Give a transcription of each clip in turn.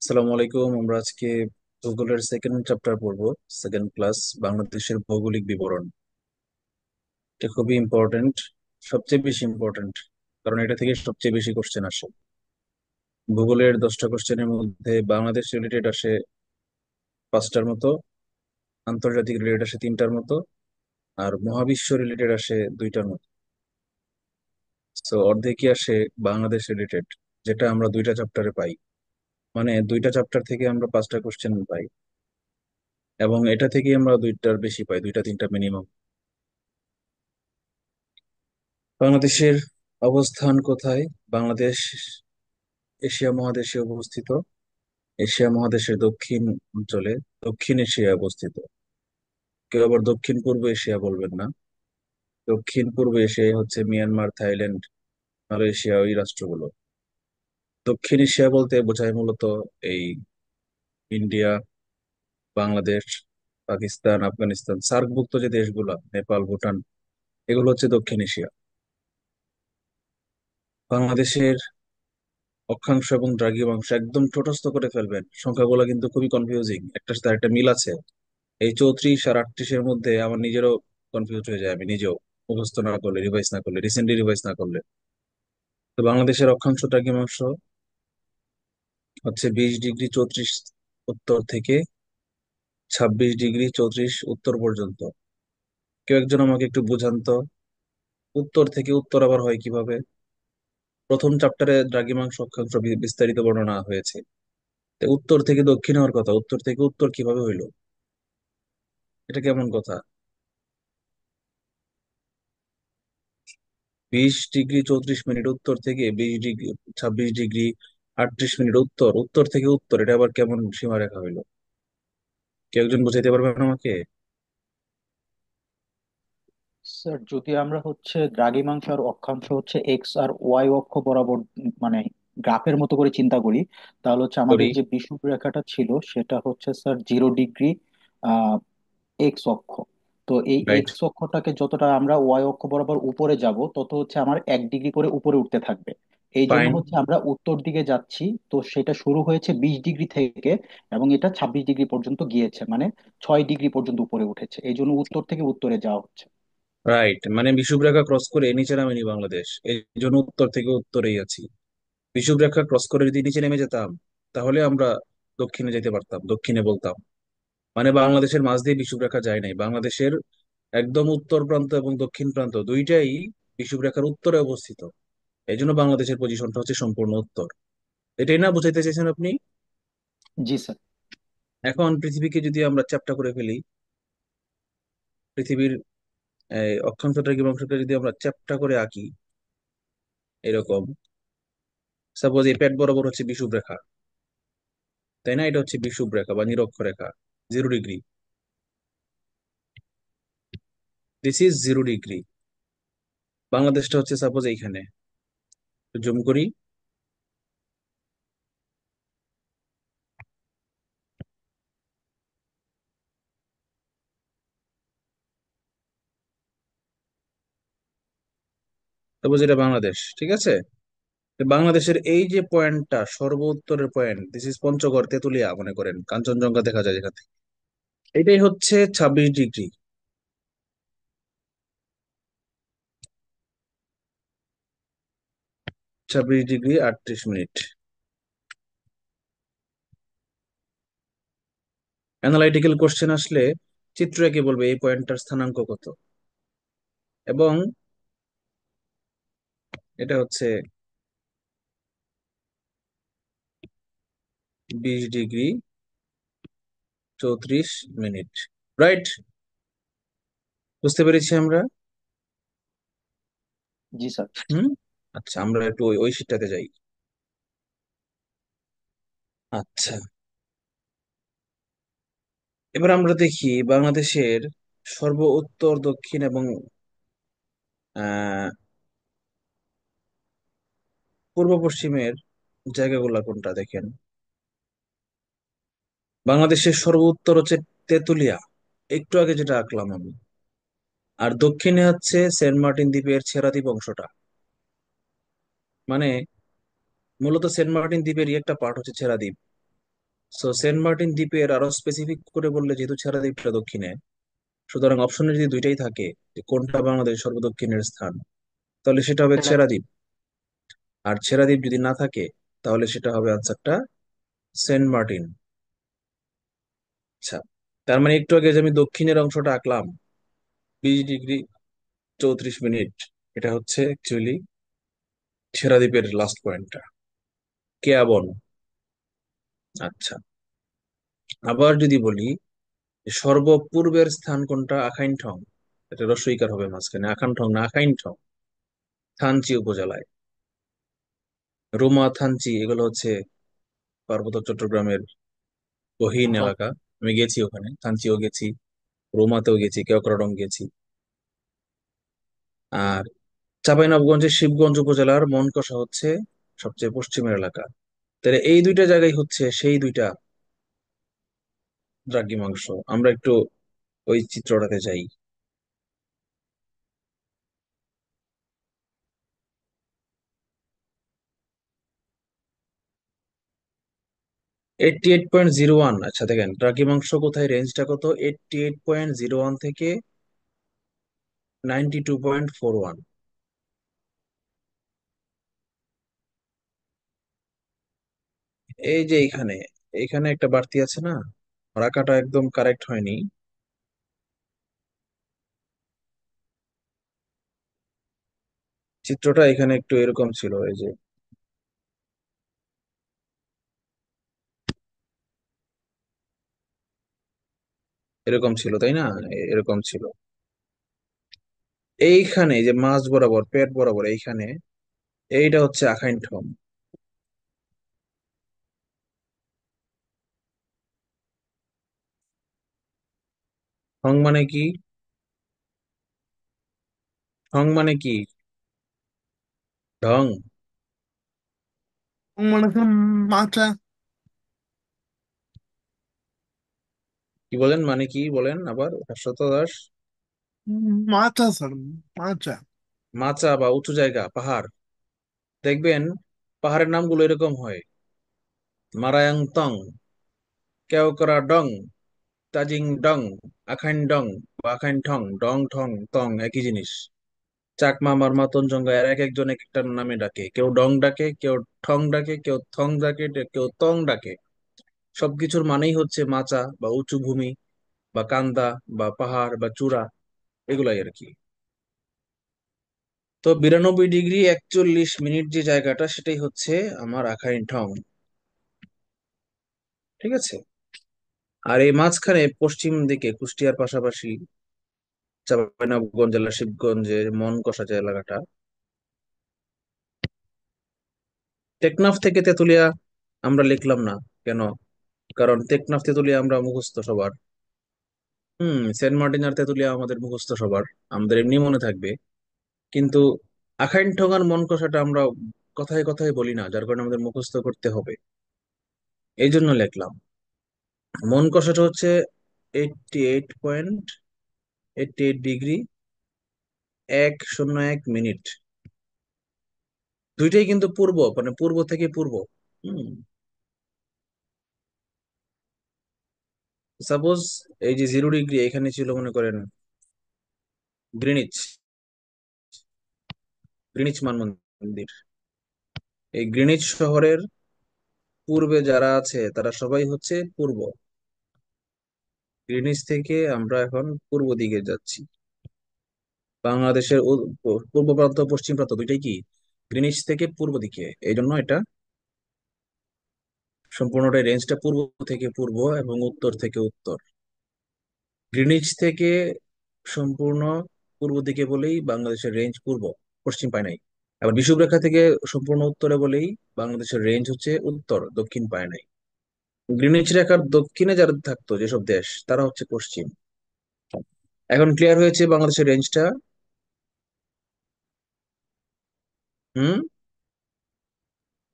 আসসালামু আলাইকুম। আমরা আজকে ভূগোলের সেকেন্ড চ্যাপ্টার পড়বো। সেকেন্ড ক্লাস, বাংলাদেশের ভৌগোলিক বিবরণ। এটা খুবই ইম্পর্টেন্ট, সবচেয়ে বেশি ইম্পর্টেন্ট, কারণ এটা থেকে সবচেয়ে বেশি কোশ্চেন আসে। ভূগোলের 10টা কোশ্চেনের মধ্যে বাংলাদেশ রিলেটেড আসে 5টার মতো, আন্তর্জাতিক রিলেটেড আসে 3টার মতো, আর মহাবিশ্ব রিলেটেড আসে 2টার মতো। তো অর্ধেকই আসে বাংলাদেশ রিলেটেড, যেটা আমরা 2টা চ্যাপ্টারে পাই। মানে 2টা চ্যাপ্টার থেকে আমরা 5টা কোশ্চেন পাই, এবং এটা থেকে আমরা 2টার বেশি পাই, 2-3টা মিনিমাম। বাংলাদেশের অবস্থান কোথায়? বাংলাদেশ এশিয়া মহাদেশে অবস্থিত। এশিয়া মহাদেশের দক্ষিণ অঞ্চলে, দক্ষিণ এশিয়ায় অবস্থিত। কেউ আবার দক্ষিণ পূর্ব এশিয়া বলবেন না। দক্ষিণ পূর্ব এশিয়ায় হচ্ছে মিয়ানমার, থাইল্যান্ড, মালয়েশিয়া, ওই রাষ্ট্রগুলো। দক্ষিণ এশিয়া বলতে বোঝায় মূলত এই ইন্ডিয়া, বাংলাদেশ, পাকিস্তান, আফগানিস্তান, সার্কভুক্ত যে দেশগুলো, নেপাল, ভুটান, এগুলো হচ্ছে দক্ষিণ এশিয়া। বাংলাদেশের অক্ষাংশ এবং দ্রাঘিমাংশ একদম ছোটস্থ করে ফেলবেন, সংখ্যাগুলো কিন্তু খুবই কনফিউজিং, একটার সাথে একটা মিল আছে। এই 34 আর 38-এর মধ্যে আমার নিজেরও কনফিউজ হয়ে যায়, আমি নিজেও মুখস্থ না করলে, রিভাইজ না করলে, রিসেন্টলি রিভাইজ না করলে। তো বাংলাদেশের অক্ষাংশ দ্রাঘিমাংশ হচ্ছে 20°34' উত্তর থেকে 26°34' উত্তর পর্যন্ত। কেউ একজন আমাকে একটু বুঝান তো, উত্তর থেকে উত্তর আবার হয় কিভাবে? প্রথম চ্যাপ্টারে দ্রাঘিমাংশ অক্ষাংশ বিস্তারিত বর্ণনা হয়েছে, তো উত্তর থেকে দক্ষিণ হওয়ার কথা, উত্তর থেকে উত্তর কিভাবে হইলো? এটা কেমন কথা? 20°34' উত্তর থেকে 20 ডিগ্রি, 26°38' উত্তর, উত্তর থেকে উত্তর, এটা আবার কেমন সীমারেখা হইলো? কেউ একজন বুঝাইতে পারবেন আমাকে? স্যার, যদি আমরা দ্রাঘিমাংশ আর অক্ষাংশ এক্স আর ওয়াই অক্ষ বরাবর মানে গ্রাফের মতো করে চিন্তা করি, তাহলে করি। আমাদের যে বিষুব রেখাটা ছিল সেটা স্যার 0 ডিগ্রি আহ এক্স অক্ষ। তো এই রাইট। এক্স অক্ষটাকে যতটা আমরা ওয়াই অক্ষ বরাবর উপরে যাব, তত আমার 1 ডিগ্রি করে উপরে উঠতে থাকবে। এই জন্য ফাইন। আমরা উত্তর দিকে যাচ্ছি। তো সেটা শুরু হয়েছে 20 ডিগ্রি থেকে এবং এটা 26 ডিগ্রি পর্যন্ত গিয়েছে, মানে 6 ডিগ্রি পর্যন্ত উপরে উঠেছে। এই জন্য উত্তর থেকে উত্তরে যাওয়া হচ্ছে। রাইট, মানে বিষুবরেখা ক্রস করে নিচে নামেনি বাংলাদেশ, এই জন্য উত্তর থেকে উত্তরেই আছি। বিষুবরেখা ক্রস করে যদি নিচে নেমে যেতাম, তাহলে আমরা দক্ষিণে যেতে পারতাম, দক্ষিণে বলতাম। মানে বাংলাদেশের মাঝ দিয়ে বিষুবরেখা যায় নাই, বাংলাদেশের একদম উত্তর প্রান্ত এবং দক্ষিণ প্রান্ত দুইটাই বিষুবরেখার উত্তরে অবস্থিত। এই জন্য বাংলাদেশের পজিশনটা হচ্ছে সম্পূর্ণ উত্তর। এটাই না বুঝাইতে চাইছেন আপনি? জি স্যার। এখন পৃথিবীকে যদি আমরা চ্যাপ্টা করে ফেলি, পৃথিবীর অক্ষাংশটা অংশটা যদি আমরা চ্যাপ্টা করে আঁকি, এরকম, সাপোজ এই পেট বরাবর হচ্ছে বিষুব রেখা, তাই না? এটা হচ্ছে বিষুব রেখা বা নিরক্ষরেখা, 0 ডিগ্রি। This is 0 degree. বাংলাদেশটা হচ্ছে সাপোজ এইখানে, জুম করি। সাপোজ এটা বাংলাদেশ, ঠিক আছে? তো বাংলাদেশের এই যে পয়েন্টটা, সর্ব উত্তরের point, this is Panchagarh, Tetulia, মনে করেন কাঞ্চনজঙ্ঘা দেখা যায় যেখান থেকে, এটাই হচ্ছে 26 ডিগ্রি। 26°38'। অ্যানালাইটিক্যাল কোশ্চেন আসলে চিত্র এঁকে বলবে এই পয়েন্টটার স্থানাঙ্ক কত, এবং এটা হচ্ছে 20°34'। রাইট? বুঝতে পেরেছি আমরা? জি স্যার। হুম। আচ্ছা, আমরা একটু ওই ওই শীটটাতে যাই। আচ্ছা, এবার আমরা দেখি বাংলাদেশের সর্ব উত্তর, দক্ষিণ এবং আহ পূর্ব পশ্চিমের জায়গাগুলা কোনটা দেখেন। বাংলাদেশের সর্ব উত্তর হচ্ছে তেতুলিয়া, একটু আগে যেটা আঁকলাম আমি। আর দক্ষিণে হচ্ছে সেন্ট মার্টিন দ্বীপের ছেড়া দ্বীপ অংশটা। মানে মূলত সেন্ট মার্টিন দ্বীপেরই একটা পার্ট হচ্ছে Chhera Dwip. So Saint Martin দ্বীপের আরো স্পেসিফিক করে বললে, যেহেতু ছেড়া দ্বীপটা দক্ষিণে, সুতরাং অপশনে যদি দুইটাই থাকে যে কোনটা বাংলাদেশের সর্বদক্ষিণের স্থান, তাহলে সেটা হবে সেটা ছেড়া দ্বীপ। আর ছেড়া দ্বীপ যদি না থাকে, তাহলে সেটা হবে আনসারটা সেন্ট মার্টিন। আচ্ছা, তার মানে একটু আগে যে আমি দক্ষিণের অংশটা আঁকলাম, 20°34', এটা হচ্ছে অ্যাকচুয়ালি ছেড়া দ্বীপের লাস্ট পয়েন্টটা, কেয়াবন। আচ্ছা, আবার যদি বলি যে সর্বপূর্বের স্থান কোনটা, আখাইন ঠং, এটা রস্বইকার হবে মাঝখানে, আখান ঠং না আখাইন ঠং, থানচি উপজেলায়। রুমা, থানচি এগুলো হচ্ছে পার্বত্য চট্টগ্রামের গহীন আচ্ছা। এলাকা। আমি গেছি ওখানে, থানচিও গেছি, রুমাতেও গেছি, কেওক্রাডং গেছি। আর চাঁপাইনবাবগঞ্জের শিবগঞ্জ উপজেলার মনকষা হচ্ছে সবচেয়ে পশ্চিমের এলাকা। তাহলে এই দুইটা জায়গায় হচ্ছে সেই দুইটা দ্রাঘিমাংশ। আমরা একটু ওই চিত্রটাতে যাই। 88.01, আচ্ছা দেখেন দ্রাঘিমাংশ কোথায়, রেঞ্জটা কত, 88.01 থেকে 92.41। এই যে এইখানে, এখানে একটা বাড়তি আছে না, রাখাটা একদম কারেক্ট হয়নি। চিত্রটা এখানে একটু এরকম ছিল, এই যে এরকম ছিল তাই না, এরকম ছিল। এইখানে যে মাঝ বরাবর, পেট বরাবর এইখানে, এইটা হচ্ছে আখাইন ঠং। ঠং মানে কি, ঠং মানে কি, ঢং? মনে করেন মাচা। কি বলেন, মানে কি বলেন আবার শাশ্বত দাস? মাচা স্যার, মাচা। মাচা বা উঁচু জায়গা, পাহাড়। দেখবেন পাহাড়ের নামগুলো এরকম হয়, মারায়াং তং, কেওকরা ডং, তাজিং ডং, আখাইন ডং বা আখাইন ঠং, ডং ঠং তং একই জিনিস। চাকমা, মারমা, তঞ্চঙ্গা এর এক একজন এক একটা নামে ডাকে, কেউ ডং ডাকে, কেউ ঠং ডাকে, কেউ থং ডাকে, কেউ তং ডাকে। সবকিছুর মানেই হচ্ছে মাচা বা উঁচু ভূমি বা কান্দা বা পাহাড় বা চূড়া, এগুলাই আর কি। তো 92°41' যে জায়গাটা, সেটাই হচ্ছে আমার আখাইন ঠং। ঠিক আছে। আর এই মাঝখানে পশ্চিম দিকে কুষ্টিয়ার পাশাপাশি চাঁপাইনবাবগঞ্জ জেলার শিবগঞ্জের মনকষা যে এলাকাটা, টেকনাফ থেকে তেতুলিয়া আমরা লিখলাম না কেন, কারণ টেকনাফ তেতুলিয়া আমরা মুখস্থ সবার। সেন্ট মার্টিন আর তেতুলিয়া আমাদের মুখস্থ সবার, আমাদের এমনি মনে থাকবে। কিন্তু আখাইন ঠোঙার মন কষাটা আমরা কথায় কথায় বলি না, যার কারণে আমাদের মুখস্থ করতে হবে, এই জন্য লিখলাম। মন কষাটা হচ্ছে 88.88 ডিগ্রি 101'। দুইটাই কিন্তু পূর্ব, মানে পূর্ব থেকে পূর্ব। হম সাপোজ এই যে 0°, এখানে ছিল মনে করেন গ্রিনিচ, গ্রিনিচ মানমন্দির। এই গ্রিনিচ শহরের পূর্বে যারা আছে তারা সবাই হচ্ছে পূর্ব। গ্রিনিচ থেকে আমরা এখন পূর্ব দিকে যাচ্ছি। বাংলাদেশের পূর্ব প্রান্ত পশ্চিম প্রান্ত দুইটাই কি গ্রিনিচ থেকে পূর্ব দিকে, এই জন্য এটা সম্পূর্ণটাই রেঞ্জটা পূর্ব থেকে পূর্ব এবং উত্তর থেকে উত্তর। গ্রিনিচ থেকে সম্পূর্ণ পূর্ব দিকে বলেই বাংলাদেশের রেঞ্জ পূর্ব, পশ্চিম পায় নাই। আবার বিষুবরেখা থেকে সম্পূর্ণ উত্তরে বলেই বাংলাদেশের রেঞ্জ হচ্ছে উত্তর, দক্ষিণ পায় নাই। গ্রিনিচ রেখার দক্ষিণে যারা থাকতো যেসব দেশ, তারা হচ্ছে পশ্চিম। এখন ক্লিয়ার হয়েছে বাংলাদেশের রেঞ্জটা। হুম।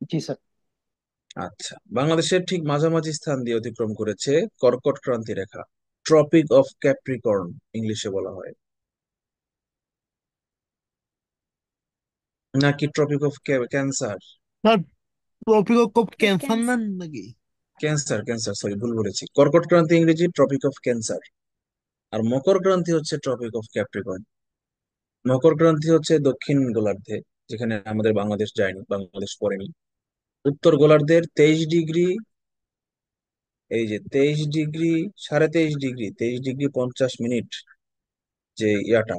জি স্যার। আচ্ছা, বাংলাদেশের ঠিক মাঝামাঝি স্থান দিয়ে অতিক্রম করেছে কর্কট ক্রান্তি রেখা, ট্রপিক অফ ক্যাপ্রিকর্ন ইংলিশে বলা হয়, নাকি tropic of cancer? Sir tropic of এটা ক্যান্সার না ক্যান্সার। নাকি? ক্যান্সার, ক্যান্সার, সরি ভুল বলেছি। কর্কট ক্রান্তি ইংরেজি ট্রপিক অফ ক্যান্সার, আর মকর ক্রান্তি হচ্ছে ট্রপিক অফ ক্যাপ্রিকর্ন। মকর ক্রান্তি হচ্ছে দক্ষিণ গোলার্ধে, যেখানে আমাদের বাংলাদেশ যায়নি, বাংলাদেশ পড়েনি। উত্তর গোলার্ধের 23 ডিগ্রি, এই যে 23 ডিগ্রি, 23.5 ডিগ্রি, 23 ডিগ্রি 50 মিনিট, যে ইয়াটা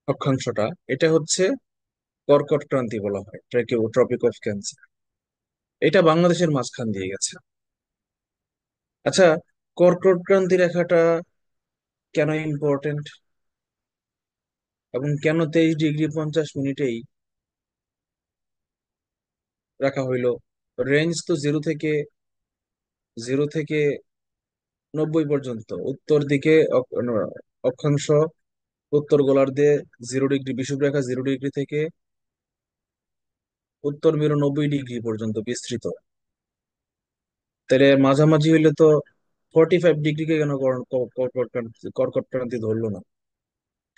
অক্ষাংশটা, এটা হচ্ছে কর্কট ক্রান্তি বলা হয়, ট্রপিক অফ ক্যান্সার। এটা বাংলাদেশের মাঝখান দিয়ে গেছে। আচ্ছা, কর্কট ক্রান্তি রেখাটা কেন ইম্পর্টেন্ট, এবং কেন 23 ডিগ্রি 50 মিনিটেই রাখা হইলো? রেঞ্জ তো জিরো থেকে 90 পর্যন্ত। উত্তর দিকে অক্ষাংশ, উত্তর গোলার্ধে 0 ডিগ্রি, বিষুবরেখা 0 ডিগ্রি থেকে উত্তর মেরু 90 ডিগ্রি পর্যন্ত বিস্তৃত। তাহলে মাঝামাঝি হইলে তো 45 ডিগ্রিকে কেন কর্কট ক্রান্তি ধরলো না?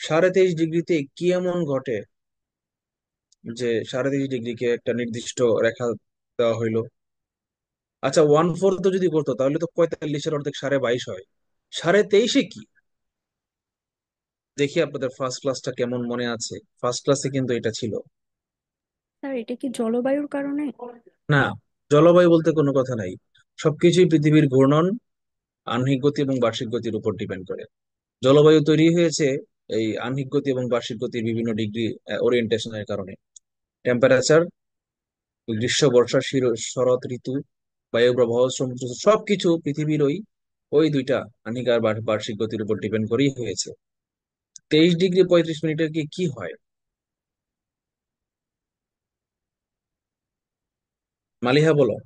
23.5 ডিগ্রিতে কি এমন ঘটে যে 23.5 ডিগ্রিকে একটা নির্দিষ্ট রেখা দেওয়া হইলো? আচ্ছা, 1/4 যদি করতো তাহলে তো 45-এর অর্ধেক 22.5 হয়। 23.5-এ কি? দেখি আপনাদের ফার্স্ট ক্লাসটা কেমন মনে আছে। ফার্স্ট ক্লাসে কিন্তু এটা ছিল। স্যার এটা কি জলবায়ুর কারণে? না, জলবায়ু বলতে কোনো কথা নাই। সবকিছুই পৃথিবীর ঘূর্ণন, আহ্নিক গতি এবং বার্ষিক গতির উপর ডিপেন্ড করে। জলবায়ু তৈরি হয়েছে এই আহ্নিক গতি এবং বার্ষিক গতির বিভিন্ন ডিগ্রি ওরিয়েন্টেশনের কারণে। টেম্পারেচার, গ্রীষ্ম বর্ষা শরৎ ঋতু, বায়ু প্রবাহ, সমুদ্র, সবকিছু পৃথিবীর ওই ওই দুইটা আহ্নিক আর বার্ষিক গতির উপর ডিপেন্ড করেই হয়েছে। 23 ডিগ্রি 35 মিনিটের কি কি হয়? মালিহা বলো,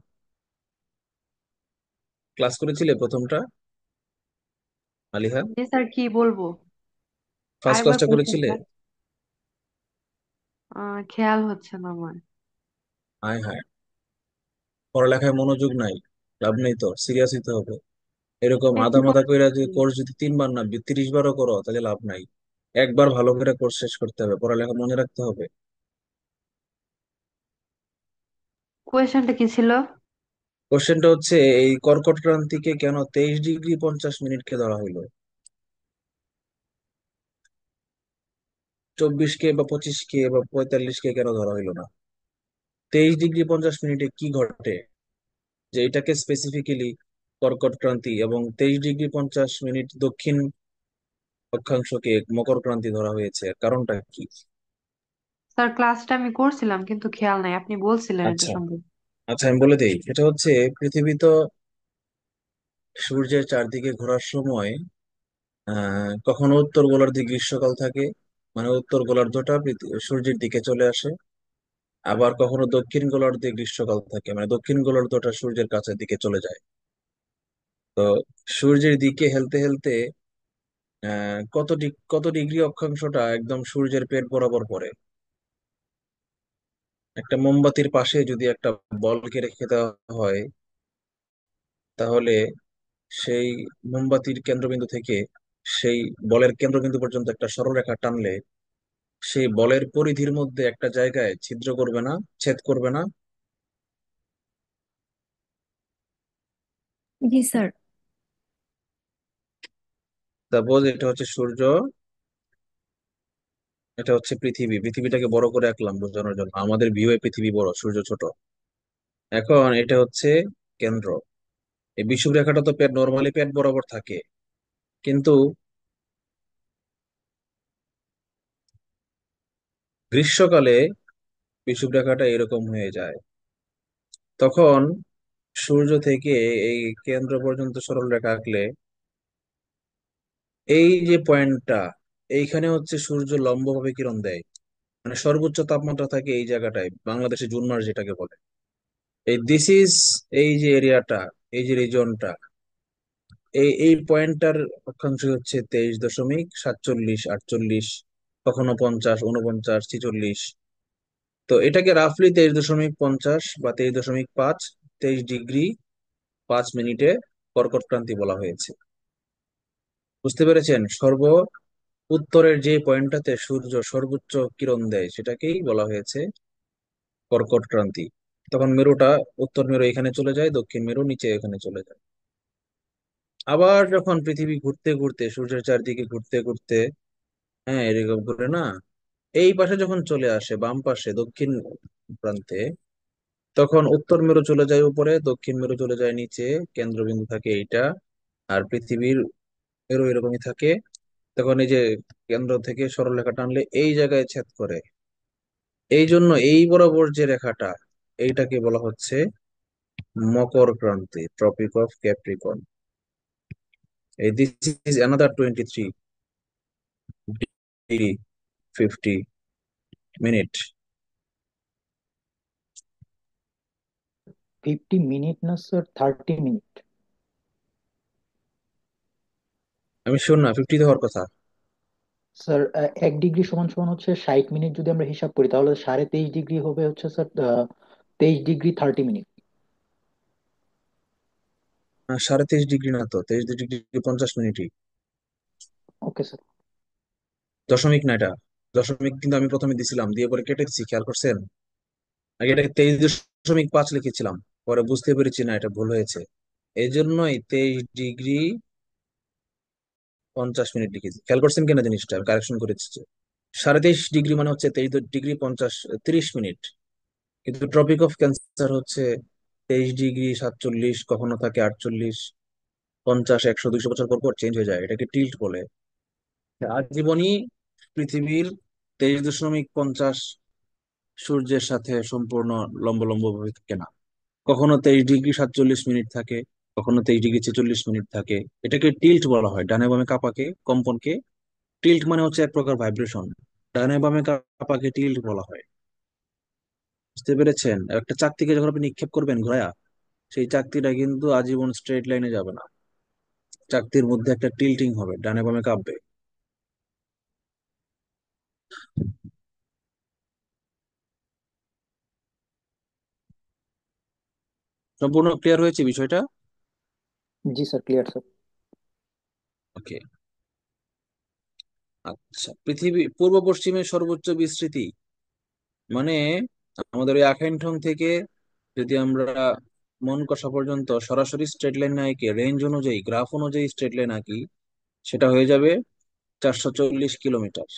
ক্লাস করেছিলে প্রথমটা? মালিহা, জি স্যার, কি বলবো? ফার্স্ট আরেকবার ক্লাসটা করেছিলে? কোশ্চেনটা খেয়াল হচ্ছে না আমার। হায় হায়, পড়ালেখায় মনোযোগ নাই, লাভ নেই তো, সিরিয়াস হইতে হবে। এরকম একটু আধা মাথা কইরা যদি পরে- কোর্স যদি 3 বার না 30 বারও করো তাহলে লাভ নাই। একবার ভালো করে কোর্স শেষ করতে হবে, পড়ালেখা মনে রাখতে হবে। কোয়েশ্চেনটা কি ছিল? কোশ্চেনটা হচ্ছে, এই কর্কট ক্রান্তিকে কেন 23 ডিগ্রি 50 মিনিটকে ধরা হইলো? 24 কে বা 25 কে বা 45 কে কেন ধরা হইলো না? 23 ডিগ্রি 50 মিনিটে কি ঘটে যে এটাকে স্পেসিফিক্যালি কর্কট ক্রান্তি, এবং 23 ডিগ্রি 50 মিনিট দক্ষিণ অক্ষাংশকে মকর ক্রান্তি ধরা হয়েছে? কারণটা কি? স্যার ক্লাসটা আমি করছিলাম কিন্তু খেয়াল নাই, আপনি বলছিলেন এটা আচ্ছা, সম্ভব। আচ্ছা, আমি বলে দেই। এটা হচ্ছে, পৃথিবী তো সূর্যের চারদিকে ঘোরার সময় কখনো উত্তর গোলার্ধে গ্রীষ্মকাল থাকে, মানে উত্তর গোলার্ধটা সূর্যের দিকে চলে আসে। আবার কখনো দক্ষিণ গোলার্ধে গ্রীষ্মকাল থাকে, মানে দক্ষিণ গোলার্ধটা সূর্যের কাছের দিকে চলে যায়। তো সূর্যের দিকে হেলতে হেলতে কত ডিগ্রি অক্ষাংশটা একদম সূর্যের পেট বরাবর পড়ে। একটা মোমবাতির পাশে যদি একটা বলকে রেখে দেওয়া হয়, তাহলে সেই মোমবাতির কেন্দ্রবিন্দু থেকে সেই বলের কেন্দ্রবিন্দু পর্যন্ত একটা সরলরেখা টানলে সেই বলের পরিধির মধ্যে একটা জায়গায় ছিদ্র করবে না, ছেদ করবে না? জি স্যার। সাপোজ এটা হচ্ছে সূর্য, এটা হচ্ছে পৃথিবী। পৃথিবীটাকে বড় করে আঁকলাম বোঝানোর জন্য, আমাদের ভিউয়ে পৃথিবী বড়, সূর্য ছোট। এখন এটা হচ্ছে কেন্দ্র। এই বিষুব রেখাটা তো পেট, নর্মালি পেট বরাবর থাকে, কিন্তু গ্রীষ্মকালে বিষুব রেখাটা এরকম হয়ে যায়। তখন সূর্য থেকে এই কেন্দ্র পর্যন্ত সরল রেখা আঁকলে এই যে পয়েন্টটা, এইখানে হচ্ছে সূর্য লম্বভাবে কিরণ দেয়, মানে সর্বোচ্চ তাপমাত্রা থাকে এই জায়গাটায়, বাংলাদেশে জুন মাস যেটাকে বলে। এই দিস ইজ, এই যে এরিয়াটা, এই যে রিজনটা, এই পয়েন্টটার অক্ষাংশ হচ্ছে 23.47 48, কখনো 50, 49, 46। তো এটাকে রাফলি 23.50 বা 23.5, 23 ডিগ্রি 5 মিনিটে কর্কট ক্রান্তি বলা হয়েছে। বুঝতে পেরেছেন? উত্তরের যে পয়েন্টটাতে সূর্য সর্বোচ্চ কিরণ দেয় সেটাকেই বলা হয়েছে কর্কট ক্রান্তি। তখন মেরুটা, উত্তর মেরু এখানে চলে যায়, দক্ষিণ মেরু নিচে এখানে চলে যায়। আবার যখন পৃথিবী ঘুরতে ঘুরতে, সূর্যের চারদিকে ঘুরতে ঘুরতে, হ্যাঁ এরকম করে না, এই পাশে যখন চলে আসে, বাম পাশে দক্ষিণ প্রান্তে, তখন উত্তর মেরু চলে যায় উপরে, দক্ষিণ মেরু চলে যায় নিচে, কেন্দ্রবিন্দু থাকে এইটা, আর পৃথিবীর মেরু এরকমই থাকে। তখন এই যে কেন্দ্র থেকে সরলরেখা টানলে এই জায়গায় ছেদ করে। এই জন্য এই বরাবর যে রেখাটা, এইটাকে বলা হচ্ছে মকর ক্রান্তি, ট্রপিক অফ ক্যাপ্রিকন। এই this is another 23 degree 50 minute. 50 minute না স্যার, 30 মিনিট। আমি শিওর না, 50 হওয়ার কথা। স্যার 1 ডিগ্রি সমান সমান হচ্ছে 60 মিনিট, যদি আমরা হিসাব করি তাহলে 23.5 ডিগ্রি হবে হচ্ছে স্যার 23 ডিগ্রি 30 মিনিট। 23.5 ডিগ্রি না তো, 23 ডিগ্রি 50 মিনিটই। Okay sir. দশমিক না এটা, দশমিক কিন্তু আমি প্রথমে দিছিলাম, দিয়ে পরে কেটে দিচ্ছি, খেয়াল করছেন? আগে এটাকে 23.5 লিখেছিলাম, পরে বুঝতে পেরেছি না এটা ভুল হয়েছে। এই জন্যই 23 ডিগ্রি 50 মিনিট লিখেছি। খেয়াল করছেন কিনা জিনিসটা, কারেকশন করেছি যে 23.5 ডিগ্রি মানে হচ্ছে 23 ডিগ্রি 50 30 মিনিট। কিন্তু ট্রপিক অফ ক্যান্সার হচ্ছে 23 ডিগ্রি 47, কখনো থাকে 48, 50, 100, 200 বছর পর পর চেঞ্জ হয়ে যায়, এটাকে টিল্ট বলে। আজীবনই পৃথিবীর 23.50 সূর্যের সাথে সম্পূর্ণ লম্ব ভাবে থাকে না। কখনো 23 ডিগ্রি 47 মিনিট থাকে, কখনো 23 ডিগ্রি 46 মিনিট থাকে। এটাকে টিল্ট বলা হয়, ডানে বামে কাঁপাকে, কম্পনকে। টিল্ট মানে হচ্ছে এক প্রকার ভাইব্রেশন। ডানে বামে কাঁপাকে টিল্ট বলা হয়। বুঝতে পেরেছেন? একটা চাকতিকে যখন আপনি নিক্ষেপ করবেন ঘোরায়া, সেই চাকতিটা কিন্তু আজীবন স্ট্রেট লাইনে যাবে না, চাকতির মধ্যে একটা টিল্টিং হবে, ডানে বামে কাঁপবে। সম্পূর্ণ ক্লিয়ার হয়েছে বিষয়টা? জি স্যার, ক্লিয়ার স্যার। ওকে। আচ্ছা, পৃথিবী পূর্ব পশ্চিমের সর্বোচ্চ বিস্তৃতি মানে আমাদের ওই আকাইনঠং থেকে যদি আমরা মন কষা পর্যন্ত সরাসরি স্ট্রেট লাইন না এঁকে রেঞ্জ অনুযায়ী, গ্রাফ অনুযায়ী স্ট্রেট লাইন আঁকি, সেটা হয়ে যাবে 440 কিলোমিটার।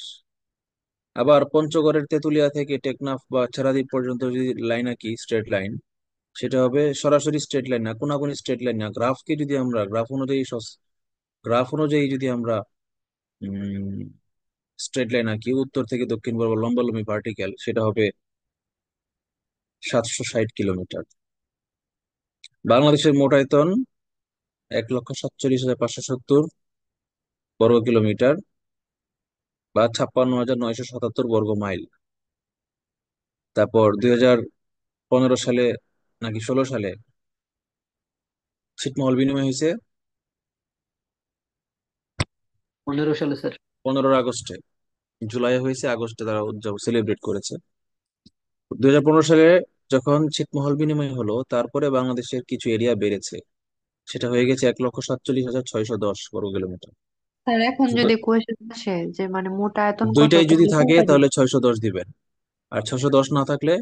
আবার পঞ্চগড়ের তেঁতুলিয়া থেকে টেকনাফ বা ছেড়াদ্বীপ পর্যন্ত যদি লাইন আঁকি স্ট্রেট লাইন, সেটা হবে সরাসরি স্ট্রেট লাইন না, কোনাকুনি স্ট্রেট লাইন না, গ্রাফকে যদি আমরা গ্রাফ অনুযায়ী যদি আমরা স্ট্রেট লাইন আঁকি উত্তর থেকে দক্ষিণ বরাবর লম্বালম্বি ভার্টিক্যাল, সেটা হবে 760 কিলোমিটার। বাংলাদেশের মোট আয়তন 1,47,570 বর্গ কিলোমিটার, বা 56,977 বর্গ মাইল। তারপর 2015 সালে নাকি 16 সালে ছিটমহল বিনিময় হয়েছে 15 সালে স্যার। 15 আগস্টে। জুলাই হয়েছে, আগস্টে তারা উদযাপন সেলিব্রেট করেছে। 2015 সালে যখন ছিটমহল বিনিময় হলো, তারপরে বাংলাদেশের কিছু এরিয়া বেড়েছে, সেটা হয়ে গেছে 1,47,610 বর্গ কিলোমিটার। স্যার এখন সুতরাং যদি কোয়েশ্চেন আসে যে মানে মোট আয়তন কত, দুইটাই যদি তাহলে থাকে কোনটা দিব? তাহলে 610 দিবেন, আর 610 না থাকলে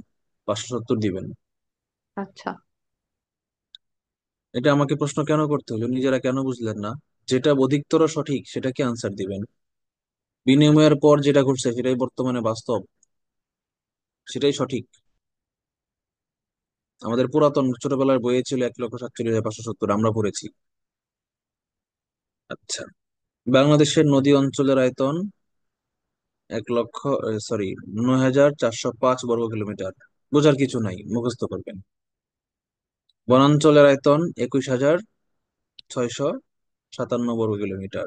570 দিবেন। আচ্ছা। এটা আমাকে প্রশ্ন কেন করতে হলো, নিজেরা কেন বুঝলেন না? যেটা অধিকতর সঠিক সেটাকে আনসার দিবেন। বিনিময়ের পর যেটা ঘটছে সেটাই বর্তমানে বাস্তব, সেটাই সঠিক। আমাদের পুরাতন ছোটবেলার বইয়ে ছিল 1,47,570, আমরা পড়েছি। আচ্ছা, বাংলাদেশের নদী অঞ্চলের আয়তন 9,405 বর্গ কিলোমিটার। বোঝার কিছু নাই, মুখস্থ করবেন। বনাঞ্চলের আয়তন 21,657 বর্গ কিলোমিটার।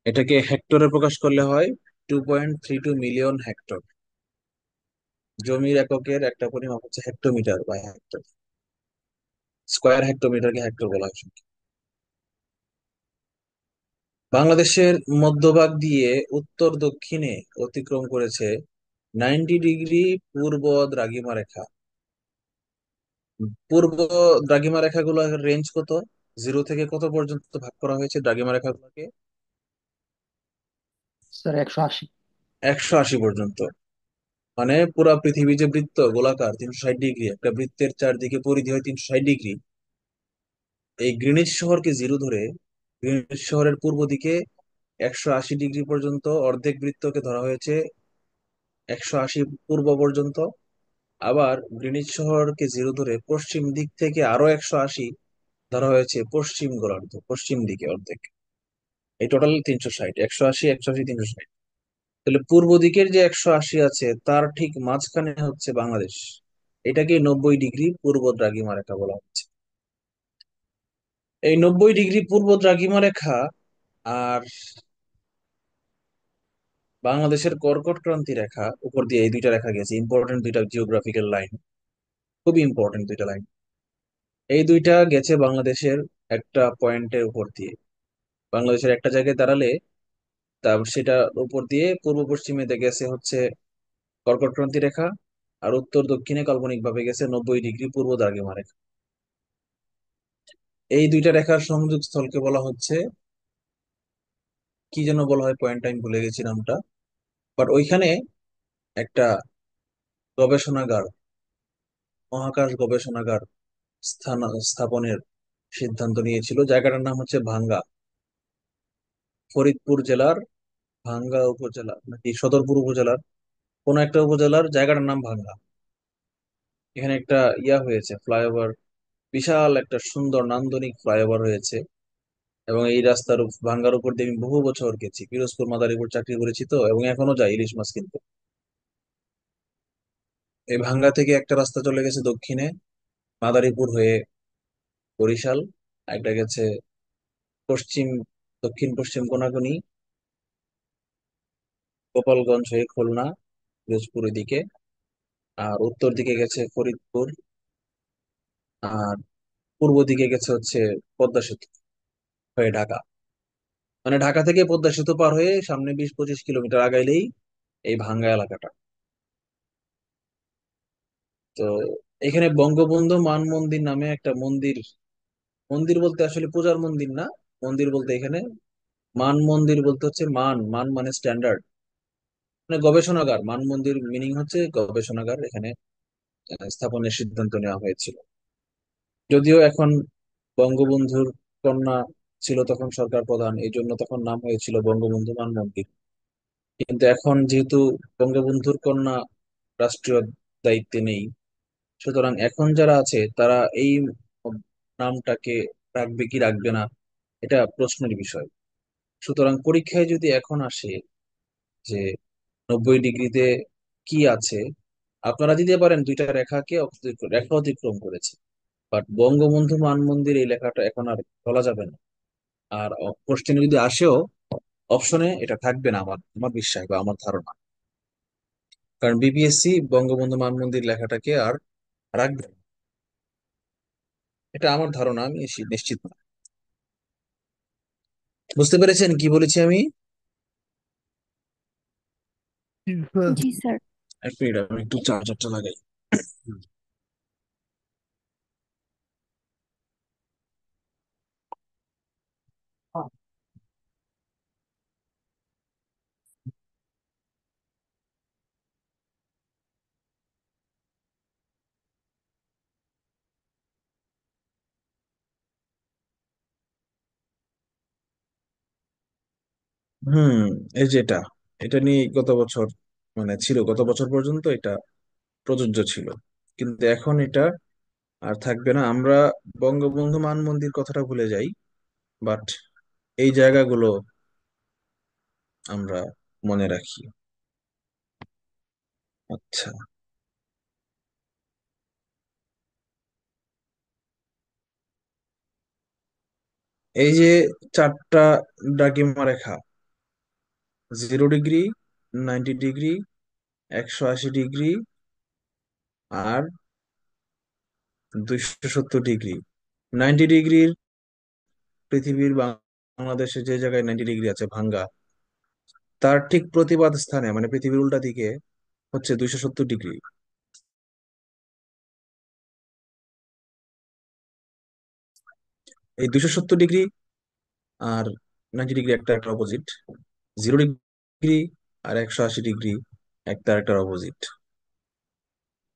এটাকে হেক্টরে প্রকাশ করলে হয় 2.32 মিলিয়ন হেক্টর। জমির এককের একটা পরিমাপ হচ্ছে হেক্টোমিটার বা হেক্টর। স্কয়ার হেক্টোমিটারকে হেক্টর বলা হয়। বাংলাদেশের মধ্যভাগ দিয়ে উত্তর দক্ষিণে অতিক্রম করেছে 90 ডিগ্রি পূর্ব দ্রাঘিমা রেখা। পূর্ব দ্রাঘিমা রেখাগুলোর রেঞ্জ কত? 0 থেকে কত পর্যন্ত ভাগ করা হয়েছে দ্রাঘিমা রেখাগুলোকে? স্যার 180। 180 পর্যন্ত। মানে পুরা পৃথিবী যে বৃত্ত গোলাকার 360 ডিগ্রি, একটা বৃত্তের চারদিকে পরিধি হয় 360 ডিগ্রি। এই গ্রিনিচ শহরকে জিরো ধরে গ্রিনিচ শহরের পূর্ব দিকে 180 ডিগ্রি পর্যন্ত অর্ধেক বৃত্তকে ধরা হয়েছে 180 পূর্ব পর্যন্ত। আবার গ্রিনিচ শহরকে জিরো ধরে পশ্চিম দিক থেকে আরো 180 ধরা হয়েছে পশ্চিম গোলার্ধ, পশ্চিম দিকে অর্ধেক। এই টোটাল 360, 180, 180, 360। তাহলে পূর্ব দিকের যে 180 আছে তার ঠিক মাঝখানে হচ্ছে বাংলাদেশ। এটাকে 90 ডিগ্রি পূর্ব দ্রাঘিমা রেখা বলা হচ্ছে। এই 90 ডিগ্রি পূর্ব দ্রাঘিমা রেখা আর বাংলাদেশের কর্কট ক্রান্তি রেখা উপর দিয়ে এই দুইটা রেখা গেছে, ইম্পর্টেন্ট দুইটা জিওগ্রাফিক্যাল লাইন, খুবই ইম্পর্টেন্ট দুইটা লাইন। এই দুইটা গেছে বাংলাদেশের একটা পয়েন্টের উপর দিয়ে। বাংলাদেশের একটা জায়গায় দাঁড়ালে তারপর সেটার উপর দিয়ে পূর্ব পশ্চিমে গেছে হচ্ছে কর্কট ক্রান্তি রেখা, আর উত্তর দক্ষিণে কাল্পনিক ভাবে গেছে 90 ডিগ্রি পূর্ব দ্রাঘিমা রেখা। এই দুইটা রেখার সংযোগ স্থলকে বলা হচ্ছে, কি যেন বলা হয়, পয়েন্ট আমি ভুলে গেছি নামটা। বাট ওইখানে একটা গবেষণাগার, মহাকাশ গবেষণাগার স্থান স্থাপনের সিদ্ধান্ত নিয়েছিল। জায়গাটার নাম হচ্ছে ভাঙ্গা, ফরিদপুর জেলার ভাঙ্গা উপজেলা নাকি সদরপুর উপজেলার কোন একটা উপজেলার জায়গাটার নাম ভাঙ্গা। এখানে একটা হয়েছে, ফ্লাইওভার, বিশাল একটা সুন্দর নান্দনিক ফ্লাইওভার হয়েছে। এবং এই রাস্তার ভাঙ্গার উপর দিয়ে আমি বহু বছর গেছি, পিরোজপুর মাদারীপুর চাকরি করেছি তো, এবং এখনো যাই ইলিশ মাছ কিনতে। এই ভাঙ্গা থেকে একটা রাস্তা চলে গেছে দক্ষিণে মাদারীপুর হয়ে বরিশাল, একটা গেছে পশ্চিম দক্ষিণ পশ্চিম কোনাকুনি গোপালগঞ্জ হয়ে খুলনা পিরোজপুর দিকে, আর উত্তর দিকে গেছে ফরিদপুর, আর পূর্ব দিকে গেছে হচ্ছে পদ্মা সেতু হয়ে ঢাকা। মানে ঢাকা থেকে পদ্মা সেতু পার হয়ে সামনে 20-25 কিলোমিটার আগাইলেই এই ভাঙ্গা এলাকাটা। তো এখানে বঙ্গবন্ধু মান মন্দির নামে একটা মন্দির, মন্দির বলতে আসলে পূজার মন্দির না, মন্দির বলতে এখানে মান মন্দির বলতে হচ্ছে মান, মান মানে স্ট্যান্ডার্ড, মানে গবেষণাগার। মান মন্দির মিনিং হচ্ছে গবেষণাগার, এখানে স্থাপনের সিদ্ধান্ত নেওয়া হয়েছিল। যদিও এখন বঙ্গবন্ধুর কন্যা ছিল তখন সরকার প্রধান, এই জন্য তখন নাম হয়েছিল বঙ্গবন্ধু মান মন্দির। কিন্তু এখন যেহেতু বঙ্গবন্ধুর কন্যা রাষ্ট্রীয় দায়িত্বে নেই, সুতরাং এখন যারা আছে তারা এই নামটাকে রাখবে কি রাখবে না এটা প্রশ্নের বিষয়। সুতরাং পরীক্ষায় যদি এখন আসে যে 90 ডিগ্রিতে কি আছে, আপনারা দিতে পারেন দুইটা রেখাকে রেখা অতিক্রম করেছে, বাট বঙ্গবন্ধু মান মন্দির এই লেখাটা এখন আর বলা যাবে না। আর কোশ্চেনে যদি আসেও অপশনে এটা থাকবে না, আমার আমার বিশ্বাস বা আমার ধারণা। কারণ বিপিএসসি বঙ্গবন্ধু মান মন্দির লেখাটাকে আর রাখবে না। এটা আমার ধারণা, আমি নিশ্চিত না। বুঝতে পেরেছেন কি বলেছি আমি? Jesus. জি স্যার। এক মিনিট, আমি একটু চার্জারটা লাগাই। হুম, এই যেটা, এটা নিয়ে গত বছর, মানে ছিল গত বছর পর্যন্ত এটা প্রযোজ্য ছিল, কিন্তু এখন এটা আর থাকবে না। আমরা বঙ্গবন্ধু মান মন্দির কথাটা ভুলে যাই, বাট এই জায়গাগুলো আমরা মনে রাখি। আচ্ছা, এই যে চারটা দ্রাঘিমা রেখা, 0 ডিগ্রি, 90 ডিগ্রি, 180 ডিগ্রি, আর 270 ডিগ্রি। 90 ডিগ্রির পৃথিবীর বাংলাদেশে যে জায়গায় 90 ডিগ্রি আছে ভাঙ্গা, তার ঠিক প্রতিবাদ স্থানে মানে পৃথিবীর উল্টা দিকে হচ্ছে 270 ডিগ্রি। এই 270 ডিগ্রি আর 90 ডিগ্রি একটা একটা অপোজিট, 0 ডিগ্রি আর 180 ডিগ্রি একটা একটা অপোজিট।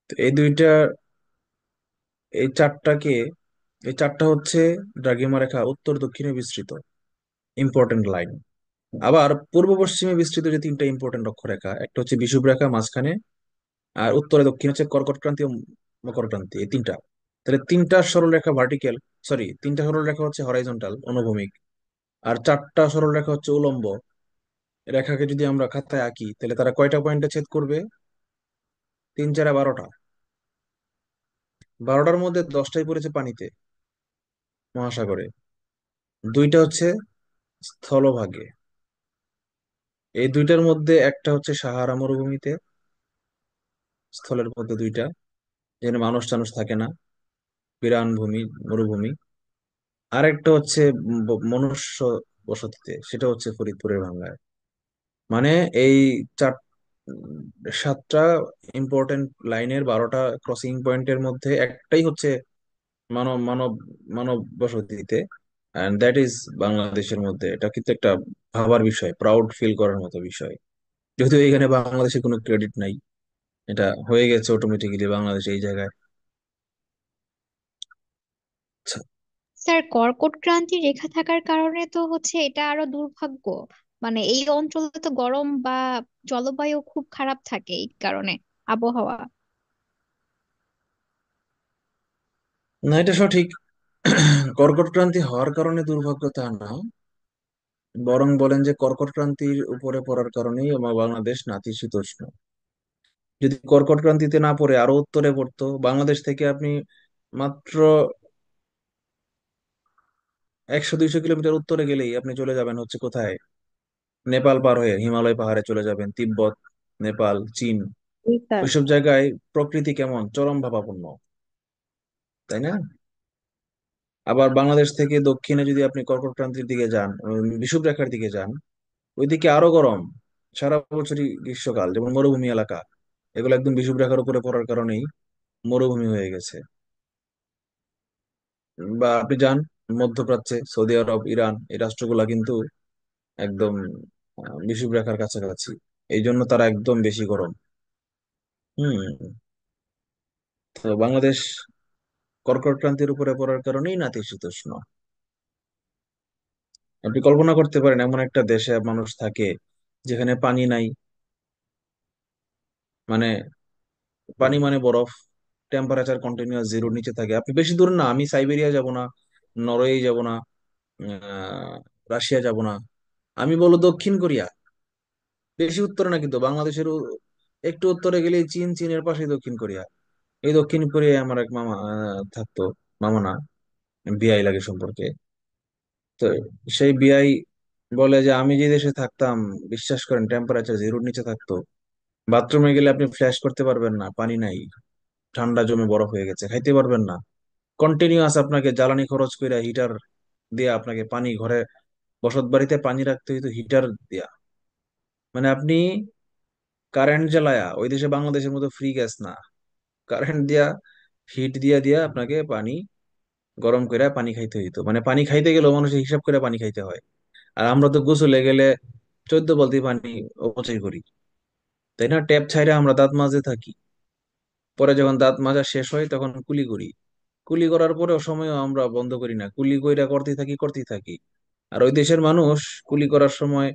তো এই চারটাকে এই চারটা হচ্ছে দ্রাঘিমা রেখা উত্তর দক্ষিণে বিস্তৃত ইম্পর্টেন্ট লাইন। আবার পূর্ব পশ্চিমে বিস্তৃত যে তিনটা ইম্পর্টেন্ট অক্ষরেখা, একটা হচ্ছে বিষুব রেখা মাঝখানে, আর উত্তরে দক্ষিণ হচ্ছে কর্কট ক্রান্তি ও মকর ক্রান্তি, এই তিনটা। তাহলে তিনটা সরলরেখা ভার্টিক্যাল, তিনটা সরলরেখা হচ্ছে হরাইজন্টাল অনুভূমিক, আর চারটা সরলরেখা হচ্ছে উলম্ব রেখাকে যদি আমরা খাতায় আঁকি তাহলে তারা কয়টা পয়েন্টে ছেদ করবে? তিন চারে 12টা। 12টার মধ্যে 10টাই পড়েছে পানিতে, মহাসাগরে। দুইটা হচ্ছে স্থলভাগে। এই দুইটার মধ্যে একটা হচ্ছে সাহারা মরুভূমিতে, স্থলের মধ্যে দুইটা, যেখানে মানুষ টানুষ থাকে না, বিরান ভূমি, মরুভূমি। আর একটা হচ্ছে মনুষ্য বসতিতে, সেটা হচ্ছে ফরিদপুরের ভাঙ্গায়। মানে এই চার 7টা ইম্পর্টেন্ট লাইনের 12টা ক্রসিং পয়েন্টের মধ্যে একটাই হচ্ছে মানব মানব মানব বসতিতে, এন্ড দ্যাট ইজ বাংলাদেশের মধ্যে। এটা কিন্তু একটা ভাবার বিষয়, প্রাউড ফিল করার মতো বিষয়। যদিও এখানে বাংলাদেশের কোনো ক্রেডিট নাই, এটা হয়ে গেছে অটোমেটিক্যালি বাংলাদেশ এই জায়গায়। আচ্ছা, স্যার, কর্কট ক্রান্তি রেখা থাকার কারণে তো হচ্ছে এটা আরো দুর্ভাগ্য। মানে এই অঞ্চলে তো গরম বা জলবায়ু খুব খারাপ থাকে এই কারণে, আবহাওয়া। না এটা সঠিক। কর্কট ক্রান্তি হওয়ার কারণে দুর্ভাগ্য তা না, বরং বলেন যে কর্কট ক্রান্তির উপরে পড়ার কারণেই আমার বাংলাদেশ নাতিশীতোষ্ণ। যদি কর্কট ক্রান্তিতে না পড়ে আরো উত্তরে পড়তো, বাংলাদেশ থেকে আপনি মাত্র 100-200 কিলোমিটার উত্তরে গেলেই আপনি চলে যাবেন হচ্ছে কোথায়? নেপাল পার হয়ে হিমালয় পাহাড়ে চলে যাবেন, তিব্বত, নেপাল, চীন। জি স্যার। ওইসব জায়গায় প্রকৃতি কেমন চরম ভাবাপন্ন, তাই না? আবার বাংলাদেশ থেকে দক্ষিণে যদি আপনি কর্কট ক্রান্তির দিকে যান, বিষুব রেখার দিকে যান, ওইদিকে আরো গরম, সারা বছরই গ্রীষ্মকাল, যেমন মরুভূমি এলাকা। এগুলো একদম বিষুব রেখার উপরে পড়ার কারণেই মরুভূমি হয়ে গেছে। বা আপনি যান মধ্যপ্রাচ্যে, সৌদি আরব, ইরান, এই রাষ্ট্রগুলা কিন্তু একদম বিষুব রেখার কাছাকাছি, এই জন্য তারা একদম বেশি গরম। হুম। তো বাংলাদেশ কর্কট ক্রান্তির উপরে পড়ার কারণেই নাতিশীতোষ্ণ। আপনি কল্পনা করতে পারেন এমন একটা দেশে মানুষ থাকে যেখানে পানি নাই, মানে পানি মানে বরফ, টেম্পারেচার কন্টিনিউয়াস জিরোর নিচে থাকে। আপনি বেশি দূর না, আমি সাইবেরিয়া যাব না, নরওয়ে যাব না, রাশিয়া যাব না, আমি বলবো দক্ষিণ কোরিয়া। বেশি উত্তরে না কিন্তু, বাংলাদেশের একটু উত্তরে গেলেই চীন, চীনের পাশে দক্ষিণ কোরিয়া। এই দক্ষিণ কোরিয়ায় আমার এক মামা থাকতো, মামা না, বিআই লাগে সম্পর্কে। তো সেই বিআই বলে যে আমি যে দেশে থাকতাম, বিশ্বাস করেন টেম্পারেচার জিরোর নিচে থাকতো, বাথরুমে গেলে আপনি ফ্ল্যাশ করতে পারবেন না, পানি নাই, ঠান্ডা জমে বরফ হয়ে গেছে, খাইতে পারবেন না। কন্টিনিউয়াস আপনাকে জ্বালানি খরচ করে হিটার দিয়ে আপনাকে পানি ঘরে, বসত বাড়িতে পানি রাখতে হইতো হিটার দিয়া। মানে আপনি কারেন্ট জ্বালায়া, ওই দেশে বাংলাদেশের মতো ফ্রি গ্যাস না, কারেন্ট দিয়া, হিট দিয়া দিয়া আপনাকে পানি গরম করে পানি খাইতে হইতো। মানে পানি খাইতে গেলেও মানুষের হিসাব করে পানি খাইতে হয়। আর আমরা তো গোসলে গেলে 14 বালতি পানি অপচয় করি, তাই না? ট্যাপ ছাইরে আমরা দাঁত মাজে থাকি, পরে যখন দাঁত মাজা শেষ হয় তখন কুলি করি। কুলি করার পরেও সময়ও আমরা বন্ধ করি না, কুলি কইরা করতেই থাকি। আর ওই দেশের মানুষ কুলি করার সময়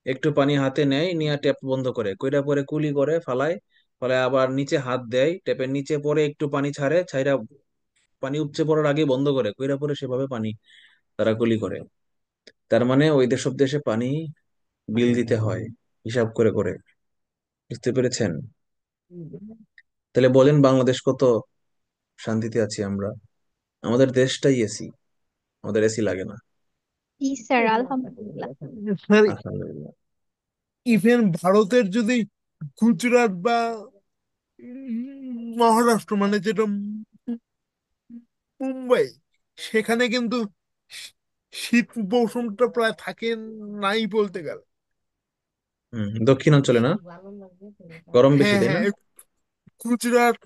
একটু পানি হাতে নেয়, নিয়ে ট্যাপ বন্ধ করে, কইরা পরে কুলি করে ফালায়, ফালায় আবার নিচে হাত দেয় ট্যাপের নিচে, পরে একটু পানি ছাড়ে, ছাইরা পানি উপচে পড়ার আগে বন্ধ করে, কইরা পরে সেভাবে পানি তারা কুলি করে। তার মানে ওই সব দেশে পানি বিল দিতে হয় হিসাব করে করে। বুঝতে পেরেছেন? তাহলে বলেন বাংলাদেশ কত শান্তিতে আছি আমরা। আমাদের দেশটাই এসি, আমাদের এসি লাগে না। জি স্যার, আলহামদুলিল্লাহ। স্যার, আলহামদুলিল্লাহ। ইভেন ভারতের যদি গুজরাট বা মহারাষ্ট্র, মানে যেটা মুম্বাই, সেখানে কিন্তু শী- শীত মৌসুমটা প্রায় থাকে নাই বলতে গেলে। দক্ষিণ অঞ্চলে না, গরম বেশি, হ্যাঁ তাই না? হ্যাঁ, গুজরাট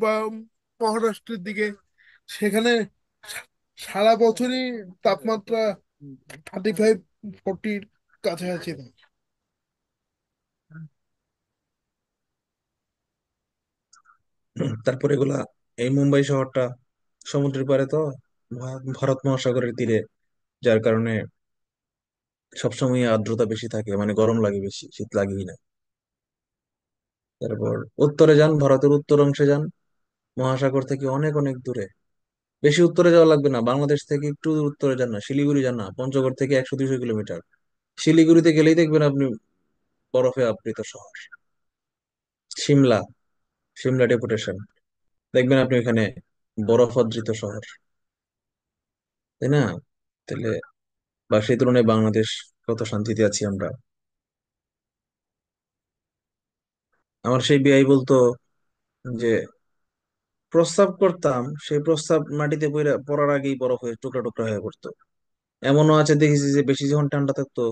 বা মহারাষ্ট্রের দিকে, সেখানে সা- সারা বছরই তাপমাত্রা 35, 40 কাছাকাছি থাকে। তারপরে এগুলা, এই মুম্বাই শহরটা সমুদ্রের পাড়ে তো, ভারত মহাসাগরের তীরে, যার কারণে সবসময় আর্দ্রতা বেশি থাকে, মানে গরম লাগে বেশি, শীত লাগেই না। তারপর উত্তরে যান, ভারতের উত্তর অংশে যান, মহাসাগর থেকে অনেক অনেক দূরে। বেশি উত্তরে যাওয়া লাগবে না, বাংলাদেশ থেকে একটু উত্তরে যান না, শিলিগুড়ি যান না, পঞ্চগড় থেকে 100-200 কিলোমিটার। শিলিগুড়িতে গেলেই দেখবেন আপনি বরফে আবৃত শহর। সিমলা, সিমলা ডেপুটেশন, দেখবেন আপনি ওখানে বরফ আবৃত শহর, তাই না? তাহলে বা সেই তুলনায় বাংলাদেশ কত শান্তিতে আছি আমরা। আমার সেই বিয়াই বলতো যে প্রস্রাব করতাম, সেই প্রস্রাব মাটিতে পড়ার আগেই বরফ হয়ে টুকরা টুকরা হয়ে পড়তো। এমনও আছে দেখেছি যে বেশি যখন ঠান্ডা থাকতো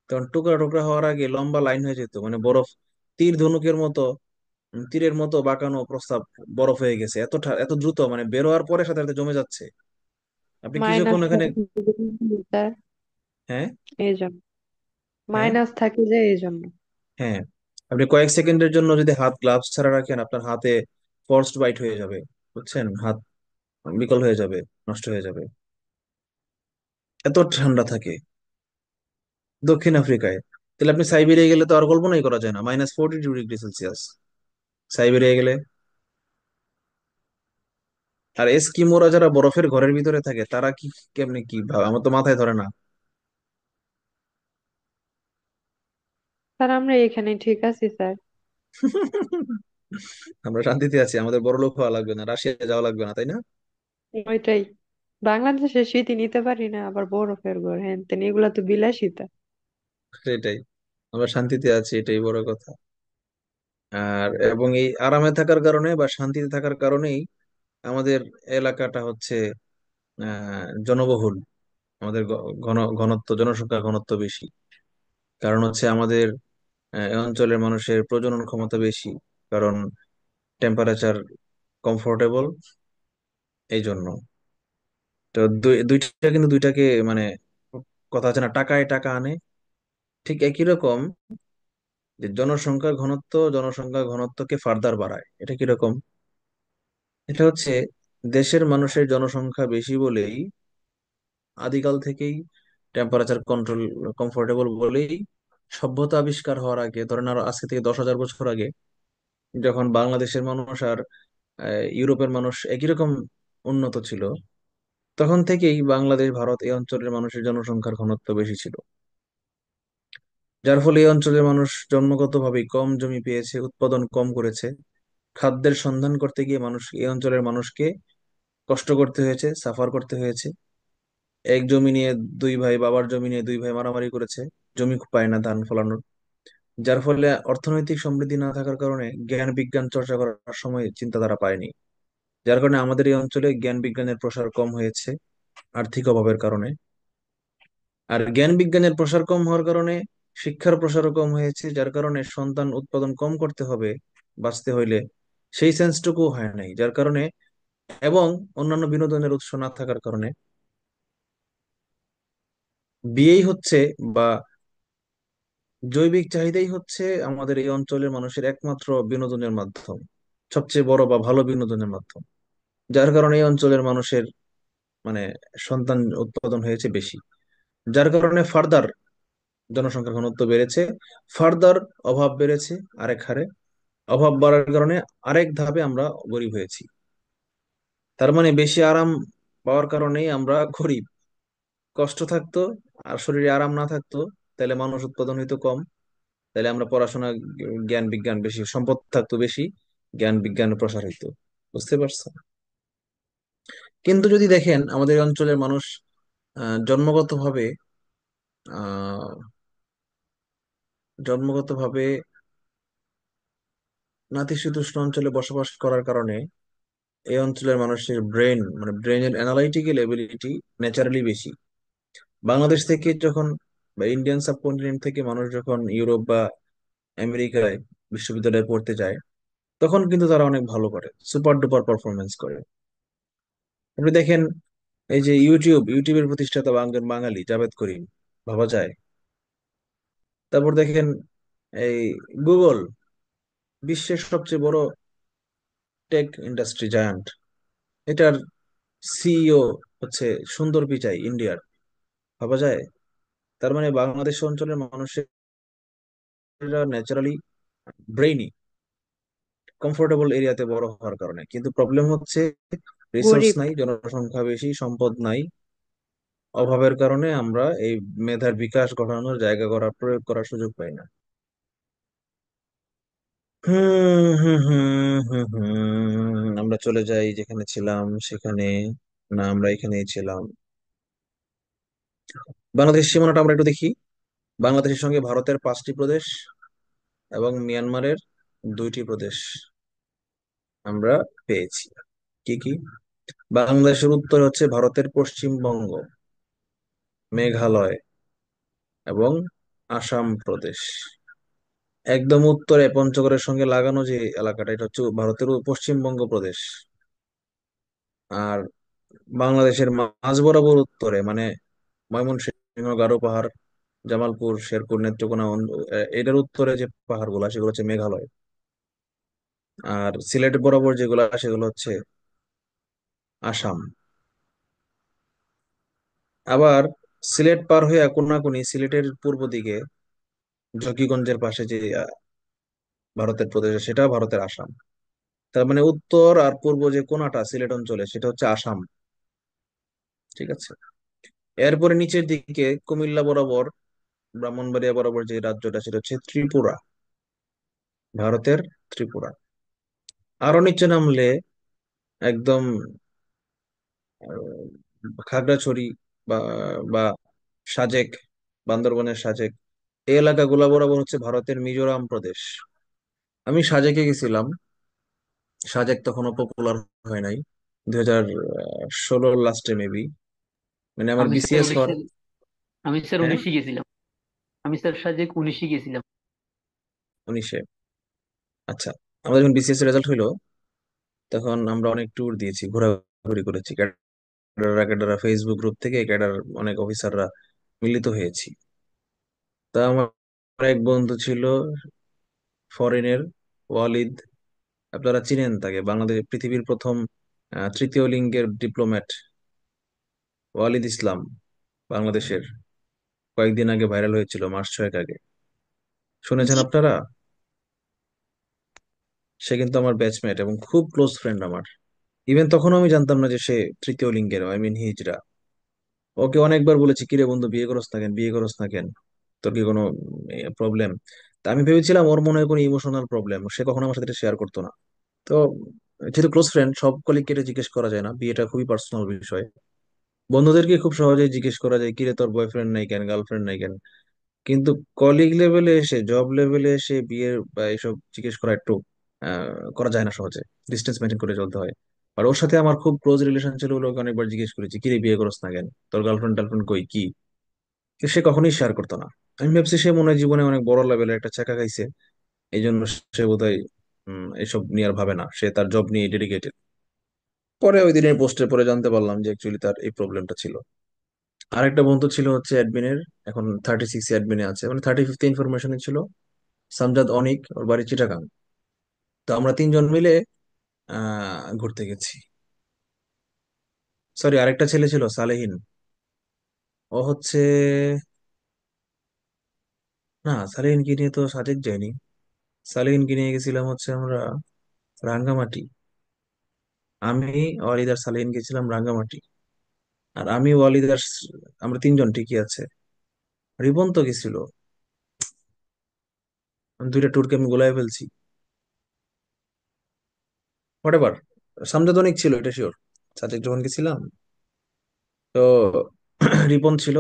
তখন টুকরা টুকরা হওয়ার আগে লম্বা লাইন হয়ে যেত, মানে বরফ তীর ধনুকের মতো, তীরের মতো বাঁকানো প্রস্তাব বরফ হয়ে গেছে, এত দ্রুত, মানে বেরোয়ার পরে সাথে সাথে জমে যাচ্ছে। আপনি কিছুক্ষণ মাইনাস এখানে, স্যার, হ্যাঁ, এই জন্য হ্যাঁ, মাইনাস থাকে যে এই জন্য। হ্যাঁ, আপনি কয়েক সেকেন্ডের জন্য যদি হাত গ্লাভস ছাড়া রাখেন, আপনার হাতে ফর্সড বাইট হয়ে যাবে, বুঝছেন? হাত বিকল হয়ে যাবে, নষ্ট হয়ে যাবে, এত ঠান্ডা থাকে দক্ষিণ আফ্রিকায়। তাহলে আপনি সাইবেরিয়া গেলে তো আর কল্পনাই করা যায় না, -40 ডিগ্রি সেলসিয়াস সাইবেরিয়া গেলে। আর এস্কিমোরা যারা বরফের ঘরের ভিতরে থাকে তারা কি, কেমনে কি ভাবে আমার তো মাথায় ধরে না। স্যার আমরা এখানে ঠিক আছি স্যার। আমরা শান্তিতে আছি, আমাদের বড় লোক হওয়া লাগবে না, রাশিয়া যাওয়া লাগবে না, তাই না? ওইটাই, বাংলাদেশে শীতই নিতে পারি না, আবার বরফের ঘর হ্যান তেন, এগুলা তো বিলাসিতা। সেটাই, আমরা শান্তিতে আছি, এটাই বড় কথা। আর এবং এই আরামে থাকার কারণে বা শান্তিতে থাকার কারণেই আমাদের এলাকাটা হচ্ছে জনবহুল, আমাদের ঘনত্ব, জনসংখ্যা ঘনত্ব বেশি। কারণ হচ্ছে আমাদের এই অঞ্চলের মানুষের প্রজনন ক্ষমতা বেশি, কারণ টেম্পারেচার কমফোর্টেবল, এই জন্য। তো দুইটা কিন্তু দুইটাকে, মানে কথা আছে না, টাকায় টাকা আনে, ঠিক একই রকম যে জনসংখ্যা ঘনত্বকে ফার্দার বাড়ায়। এটা কিরকম? এটা হচ্ছে দেশের মানুষের জনসংখ্যা বেশি বলেই আদিকাল থেকেই টেম্পারেচার কন্ট্রোল কমফোর্টেবল বলেই সভ্যতা আবিষ্কার হওয়ার আগে, ধরেন আরো আজকে থেকে 10,000 বছর আগে, যখন বাংলাদেশের মানুষ আর ইউরোপের মানুষ একই রকম উন্নত ছিল, তখন থেকেই বাংলাদেশ, ভারত এই অঞ্চলের মানুষের জনসংখ্যার ঘনত্ব বেশি ছিল। যার ফলে এই অঞ্চলের মানুষ জন্মগতভাবেই কম জমি পেয়েছে, উৎপাদন কম করেছে। খাদ্যের সন্ধান করতে গিয়ে মানুষ, এই অঞ্চলের মানুষকে কষ্ট করতে হয়েছে, সাফার করতে হয়েছে। এক জমি নিয়ে দুই ভাই, বাবার জমি নিয়ে দুই ভাই মারামারি করেছে, জমি পায় না ধান ফলানোর। যার ফলে অর্থনৈতিক সমৃদ্ধি না থাকার কারণে জ্ঞান বিজ্ঞান চর্চা করার সময় চিন্তাধারা পায়নি। যার কারণে আমাদের এই অঞ্চলে জ্ঞান বিজ্ঞানের প্রসার কম হয়েছে, আর্থিক অভাবের কারণে। আর জ্ঞান বিজ্ঞানের প্রসার কম হওয়ার কারণে শিক্ষার প্রসারও কম হয়েছে, যার কারণে সন্তান উৎপাদন কম করতে হবে বাঁচতে হইলে, সেই সেন্সটুকু হয় নাই, যার কারণে, এবং অন্যান্য বিনোদনের উৎস না থাকার কারণে বিয়েই হচ্ছে, বা জৈবিক চাহিদাই হচ্ছে আমাদের এই অঞ্চলের মানুষের একমাত্র বিনোদনের মাধ্যম, সবচেয়ে বড় বা ভালো বিনোদনের মাধ্যম। যার কারণে এই অঞ্চলের মানুষের, মানে সন্তান উৎপাদন হয়েছে বেশি, যার কারণে ফার্দার জনসংখ্যার ঘনত্ব বেড়েছে, ফার্দার অভাব বেড়েছে আরেক হারে। অভাব বাড়ার কারণে আরেক ধাপে আমরা গরিব হয়েছি। তার মানে বেশি আরাম পাওয়ার কারণেই আমরা গরিব। কষ্ট থাকতো আর শরীরে আরাম না থাকতো, তাহলে মানুষ উৎপাদন হইতো কম, তাহলে আমরা পড়াশোনা, জ্ঞান বিজ্ঞান বেশি, সম্পদ থাকতো বেশি, জ্ঞান বিজ্ঞানের প্রসার হইতো। বুঝতে পারছো? কিন্তু যদি দেখেন আমাদের এই অঞ্চলের মানুষ জন্মগতভাবে, আহ জন্মগতভাবে নাতিশীতোষ্ণ অঞ্চলে বসবাস করার কারণে এই অঞ্চলের মানুষের ব্রেন, মানে ব্রেনের অ্যানালাইটিক্যাল এবিলিটি ন্যাচারালি বেশি। বাংলাদেশ থেকে যখন, বা ইন্ডিয়ান সাবকন্টিনেন্ট থেকে মানুষ যখন ইউরোপ বা আমেরিকায় বিশ্ববিদ্যালয়ে পড়তে যায়, তখন কিন্তু তারা অনেক ভালো করে, সুপার ডুপার পারফরমেন্স করে। আপনি দেখেন, এই যে ইউটিউবের প্রতিষ্ঠাতা একজন বাঙালি, জাভেদ করিম, ভাবা যায়। তারপর দেখেন এই গুগল, বিশ্বের সবচেয়ে বড় টেক ইন্ডাস্ট্রি জায়ান্ট, এটার সিইও হচ্ছে সুন্দর পিচাই, ইন্ডিয়ার। ভাবা যায়? তার মানে বাংলাদেশ অঞ্চলের মানুষেরা ন্যাচারালি ব্রেইনি, কমফোর্টেবল এরিয়াতে বড় হওয়ার কারণে। কিন্তু প্রবলেম হচ্ছে রিসোর্স গরিব। নাই, জনসংখ্যা বেশি, সম্পদ নাই। অভাবের কারণে আমরা এই মেধার বিকাশ ঘটানোর, জায়গা করার, প্রয়োগ করার সুযোগ পাই না। আমরা চলে যাই যেখানে ছিলাম সেখানে। না, আমরা এখানেই ছিলাম। বাংলাদেশ সীমানাটা আমরা একটু দেখি। বাংলাদেশের সঙ্গে ভারতের 5টি প্রদেশ এবং মিয়ানমারের 2টি প্রদেশ আমরা পেয়েছি। কি কি? বাংলাদেশের উত্তরে হচ্ছে ভারতের পশ্চিমবঙ্গ, মেঘালয় এবং আসাম প্রদেশ। একদম উত্তরে পঞ্চগড়ের সঙ্গে লাগানো যে এলাকাটা, এটা হচ্ছে ভারতের পশ্চিমবঙ্গ প্রদেশ। আর বাংলাদেশের মাঝ বরাবর উত্তরে, মানে ময়মনসিংহ, গারো পাহাড়, জামালপুর, শেরপুর, নেত্রকোনা, এটার উত্তরে যে পাহাড়গুলো সেগুলো হচ্ছে মেঘালয়। আর সিলেট বরাবর যেগুলো সেগুলো হচ্ছে আসাম। আবার সিলেট পার হয়ে কোনাকুনি সিলেটের পূর্ব দিকে জকিগঞ্জের পাশে যে ভারতের প্রদেশ, সেটা ভারতের আসাম। তার মানে উত্তর আর পূর্ব যে কোনাটা সিলেট অঞ্চলে সেটা হচ্ছে আসাম। ঠিক আছে। এরপরে নিচের দিকে কুমিল্লা বরাবর, ব্রাহ্মণবাড়িয়া বরাবর যে রাজ্যটা সেটা হচ্ছে ত্রিপুরা, ভারতের ত্রিপুরা। আরো নিচে নামলে একদম খাগড়াছড়ি বা বা সাজেক, বান্দরবনের সাজেক, এই এলাকাগুলো বরাবর হচ্ছে ভারতের মিজোরাম প্রদেশ। আমি সাজেকে গেছিলাম। সাজেক তখনও পপুলার হয় নাই, 2016 লাস্টে মেবি, মানে আমার আমি স্যার বিসিএস হওয়ার। উনিশে আমি স্যার হ্যাঁ, 19-এ গেছিলাম। আমি স্যার সাজেক 19-এ গেছিলাম। 19-এ। আচ্ছা, আমাদের যখন বিসিএস রেজাল্ট হইলো তখন আমরা অনেক ট্যুর দিয়েছি, ঘোরাঘুরি করেছি। ক্যাডাররা ক্যাডাররা ফেসবুক গ্রুপ থেকে ক্যাডার অনেক অফিসাররা মিলিত হয়েছি। তা আমার এক বন্ধু ছিল ফরেনের, ওয়ালিদ। আপনারা চিনেন তাকে, বাংলাদেশ পৃথিবীর প্রথম তৃতীয় লিঙ্গের ডিপ্লোম্যাট ওয়ালিদ ইসলাম, বাংলাদেশের। কয়েকদিন আগে ভাইরাল হয়েছিল, মাস 6 আগে। শুনেছেন জি। আপনারা? সে কিন্তু আমার ব্যাচমেট এবং খুব ক্লোজ ফ্রেন্ড আমার। ইভেন তখনও আমি জানতাম না যে সে তৃতীয় লিঙ্গের, আই মিন হিজড়া। ওকে অনেকবার বলেছি, কিরে বন্ধু, বিয়ে করস না কেন, বিয়ে করস না কেন, তোর কি কোনো প্রবলেম? তা আমি ভেবেছিলাম ওর মনে হয় কোনো ইমোশনাল প্রবলেম, সে কখনো আমার সাথে শেয়ার করতো না। তো যেহেতু ক্লোজ ফ্রেন্ড, সব কলিগকে এটা জিজ্ঞেস করা যায় না, বিয়েটা খুবই পার্সোনাল বিষয়। বন্ধুদেরকে খুব সহজেই জিজ্ঞেস করা যায়, কিরে তোর বয়ফ্রেন্ড নাই কেন, গার্লফ্রেন্ড নাই কেন। কিন্তু কলিগ লেভেলে এসে, জব লেভেলে এসে বিয়ের বা এইসব জিজ্ঞেস করা একটু করা যায় না সহজে। ডিস্টেন্স মেনটেন করে চলতে হয়। আর ওর সাথে আমার খুব ক্লোজ রিলেশন ছিল বলে ওকে অনেকবার জিজ্ঞেস করেছি, কিরে বিয়ে করস না কেন, তোর গার্লফ্রেন্ড টার্লফ্রেন্ড কই, কি। কিন্তু সে কখনোই শেয়ার করতো না। আমি ভাবছি সে মনে হয় জীবনে অনেক বড় লেভেলের একটা চাকা খাইছে, এই জন্য সে বোধহয় এসব নিয়ে আর ভাবে না, সে তার জব নিয়ে ডেডিকেটেড। পরে ওই দিনের পোস্টের পরে জানতে পারলাম যে অ্যাকচুয়ালি তার এই প্রবলেমটা ছিল। আরেকটা বন্ধু ছিল হচ্ছে অ্যাডমিনের, এখন 36 অ্যাডমিনে আছে, মানে 35 ইনফরমেশনে ছিল। সামজাদ অনিক, ওর বাড়ি চিটাগাং। তো আমরা 3জন মিলে ঘুরতে গেছি। সরি, আরেকটা ছেলে ছিল সালেহিন। ও হচ্ছে, না, সালেহিনকে নিয়ে তো সাজেক যায়নি। সালেহিনকে নিয়ে গেছিলাম হচ্ছে আমরা রাঙ্গামাটি। আমি, ওয়ালিদ আর সালেহিন গেছিলাম রাঙ্গামাটি। আর আমি, ওয়ালিদ আর আমরা 3জন ঠিকই আছে। রিপন তো গেছিল। আমি 2টা ট্যুরকে আমি গোলায় ফেলছি। হোয়াট এভার, সামজাদ অনেক ছিল, এটা শিওর। সাজেক যখন গেছিলাম, তো রিপন ছিল,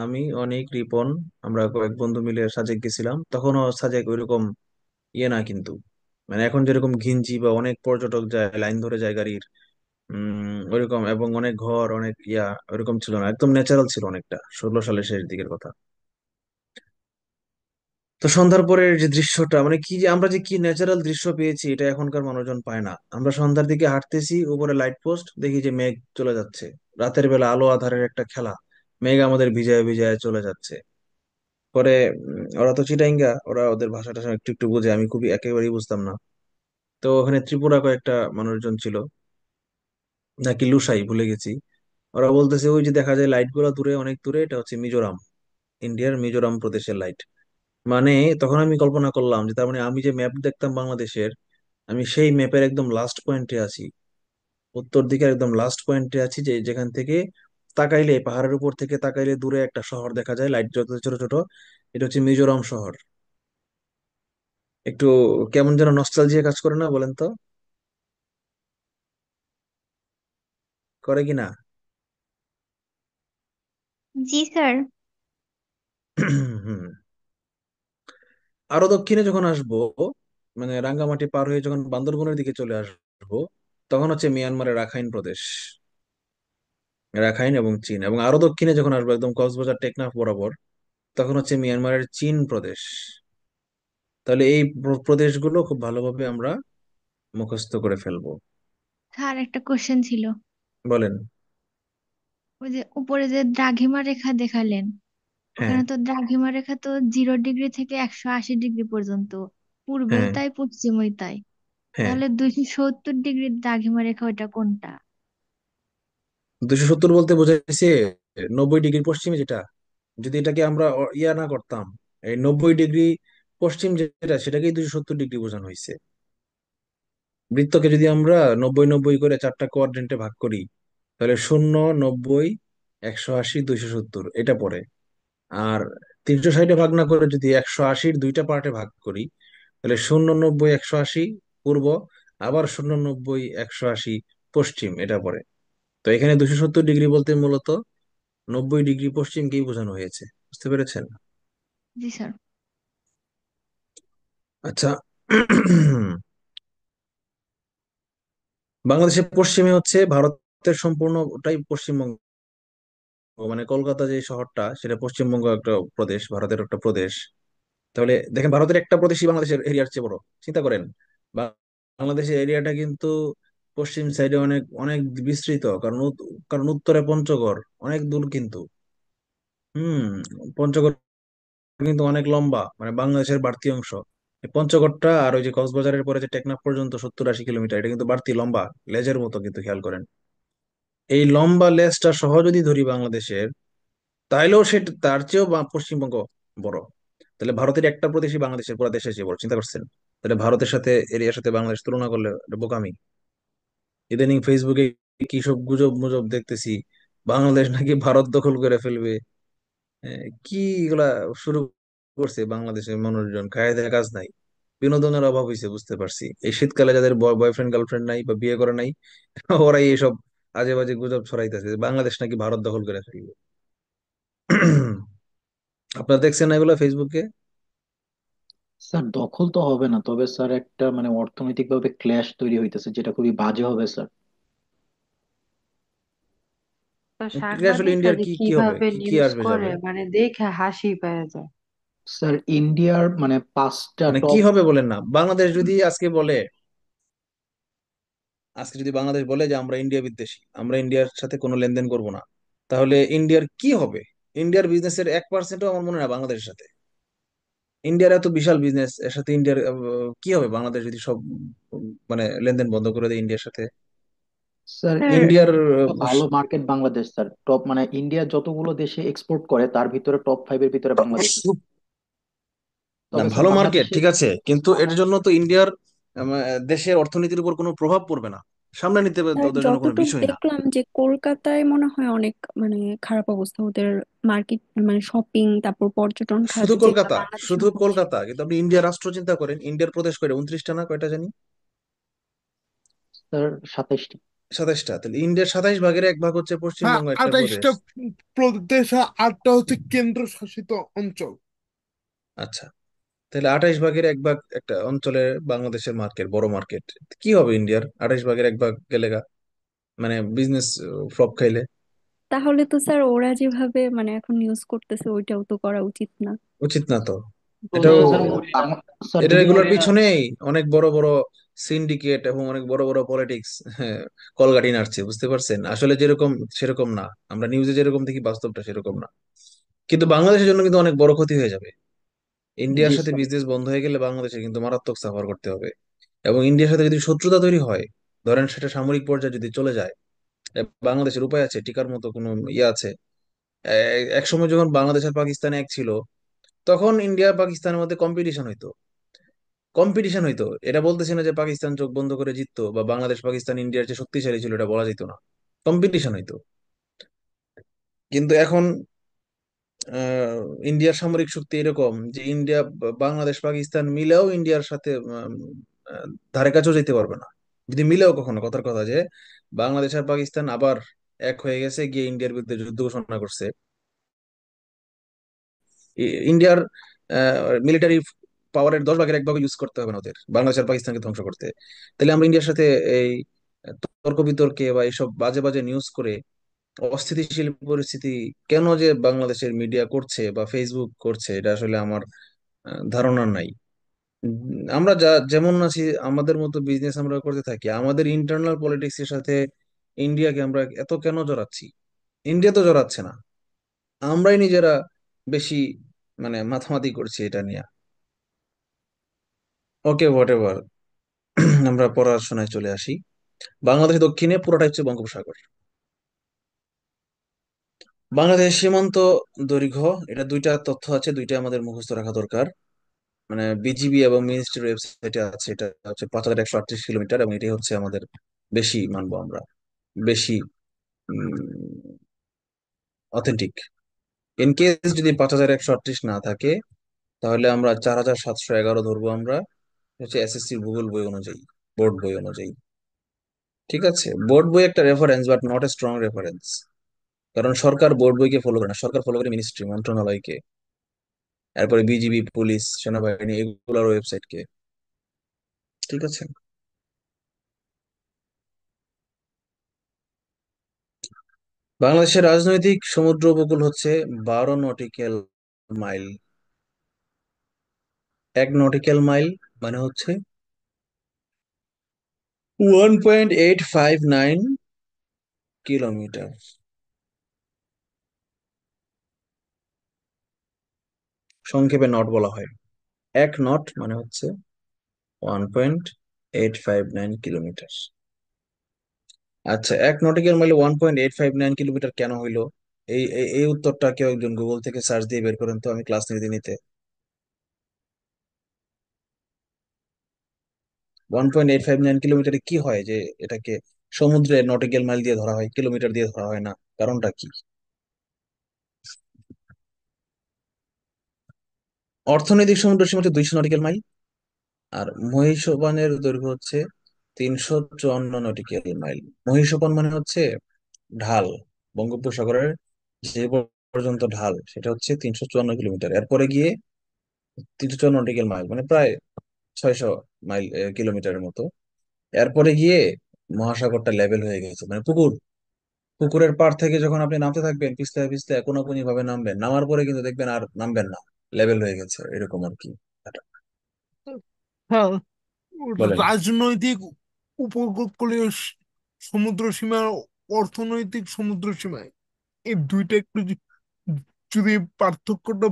আমি, অনেক, রিপন, আমরা কয়েক বন্ধু মিলে সাজেক গেছিলাম। তখনও সাজেক ওইরকম ইয়ে না কিন্তু, মানে এখন যেরকম ঘিঞ্জি বা অনেক পর্যটক যায়, লাইন ধরে যায় গাড়ির, ওইরকম, এবং অনেক ঘর, অনেক ওইরকম ছিল না, একদম ন্যাচারাল ছিল অনেকটা, 16 সালের শেষ দিকের কথা। তো সন্ধ্যার পরের যে দৃশ্যটা, মানে কি যে আমরা যে কি ন্যাচারাল দৃশ্য পেয়েছি, এটা এখনকার মানুষজন পায় না। আমরা সন্ধ্যার দিকে হাঁটতেছি, উপরে লাইট পোস্ট, দেখি যে মেঘ চলে যাচ্ছে। রাতের বেলা আলো আঁধারের একটা খেলা, মেঘ আমাদের ভিজায় ভিজায় চলে যাচ্ছে। পরে ওরা তো চিটাইঙ্গা, ওরা ওদের ভাষাটা একটু একটু বোঝে, আমি খুবই একেবারেই বুঝতাম না। তো ওখানে ত্রিপুরা কয়েকটা মানুষজন ছিল, নাকি লুসাই ভুলে গেছি। ওরা বলতেছে ওই যে দেখা যায় লাইট গুলা দূরে, অনেক দূরে, এটা হচ্ছে মিজোরাম, ইন্ডিয়ার মিজোরাম প্রদেশের লাইট। মানে তখন আমি কল্পনা করলাম যে তার মানে আমি যে ম্যাপ দেখতাম বাংলাদেশের, আমি সেই ম্যাপের একদম লাস্ট পয়েন্টে আছি, উত্তর দিকের একদম লাস্ট পয়েন্টে আছি, যে যেখান থেকে তাকাইলে, পাহাড়ের উপর থেকে তাকাইলে দূরে একটা শহর দেখা যায়, লাইট যত ছোট ছোট। এটা হচ্ছে মিজোরাম শহর। একটু কেমন যেন নস্টালজিয়া কাজ করে না, বলেন তো? করে কি না? জি স্যার। হুম। আরো দক্ষিণে যখন আসবো, মানে রাঙ্গামাটি পার হয়ে যখন বান্দরবনের দিকে চলে আসবো, তখন হচ্ছে মিয়ানমারের রাখাইন প্রদেশ, রাখাইন এবং চীন। এবং আরো দক্ষিণে যখন আসবো একদম কক্সবাজার টেকনাফ বরাবর, তখন হচ্ছে মিয়ানমারের চীন প্রদেশ। তাহলে এই প্রদেশগুলো খুব ভালোভাবে আমরা মুখস্থ করে ফেলবো। স্যার একটা কোশ্চেন ছিল। বলেন। ওই যে উপরে যে দ্রাঘিমা রেখা দেখালেন, হ্যাঁ, ওখানে তো দ্রাঘিমা রেখা তো 0 ডিগ্রি থেকে 180 ডিগ্রি পর্যন্ত, পূর্বেও হ্যাঁ, তাই পশ্চিমই তাই। হ্যাঁ। তাহলে 270 ডিগ্রির দ্রাঘিমা রেখা ওইটা কোনটা? 270 বলতে বোঝাইছে 90 ডিগ্রি পশ্চিমে যেটা। যদি এটাকে আমরা ইয়া না করতাম, এই 90 ডিগ্রি পশ্চিম যেটা, সেটাকেই 270 ডিগ্রি বোঝানো হয়েছে। বৃত্তকে যদি আমরা 90 90 করে চারটা কোয়াড্রেন্টে ভাগ করি, তাহলে 0 90 180 270 এটা পড়ে। আর 360-এ ভাগ না করে যদি 180-র দুইটা পার্টে ভাগ করি, তাহলে 0 90 180 পূর্ব, আবার 0 90 180 পশ্চিম, এটা পড়ে। তো এখানে 270 ডিগ্রি বলতে মূলত 90 ডিগ্রি পশ্চিমকেই বোঝানো হয়েছে। বুঝতে পেরেছেন? জি স্যার। আচ্ছা। বাংলাদেশের পশ্চিমে হচ্ছে ভারতের সম্পূর্ণটাই পশ্চিমবঙ্গ, মানে কলকাতা যে শহরটা, সেটা পশ্চিমবঙ্গ একটা প্রদেশ, ভারতের একটা প্রদেশ। তাহলে দেখেন, ভারতের একটা প্রদেশই বাংলাদেশের এরিয়ার চেয়ে বড়। চিন্তা করেন, বাংলাদেশের এরিয়াটা কিন্তু পশ্চিম সাইডে অনেক অনেক বিস্তৃত, কারণ কারণ উত্তরে পঞ্চগড়, অনেক দূর কিন্তু। হুম। পঞ্চগড় কিন্তু অনেক লম্বা, মানে বাংলাদেশের বাড়তি অংশ। এই পঞ্চগড়টা আর ওই যে কক্সবাজারের পরে যে টেকনাফ পর্যন্ত 70-80 কিলোমিটার, এটা কিন্তু বাড়তি লম্বা, লেজের মতো কিন্তু, খেয়াল করেন। এই লম্বা লেজটা সহ যদি ধরি বাংলাদেশের, তাইলেও সে তার চেয়েও পশ্চিমবঙ্গ বড়। তাহলে ভারতের একটা প্রদেশই বাংলাদেশের পুরো দেশের চেয়ে বড়, চিন্তা করছেন? তাহলে ভারতের সাথে, এরিয়ার সাথে বাংলাদেশ তুলনা করলে এটা বোকামি। ইদানিং ফেসবুকে কি সব গুজব মুজব দেখতেছি, বাংলাদেশ নাকি ভারত দখল করে ফেলবে। কি এগুলা শুরু করছে বাংলাদেশের মানুষজন, খায় দেয় কাজ নাই, বিনোদনের অভাব হয়েছে, বুঝতে পারছি। এই শীতকালে যাদের বয়ফ্রেন্ড গার্লফ্রেন্ড নাই বা বিয়ে করে নাই, ওরাই এইসব আজে বাজে গুজব ছড়াইতেছে যে বাংলাদেশ নাকি ভারত দখল করে ফেলবে। আপনারা দেখছেন না এগুলো ফেসবুকে? স্যার দখল তো হবে না, তবে স্যার একটা মানে অর্থনৈতিক ভাবে ক্ল্যাশ তৈরি হইতেছে, যেটা খুবই বাজে হবে স্যার। তো আসলে সাংবাদিকরা ইন্ডিয়ার যে কি কি হবে, কিভাবে কি কি নিউজ আসবে করে যাবে? মানে দেখে হাসি পাওয়া যায়। স্যার ইন্ডিয়ার মানে 5টা মানে কি টপ। হবে বলেন না, বাংলাদেশ যদি আজকে বলে, আজকে যদি বাংলাদেশ বলে যে আমরা ইন্ডিয়া বিদ্বেষী, আমরা ইন্ডিয়ার সাথে কোনো লেনদেন করব না, তাহলে ইন্ডিয়ার কি হবে? ইন্ডিয়ার বিজনেসের 1%ও আমার মনে হয় না বাংলাদেশের সাথে। ইন্ডিয়ার এত বিশাল বিজনেস, এর সাথে ইন্ডিয়ার কি হবে বাংলাদেশ যদি সব মানে লেনদেন বন্ধ করে দেয় ইন্ডিয়ার সাথে? স্যার স্যার ইন্ডিয়ার ইন্ডিয়ার একটা ভালো মার্কেট বাংলাদেশ স্যার, টপ মানে ইন্ডিয়া যতগুলো দেশে এক্সপোর্ট করে তার ভিতরে টপ 5-এর ভিতরে বাংলাদেশ। না, তবে স্যার ভালো মার্কেট বাংলাদেশে ঠিক আছে, কিন্তু এর জন্য তো ইন্ডিয়ার দেশের অর্থনীতির উপর কোনো প্রভাব পড়বে না, সামনে নিতে পারে, তো আর ওদের জন্য কোনো যতটুক বিষয় না। দেখলাম যে কলকাতায় মনে হয় অনেক মানে খারাপ অবস্থা ওদের, মার্কেট মানে শপিং, তারপর পর্যটন খাত শুধু যেগুলো কলকাতা, বাংলাদেশের শুধু মধ্যে। কলকাতা, কিন্তু আপনি ইন্ডিয়া রাষ্ট্র চিন্তা করেন, ইন্ডিয়ার প্রদেশ কয়টা, 29টা না কয়টা জানি? স্যার 27টি। 27টা। তাহলে ইন্ডিয়ার 27 ভাগের 1 ভাগ হচ্ছে হ্যাঁ, পশ্চিমবঙ্গ একটা প্রদেশ। 28টা প্রদেশ আর 8টা হচ্ছে কেন্দ্র শাসিত অঞ্চল। আচ্ছা, তাহলে 28 ভাগের 1 ভাগ একটা অঞ্চলের বাংলাদেশের মার্কেট, বড় মার্কেট। কি হবে ইন্ডিয়ার 28 ভাগের 1 ভাগ গেলে মানে বিজনেস ফ্লপ খাইলে? তাহলে তো স্যার ওরা যেভাবে মানে এখন নিউজ করতেছে ওইটাও তো করা উচিত না। উচিত না তো। এটাও, বলছে স্যার স্যার এটা যদি এগুলোর ওরা পিছনেই অনেক বড় বড় সিন্ডিকেট এবং অনেক বড় বড় পলিটিক্স কলকাঠি নাড়ছে, বুঝতে পারছেন? আসলে যেরকম সেরকম না, আমরা নিউজে যেরকম দেখি বাস্তবটা সেরকম না। কিন্তু বাংলাদেশের জন্য কিন্তু অনেক বড় ক্ষতি হয়ে যাবে। ইন্ডিয়ার জি সাথে স্যার। বিজনেস বন্ধ হয়ে গেলে বাংলাদেশে কিন্তু মারাত্মক সাফার করতে হবে। এবং ইন্ডিয়ার সাথে যদি শত্রুতা তৈরি হয়, ধরেন সেটা সামরিক পর্যায়ে যদি চলে যায়, বাংলাদেশের উপায় আছে, টিকার মতো কোনো ইয়ে আছে? এক সময় যখন বাংলাদেশ আর পাকিস্তান এক ছিল, তখন ইন্ডিয়া পাকিস্তানের মধ্যে কম্পিটিশন হইতো। এটা বলতেছি না যে পাকিস্তান চোখ বন্ধ করে জিততো বা বাংলাদেশ পাকিস্তান ইন্ডিয়ার যে শক্তিশালী ছিল এটা বলা যেত না, কম্পিটিশন হইতো। কিন্তু এখন আহ, ইন্ডিয়ার সামরিক শক্তি এরকম যে ইন্ডিয়া বাংলাদেশ পাকিস্তান মিলেও ইন্ডিয়ার সাথে ধারে কাছেও যেতে পারবে না। যদি মিলেও কখনো, কথার কথা যে বাংলাদেশ আর পাকিস্তান আবার এক হয়ে গেছে, গিয়ে ইন্ডিয়ার বিরুদ্ধে যুদ্ধ ঘোষণা করছে, ইন্ডিয়ার মিলিটারি পাওয়ারের 10 ভাগের 1 ভাগ ইউজ করতে হবে না ওদের বাংলাদেশ আর পাকিস্তানকে ধ্বংস করতে। তাহলে আমরা ইন্ডিয়ার সাথে এই তর্ক বিতর্কে বা এইসব বাজে বাজে নিউজ করে অস্থিতিশীল পরিস্থিতি কেন যে বাংলাদেশের মিডিয়া করছে বা ফেসবুক করছে, এটা আসলে আমার ধারণা নাই। আমরা যা যেমন আছি আমাদের মতো বিজনেস আমরা করতে থাকি, আমাদের ইন্টারনাল পলিটিক্স এর সাথে ইন্ডিয়াকে আমরা এত কেন জড়াচ্ছি? ইন্ডিয়া তো জড়াচ্ছে না, আমরাই নিজেরা বেশি মানে মাথামাতি করছি এটা নিয়ে। ওকে, হোয়াট এভার। আমরা পড়াশোনায় চলে আসি। বাংলাদেশের দক্ষিণে পুরোটা হচ্ছে বঙ্গোপসাগর। বাংলাদেশ সীমান্ত দৈর্ঘ্য, এটা দুইটা তথ্য আছে, দুইটা আমাদের মুখস্থ রাখা দরকার। মানে বিজিবি এবং মিনিস্ট্রির ওয়েবসাইটে আছে, এটা হচ্ছে 5138 কিলোমিটার, এবং এটাই হচ্ছে আমাদের বেশি মানবো আমরা, বেশি অথেন্টিক। ইন কেস যদি 5138 না থাকে, তাহলে আমরা 4711 ধরবো আমরা, হচ্ছে এসএসসি ভূগোল বই অনুযায়ী, বোর্ড বই অনুযায়ী। ঠিক আছে, বোর্ড বই একটা reference but not a strong reference, কারণ সরকার বোর্ড বইকে ফলো করে না, সরকার ফলো করে মিনিস্ট্রি মন্ত্রণালয়কে, এরপরে বিজিবি, পুলিশ, সেনাবাহিনী এগুলোর ওয়েবসাইটকে। ঠিক আছে। বাংলাদেশের রাজনৈতিক সমুদ্র উপকূল হচ্ছে 12 নটিক্যাল মাইল। 1 নটিক্যাল মাইল মানে হচ্ছে 1.859 কিলোমিটার। সংক্ষেপে নট বলা হয়। 1 নট মানে হচ্ছে 1.859 কিলোমিটার। আচ্ছা, 1 নটিক্যাল মাইলে 1.859 কিলোমিটার কেন হইলো? এই উত্তরটা কেউ একজন গুগল থেকে সার্চ দিয়ে বের করেন তো, আমি ক্লাস নিতে নিতে। 1.859 কিলোমিটারে কি হয় যে এটাকে সমুদ্রে নটিক্যাল মাইল দিয়ে ধরা হয়, কিলোমিটার দিয়ে ধরা হয় না? কারণটা কি? অর্থনৈতিক সমুদ্র সীমা হচ্ছে 200 নটিক্যাল মাইল, আর মহীসোপানের দৈর্ঘ্য হচ্ছে 354 নটিক্যাল মাইল। মহীসোপান মানে হচ্ছে ঢাল, বঙ্গোপসাগরের যে পর্যন্ত ঢাল সেটা হচ্ছে 354 কিলোমিটার। এরপরে গিয়ে 354 নটিক্যাল মাইল মানে প্রায় 600 মাইল, কিলোমিটারের মতো। এরপরে গিয়ে মহাসাগরটা লেভেল হয়ে গেছে, মানে পুকুরের পাড় থেকে যখন আপনি নামতে থাকবেন, পিছলে পিছলে কোনাকুনি ভাবে নামবেন, নামার পরে কিন্তু দেখবেন আর নামবেন না, লেভেল হয়ে গেছে, এরকম আর কি। এটা হ্যাঁ, বলেন। রাজনৈতিক উপকূলীয় সমুদ্র সীমা, অর্থনৈতিক সমুদ্র সীমায় এই দুইটা একটু যদি পার্থক্যটা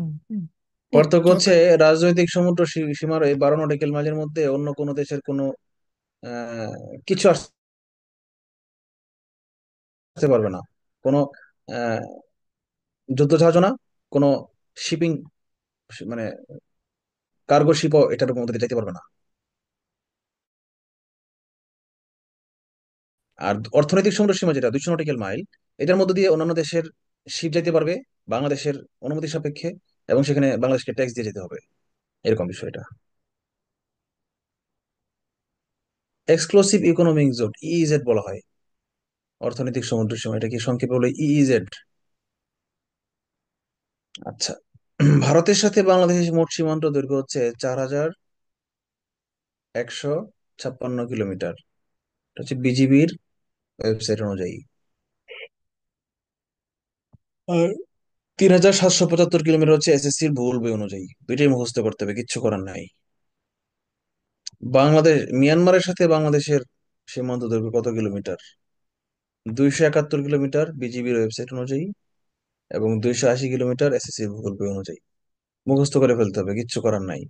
পার্থক্য বোঝাতে। হচ্ছে রাজনৈতিক সমুদ্র সীমার এই 12 নটিক্যাল মাইলের মধ্যে অন্য কোনো দেশের কোনো আহ কিছু আসতে পারবে না, কোনো আহ যুদ্ধ জাহাজ না, কোনো শিপিং মানে কার্গো শিপও এটার মধ্যে দিয়ে যেতে পারবে না। আর অর্থনৈতিক সমুদ্র সীমা যেটা 200 নটিক্যাল মাইল, এটার মধ্যে দিয়ে অন্যান্য দেশের শিপ যেতে পারবে বাংলাদেশের অনুমতি সাপেক্ষে, এবং সেখানে বাংলাদেশকে ট্যাক্স দিয়ে যেতে হবে, এরকম বিষয়টা। এক্সক্লুসিভ ইকোনমিক জোন, ইইজেড বলা হয় অর্থনৈতিক সমুদ্র সীমা, এটা কি সংক্ষেপে হলো ইইজেড। আচ্ছা, ভারতের সাথে বাংলাদেশের মোট সীমান্ত দৈর্ঘ্য হচ্ছে 4156 কিলোমিটার, এটা হচ্ছে বিজিবির ওয়েবসাইট অনুযায়ী। আর 3775 কিলোমিটার হচ্ছে এসএসসির ভূগোল বই অনুযায়ী। দুইটাই মুখস্থ করতে হবে, কিচ্ছু করার নাই। মিয়ানমারের সাথে বাংলাদেশের সীমান্ত দৈর্ঘ্য কত কিলোমিটার? 271 কিলোমিটার বিজিবির ওয়েবসাইট অনুযায়ী, এবং 280 কিলোমিটার এসএসসি ভূগোল বই অনুযায়ী। মুখস্থ করে ফেলতে হবে, কিচ্ছু করার নাই।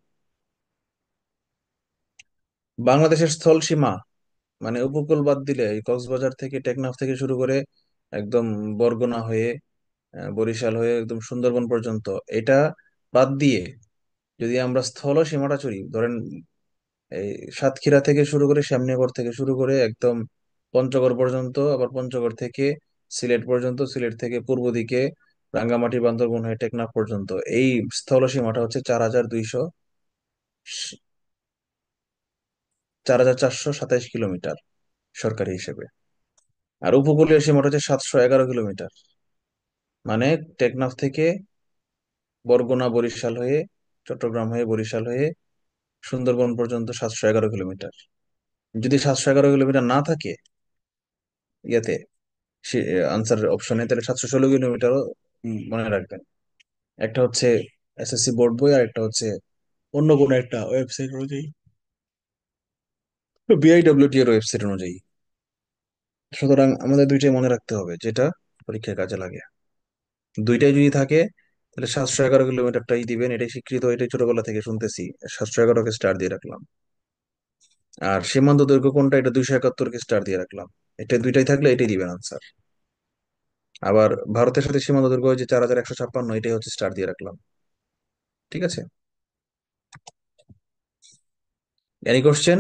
বাংলাদেশের স্থল সীমা মানে উপকূল বাদ দিলে এই কক্সবাজার থেকে টেকনাফ থেকে শুরু করে একদম বরগুনা হয়ে বরিশাল হয়ে একদম সুন্দরবন পর্যন্ত, এটা বাদ দিয়ে যদি আমরা স্থল সীমাটা চড়ি, ধরেন এই সাতক্ষীরা থেকে শুরু করে শ্যামনগর থেকে শুরু করে একদম পঞ্চগড় পর্যন্ত, আবার পঞ্চগড় থেকে সিলেট পর্যন্ত, সিলেট থেকে পূর্ব দিকে রাঙ্গামাটি বান্দরবন হয়ে টেকনাফ পর্যন্ত, এই স্থল সীমাটা হচ্ছে 4,427 কিলোমিটার সরকারি হিসেবে। আর উপকূলীয় সীমাটা হচ্ছে 711 কিলোমিটার। মানে টেকনাফ থেকে বরগুনা বরিশাল হয়ে, চট্টগ্রাম হয়ে বরিশাল হয়ে সুন্দরবন পর্যন্ত 711 কিলোমিটার। যদি 711 কিলোমিটার না থাকে ইয়াতে, আনসার অপশনে, তাহলে 716 কিলোমিটারও মনে রাখবেন। একটা হচ্ছে এসএসসি বোর্ড বই, আর একটা হচ্ছে অন্য কোনো একটা ওয়েবসাইট অনুযায়ী, বিআইডব্লিউটি এর ওয়েবসাইট অনুযায়ী। সুতরাং আমাদের দুইটাই মনে রাখতে হবে, যেটা পরীক্ষায় কাজে লাগে। দুইটাই যদি থাকে তাহলে 711 কিলোমিটারটাই দিবেন, এটাই স্বীকৃত, এটাই ছোটবেলা থেকে শুনতেছি, 711কে স্টার দিয়ে রাখলাম। আর সীমান্ত দৈর্ঘ্য কোনটা, এটা 271কে স্টার দিয়ে রাখলাম। এটা দুইটাই থাকলে এটাই দিবেন আনসার। আবার ভারতের সাথে সীমান্ত দৈর্ঘ্য যে 4,156, এটাই হচ্ছে স্টার দিয়ে রাখলাম। ঠিক আছে, এনি কোশ্চেন?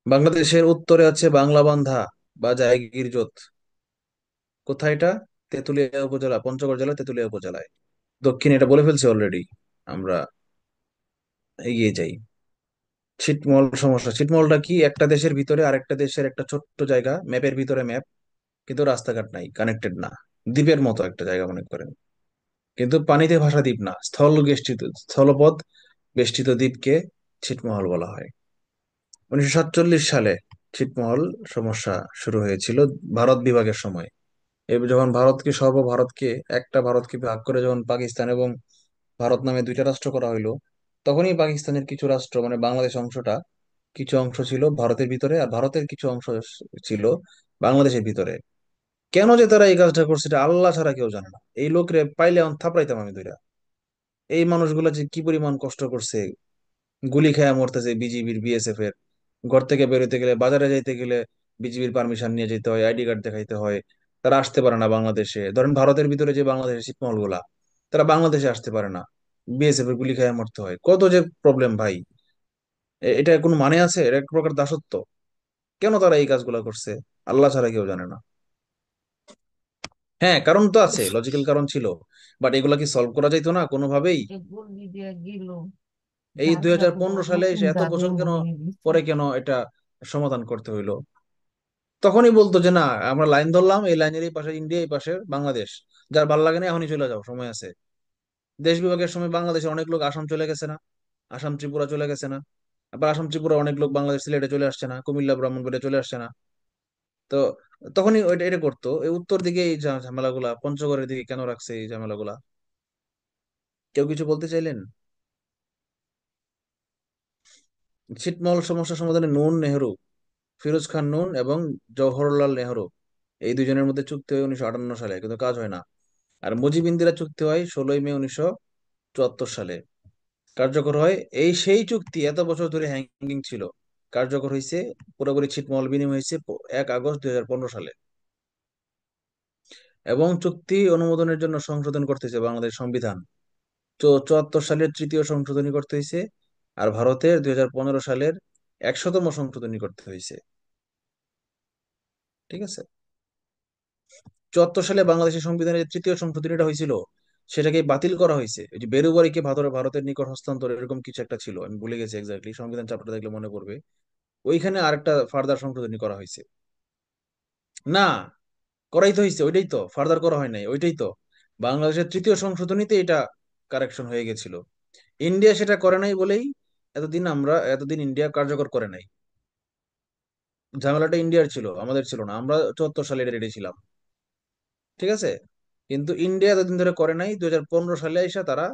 বাংলাদেশের উত্তরে আছে বাংলাবান্ধা বা জায়গিরজোত। কোথায় এটা? তেঁতুলিয়া উপজেলা, পঞ্চগড় জেলা তেঁতুলিয়া উপজেলায়। দক্ষিণে, এটা বলে ফেলছি অলরেডি। আমরা এগিয়ে যাই। ছিটমহল সমস্যা। ছিটমহলটা কি? একটা দেশের ভিতরে আরেকটা দেশের একটা ছোট্ট জায়গা, ম্যাপের ভিতরে ম্যাপ, কিন্তু রাস্তাঘাট নাই, কানেক্টেড না। দ্বীপের মতো একটা জায়গা মনে করেন, কিন্তু পানিতে ভাসা দ্বীপ না, স্থলপথ বেষ্টিত দ্বীপকে ছিটমহল বলা হয়। 1947 সালে ছিটমহল সমস্যা শুরু হয়েছিল ভারত বিভাগের সময়। এই যখন সর্বভারতকে, একটা ভারতকে ভাগ করে যখন পাকিস্তান এবং ভারত নামে দুইটা রাষ্ট্র করা হইলো, তখনই পাকিস্তানের কিছু রাষ্ট্র মানে বাংলাদেশ অংশটা, কিছু অংশ ছিল ভারতের ভিতরে, আর ভারতের কিছু অংশ ছিল বাংলাদেশের ভিতরে। কেন যে তারা এই কাজটা করছে, এটা আল্লাহ ছাড়া কেউ জানে না। এই লোকরে পাইলে এখন থাপড়াইতাম আমি দুইটা। এই মানুষগুলা যে কি পরিমাণ কষ্ট করছে, গুলি খেয়ে মরতেছে বিজিবির বিএসএফ এর। ঘর থেকে বেরোতে গেলে, বাজারে যাইতে গেলে বিজিবির পারমিশন নিয়ে যেতে হয়, আইডি কার্ড দেখাইতে হয়। তারা আসতে পারে না বাংলাদেশে। ধরেন ভারতের ভিতরে যে বাংলাদেশের ছিটমহল গুলা, তারা বাংলাদেশে আসতে পারে না, বিএসএফ এর গুলি খেয়ে মরতে হয়। কত যে প্রবলেম ভাই! এটা কোনো মানে আছে? এটা এক প্রকার দাসত্ব। কেন তারা এই কাজগুলো করছে, আল্লাহ ছাড়া কেউ জানে না। হ্যাঁ, কারণ তো আছে, লজিক্যাল কারণ ছিল। বাট এগুলা কি সলভ করা যাইতো না কোনোভাবেই? এই 2015 সালে এসে এত বছর কেন পরে কেন এটা সমাধান করতে হইলো? তখনই বলতো যে না, আমরা লাইন ধরলাম, এই লাইনের এই পাশে ইন্ডিয়া, এই পাশে বাংলাদেশ, যার ভাল লাগে না এখনই চলে যাও, সময় আছে। দেশ বিভাগের সময় বাংলাদেশে অনেক লোক আসাম চলে গেছে না? আসাম ত্রিপুরা চলে গেছে না? আবার আসাম ত্রিপুরা অনেক লোক বাংলাদেশ সিলেটে চলে আসছে না? কুমিল্লা ব্রাহ্মণবাড়িয়া চলে আসছে না? তো তখনই ওইটা এটা করতো। এই উত্তর দিকে এই ঝামেলাগুলা, পঞ্চগড়ের দিকে কেন রাখছে এই ঝামেলাগুলা? কেউ কিছু বলতে চাইলেন? ছিটমহল সমস্যা সমাধানে নুন, নেহেরু, ফিরোজ খান নুন এবং জওহরলাল নেহেরু, এই দুজনের মধ্যে চুক্তি হয় 1958 সালে, কিন্তু কাজ হয় না। আর মুজিব ইন্দিরা চুক্তি হয় 16ই মে 1974 সালে, কার্যকর হয়। এই সেই চুক্তি এত বছর ধরে হ্যাঙ্গিং ছিল, কার্যকর হয়েছে, পুরোপুরি ছিটমহল বিনিময় হয়েছে 1 আগস্ট 2015 সালে। এবং চুক্তি অনুমোদনের জন্য সংশোধন করতেছে বাংলাদেশ সংবিধান। তো 74 সালের তৃতীয় সংশোধনী করতে হয়েছে, আর ভারতের 2015 সালের 100তম সংশোধনী করতে হয়েছে। ঠিক আছে, 74 সালে বাংলাদেশের সংবিধানের যে তৃতীয় সংশোধনীটা হয়েছিল, সেটাকে বাতিল করা হয়েছে। এই যে বেরুবারিকে ভারতের নিকট হস্তান্তর, এরকম কিছু একটা ছিল, আমি ভুলে গেছি এক্স্যাক্টলি, সংবিধান চাপটা দেখলে মনে পড়বে। ওইখানে আরেকটা ফার্দার সংশোধনী করা হয়েছে। না, করাই তো হয়েছে, ওইটাই তো ফার্দার করা হয় নাই, ওইটাই তো বাংলাদেশের তৃতীয় সংশোধনীতে এটা কারেকশন হয়ে গেছিল। ইন্ডিয়া সেটা করে নাই বলেই এতদিন ইন্ডিয়া কার্যকর করে নাই। ঝামেলাটা ইন্ডিয়ার ছিল, আমাদের ছিল না। আমরা 74 সালে এটা রেডি ছিলাম। ঠিক আছে, কিন্তু ইন্ডিয়া এতদিন ধরে করে নাই। 2015 সালে এসে তারা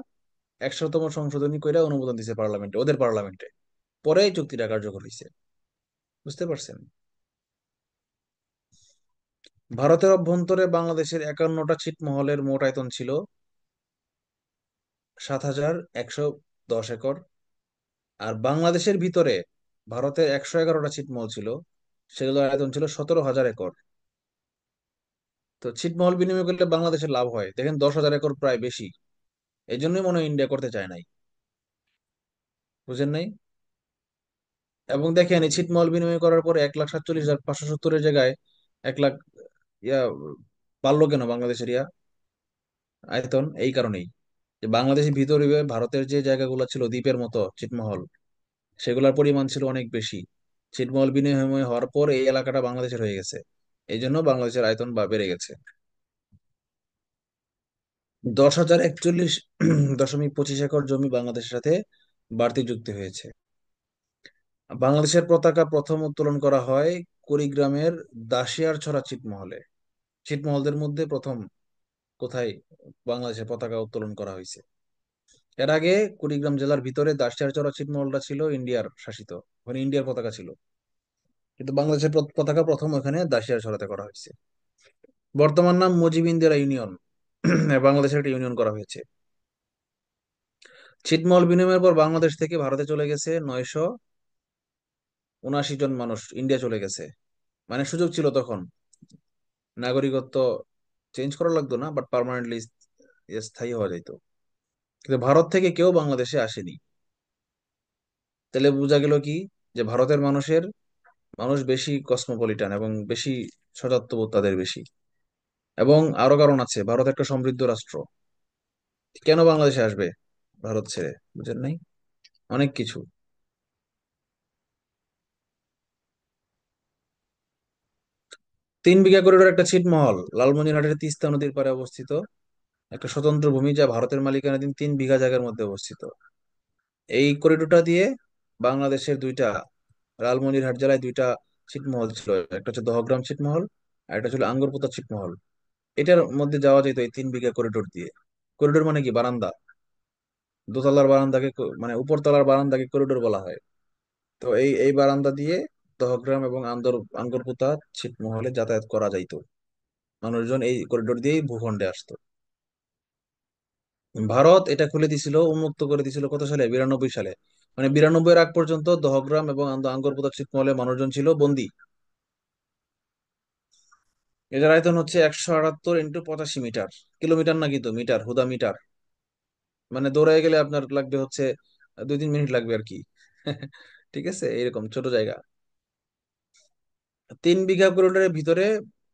100তম সংশোধনী করে অনুমোদন দিছে পার্লামেন্টে, ওদের পার্লামেন্টে। পরে এই চুক্তিটা কার্যকর হয়েছে। বুঝতে পারছেন? ভারতের অভ্যন্তরে বাংলাদেশের 51টা ছিটমহলের মোট আয়তন ছিল 7,100 10 একর। আর বাংলাদেশের ভিতরে ভারতের 111টা ছিটমহল ছিল, সেগুলোর আয়তন ছিল 17,000 একর। তো ছিটমহল বিনিময় করলে বাংলাদেশের লাভ হয় দেখেন, 10,000 একর, প্রায় বেশি। এই জন্যই মনে হয় ইন্ডিয়া করতে চায় নাই। বুঝেন নাই? এবং দেখেন এই ছিটমহল বিনিময় করার পরে 1,47,570-এর জায়গায় 1 লাখ ইয়া বাড়লো কেন বাংলাদেশের আয়তন? এই কারণেই যে বাংলাদেশের ভিতরে ভারতের যে জায়গাগুলো ছিল দ্বীপের মতো ছিটমহল, সেগুলোর পরিমাণ ছিল অনেক বেশি। ছিটমহল বিনিময় হওয়ার পর এই এলাকাটা বাংলাদেশের হয়ে গেছে। এই জন্য বাংলাদেশের আয়তন বেড়ে গেছে। 10,041.25 একর জমি বাংলাদেশের সাথে বাড়তি যুক্তি হয়েছে। বাংলাদেশের পতাকা প্রথম উত্তোলন করা হয় কুড়িগ্রামের দাসিয়ারছড়া ছিটমহলে। ছিটমহলদের মধ্যে প্রথম কোথায় বাংলাদেশের পতাকা উত্তোলন করা হয়েছে? এর আগে কুড়িগ্রাম জেলার ভিতরে দাসিয়ারচর ছিটমহলটা ছিল ইন্ডিয়ার শাসিত, ওখানে ইন্ডিয়ার পতাকা ছিল। কিন্তু বাংলাদেশের পতাকা প্রথম ওখানে দাসিয়ারচরাতে করা হয়েছে। বর্তমান নাম মুজিব ইন্দিরা ইউনিয়ন। বাংলাদেশের একটা ইউনিয়ন করা হয়েছে। ছিটমহল বিনিময়ের পর বাংলাদেশ থেকে ভারতে চলে গেছে 979 জন মানুষ, ইন্ডিয়া চলে গেছে। মানে সুযোগ ছিল তখন, নাগরিকত্ব চেঞ্জ করা লাগতো না, বাট পার্মানেন্টলি স্থায়ী হওয়া যেত। কিন্তু ভারত থেকে কেউ বাংলাদেশে আসেনি। তাহলে বোঝা গেল কি, যে ভারতের মানুষ বেশি কসমোপলিটান এবং বেশি সজাত্যবোধ তাদের বেশি। এবং আরো কারণ আছে, ভারত একটা সমৃদ্ধ রাষ্ট্র। কেন বাংলাদেশে আসবে ভারত ছেড়ে? বুঝেন নাই? অনেক কিছু। 3 বিঘা করিডোর একটা ছিটমহল লালমনিরহাটের তিস্তা নদীর পাড়ে অবস্থিত একটা স্বতন্ত্র ভূমি, যা ভারতের মালিকানাধীন 3 বিঘা জায়গার মধ্যে অবস্থিত। এই করিডোরটা দিয়ে বাংলাদেশের লালমনিরহাট জেলায় দুইটা ছিটমহল ছিল। একটা হচ্ছে দহগ্রাম ছিটমহল, আর একটা ছিল আঙ্গরপোতা ছিটমহল। এটার মধ্যে যাওয়া যেত এই 3 বিঘা করিডোর দিয়ে। করিডোর মানে কি? বারান্দা। দোতলার বারান্দাকে মানে উপরতলার বারান্দাকে করিডোর বলা হয়। তো এই এই বারান্দা দিয়ে দহগ্রাম এবং আঙ্গরপোতা ছিটমহলে যাতায়াত করা যাইতো। মানুষজন এই করিডোর দিয়েই ভূখণ্ডে আসতো। ভারত এটা খুলে দিছিল, উন্মুক্ত করে দিছিল কত সালে? 92 সালে। মানে 92-এর আগ পর্যন্ত দহগ্রাম এবং আঙ্গরপোতা ছিটমহলে মানুষজন ছিল বন্দী। এটার আয়তন হচ্ছে 178 × 85 মিটার। কিলোমিটার না, কিন্তু মিটার, হুদা মিটার। মানে দৌড়ায় গেলে আপনার লাগবে হচ্ছে 2-3 মিনিট লাগবে আর কি। ঠিক আছে, এরকম ছোট জায়গা। 3 বিঘা করিডোরের ভিতরে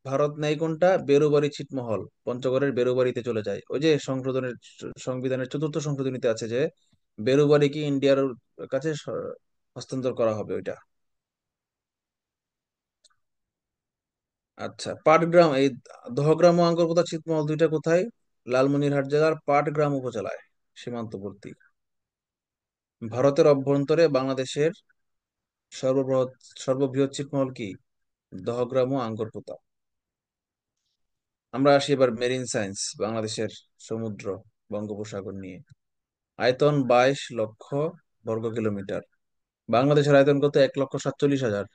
ভারত নেয় কোনটা? বেরুবাড়ি ছিটমহল পঞ্চগড়ের বেরুবাড়িতে চলে যায়। ওই যে সংবিধানের 4র্থ সংশোধনীতে আছে যে বেরুবাড়ি কি ইন্ডিয়ার কাছে হস্তান্তর করা হবে ওইটা। আচ্ছা, পাটগ্রাম, এই দহগ্রাম ও আঙ্গরপোতা ছিটমহল দুইটা কোথায়? লালমনিরহাট জেলার পাটগ্রাম উপজেলায়, সীমান্তবর্তী। ভারতের অভ্যন্তরে বাংলাদেশের সর্ববৃহৎ সর্ববৃহৎ ছিটমহল কি? দহগ্রাম ও আঙ্গরপোতা। আমরা আসি এবার মেরিন সায়েন্স, বাংলাদেশের সমুদ্র, বঙ্গোপসাগর নিয়ে। আয়তন 22 লক্ষ বর্গ কিলোমিটার। বাংলাদেশের আয়তন কত? 1,47,000।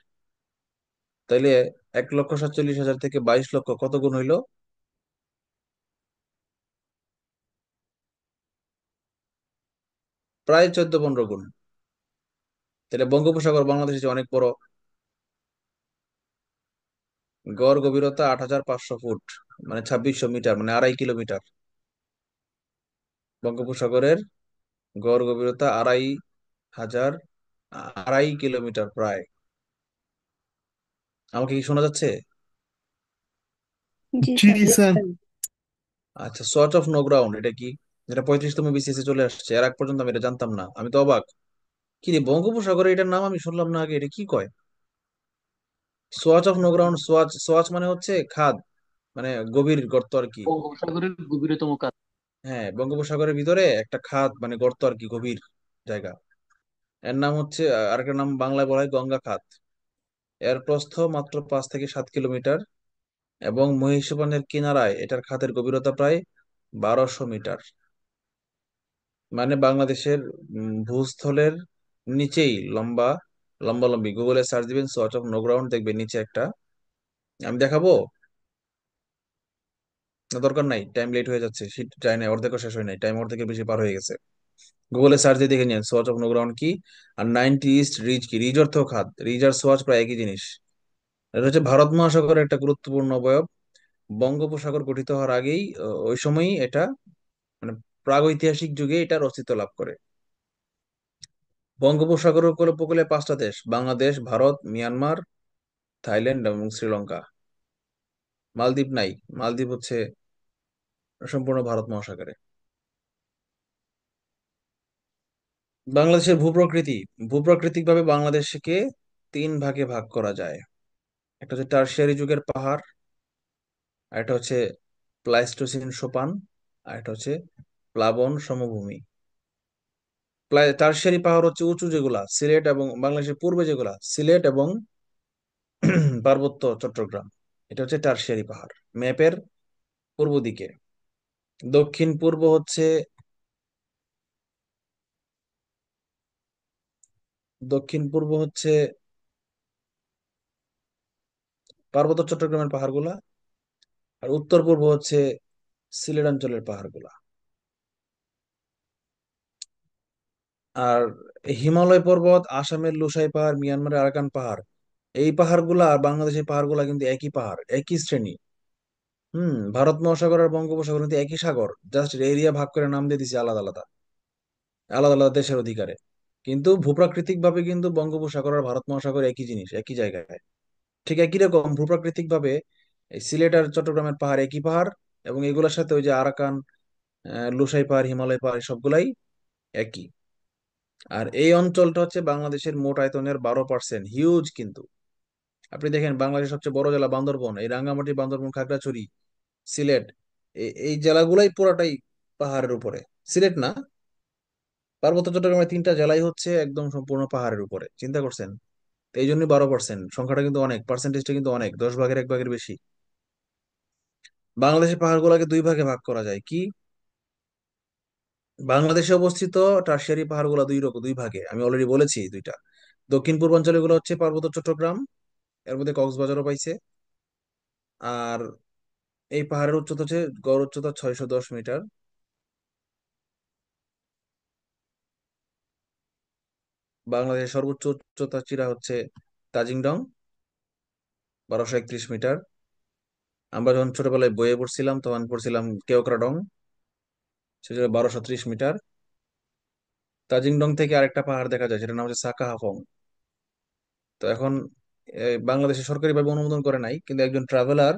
তাইলে 1,47,000 থেকে 22 লক্ষ কত গুণ হইলো? প্রায় 14-15 গুণ। তাহলে বঙ্গোপসাগর বাংলাদেশের চেয়ে অনেক বড়। গড় গভীরতা 8,500 ফুট, মানে 2,600 মিটার, মানে 2.5 কিলোমিটার। বঙ্গোপসাগরের গড় গভীরতা 2,500 2.5 কিলোমিটার প্রায়। আমাকে কি শোনা যাচ্ছে? জি জি স্যার। স্যার। আচ্ছা, সোয়াচ অফ নো গ্রাউন্ড এটা কি? যেটা 35তম বিসিএস চলে আসছে, এর আগ পর্যন্ত আমি এটা জানতাম না, আমি তো অবাক। কি রে, বঙ্গোপসাগরে এটার নাম আমি শুনলাম না আগে, এটা কি কয়? Swatch of no ground, swatch swatch মানে হচ্ছে খাদ, মানে গভীর গর্ত আর কি। বঙ্গোপসাগরের গভীরতম কাজ। হ্যাঁ, বঙ্গোপসাগরের ভিতরে একটা খাদ মানে গর্ত আর কি, গভীর জায়গা। এর নাম হচ্ছে, আরেকটা নাম বাংলায় বলা হয় গঙ্গা খাত। এর প্রস্থ মাত্র 5 থেকে 7 কিলোমিটার এবং মহিষাপানের কিনারায় এটার খাতের গভীরতা প্রায় 1,200 মিটার। মানে বাংলাদেশের ভূস্থলের নিচেই লম্বা লম্বালম্বি। গুগলে সার্চ দিবেন সোয়াচ অফ নো গ্রাউন্ড, দেখবেন নিচে একটা। আমি দেখাবো না, দরকার নাই, টাইম লেট হয়ে যাচ্ছে, শীত যায় না, অর্ধেকও শেষ হয় নাই, টাইম অর্ধেকের বেশি পার হয়ে গেছে। গুগলে সার্চ দিয়ে দেখে নিন সোয়াচ অফ নো গ্রাউন্ড কি। আর 90 ইস্ট রিজ কি, রিজ অর্থ খাত, রিজ আর সোয়াচ প্রায় একই জিনিস। এটা হচ্ছে ভারত মহাসাগরের একটা গুরুত্বপূর্ণ অবয়ব। বঙ্গোপসাগর গঠিত হওয়ার আগেই ওই সময়ই এটা, মানে প্রাগৈতিহাসিক যুগে এটার অস্তিত্ব লাভ করে। বঙ্গোপসাগর উপকূলে 5টা দেশ: বাংলাদেশ, ভারত, মিয়ানমার, থাইল্যান্ড এবং শ্রীলঙ্কা। মালদ্বীপ নাই, মালদ্বীপ হচ্ছে সম্পূর্ণ ভারত মহাসাগরে। বাংলাদেশের ভূপ্রকৃতি, ভূপ্রাকৃতিক ভাবে বাংলাদেশকে 3 ভাগে ভাগ করা যায়। একটা হচ্ছে টারশিয়ারি যুগের পাহাড়, আর একটা হচ্ছে প্লাইস্টোসিন সোপান, আর একটা হচ্ছে প্লাবন সমভূমি। টারশিয়ারি পাহাড় হচ্ছে উঁচু যেগুলা, সিলেট এবং বাংলাদেশের পূর্বে যেগুলা, সিলেট এবং পার্বত্য চট্টগ্রাম, এটা হচ্ছে টারশিয়ারি পাহাড় ম্যাপের পূর্ব দিকে। দক্ষিণ পূর্ব হচ্ছে, দক্ষিণ পূর্ব হচ্ছে পার্বত্য চট্টগ্রামের পাহাড়গুলা, আর উত্তর পূর্ব হচ্ছে সিলেট অঞ্চলের পাহাড়গুলা। আর হিমালয় পর্বত, আসামের লুসাই পাহাড়, মিয়ানমারের আরাকান পাহাড়, এই পাহাড়গুলা আর বাংলাদেশের পাহাড়গুলা কিন্তু একই পাহাড়, একই শ্রেণী। ভারত মহাসাগর আর বঙ্গোপসাগর কিন্তু একই সাগর, জাস্ট এরিয়া ভাগ করে নাম দিয়ে দিছে আলাদা আলাদা, আলাদা আলাদা দেশের অধিকারে। কিন্তু ভূপ্রাকৃতিক ভাবে কিন্তু বঙ্গোপসাগর আর ভারত মহাসাগর একই জিনিস, একই জায়গায়। ঠিক একই রকম ভূপ্রাকৃতিক ভাবে এই সিলেট আর চট্টগ্রামের পাহাড় একই পাহাড়, এবং এগুলোর সাথে ওই যে আরাকান, লুসাই পাহাড়, হিমালয় পাহাড় সবগুলাই একই। আর এই অঞ্চলটা হচ্ছে বাংলাদেশের মোট আয়তনের 12%, হিউজ কিন্তু। আপনি দেখেন বাংলাদেশের সবচেয়ে বড় জেলা বান্দরবন, এই রাঙ্গামাটি, বান্দরবন, খাগড়াছড়ি, সিলেট, এই জেলাগুলাই পুরাটাই পাহাড়ের উপরে। সিলেট না, পার্বত্য চট্টগ্রামের 3টা জেলাই হচ্ছে একদম সম্পূর্ণ পাহাড়ের উপরে, চিন্তা করছেন? তো এই জন্যই 12%, সংখ্যাটা কিন্তু অনেক, পার্সেন্টেজটা কিন্তু অনেক, 10 ভাগের 1 ভাগের বেশি। বাংলাদেশের পাহাড়গুলোকে 2 ভাগে ভাগ করা যায় কি। বাংলাদেশে অবস্থিত টারশিয়ারি পাহাড়গুলো 2 ভাগে, আমি অলরেডি বলেছি দুইটা। দক্ষিণ পূর্বাঞ্চলে গুলো হচ্ছে পার্বত্য চট্টগ্রাম, এর মধ্যে কক্সবাজারও পাইছে। আর এই পাহাড়ের উচ্চতা হচ্ছে, গড় উচ্চতা 610 মিটার। বাংলাদেশের সর্বোচ্চ উচ্চতা চূড়া হচ্ছে তাজিংডং, 1231 মিটার। আমরা যখন ছোটবেলায় বইয়ে পড়ছিলাম তখন পড়ছিলাম কেওক্রাডং, সেটা 1230 মিটার। তাজিংডং থেকে আরেকটা পাহাড় দেখা যায়, সেটার নাম হচ্ছে সাকাহাফং। তো এখন বাংলাদেশের সরকারিভাবে অনুমোদন করে নাই, কিন্তু একজন ট্রাভেলার,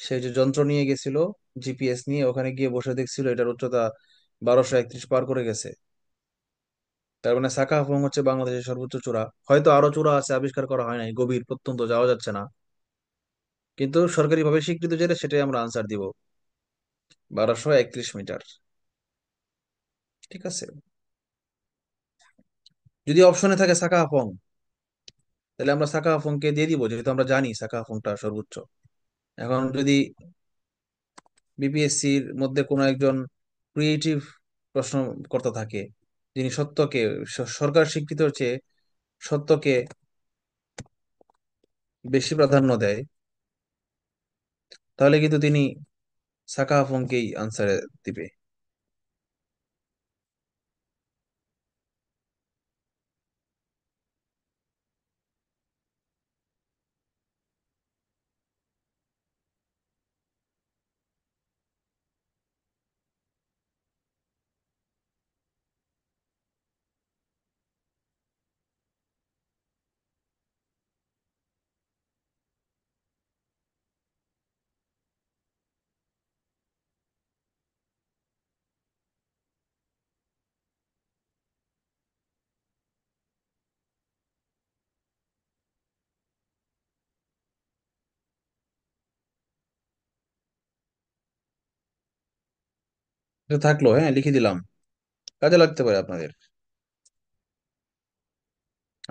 সে যে যন্ত্র নিয়ে গেছিল, জিপিএস নিয়ে, ওখানে গিয়ে বসে দেখছিল এটার উচ্চতা 1231 পার করে গেছে। তার মানে সাকাহাফং হচ্ছে বাংলাদেশের সর্বোচ্চ চূড়া। হয়তো আরো চূড়া আছে, আবিষ্কার করা হয় নাই, গভীর প্রত্যন্ত যাওয়া যাচ্ছে না, কিন্তু সরকারিভাবে স্বীকৃত যেটা সেটাই আমরা আনসার দিব, 1231 মিটার। ঠিক আছে, যদি অপশনে থাকে সাকাহাফং, তাহলে আমরা সাকাহাফংকে দিয়ে দিব, যেহেতু আমরা জানি সাকাহাফংটা সর্বোচ্চ। এখন যদি বিপিএসসির মধ্যে কোনো একজন ক্রিয়েটিভ প্রশ্নকর্তা থাকে, যিনি সত্যকে, সরকার স্বীকৃত চেয়ে সত্যকে বেশি প্রাধান্য দেয়, তাহলে কিন্তু তিনি সাকাহাফংকেই আনসারে দিবে। এটা থাকলো, হ্যাঁ লিখে দিলাম, কাজে লাগতে পারে আপনাদের।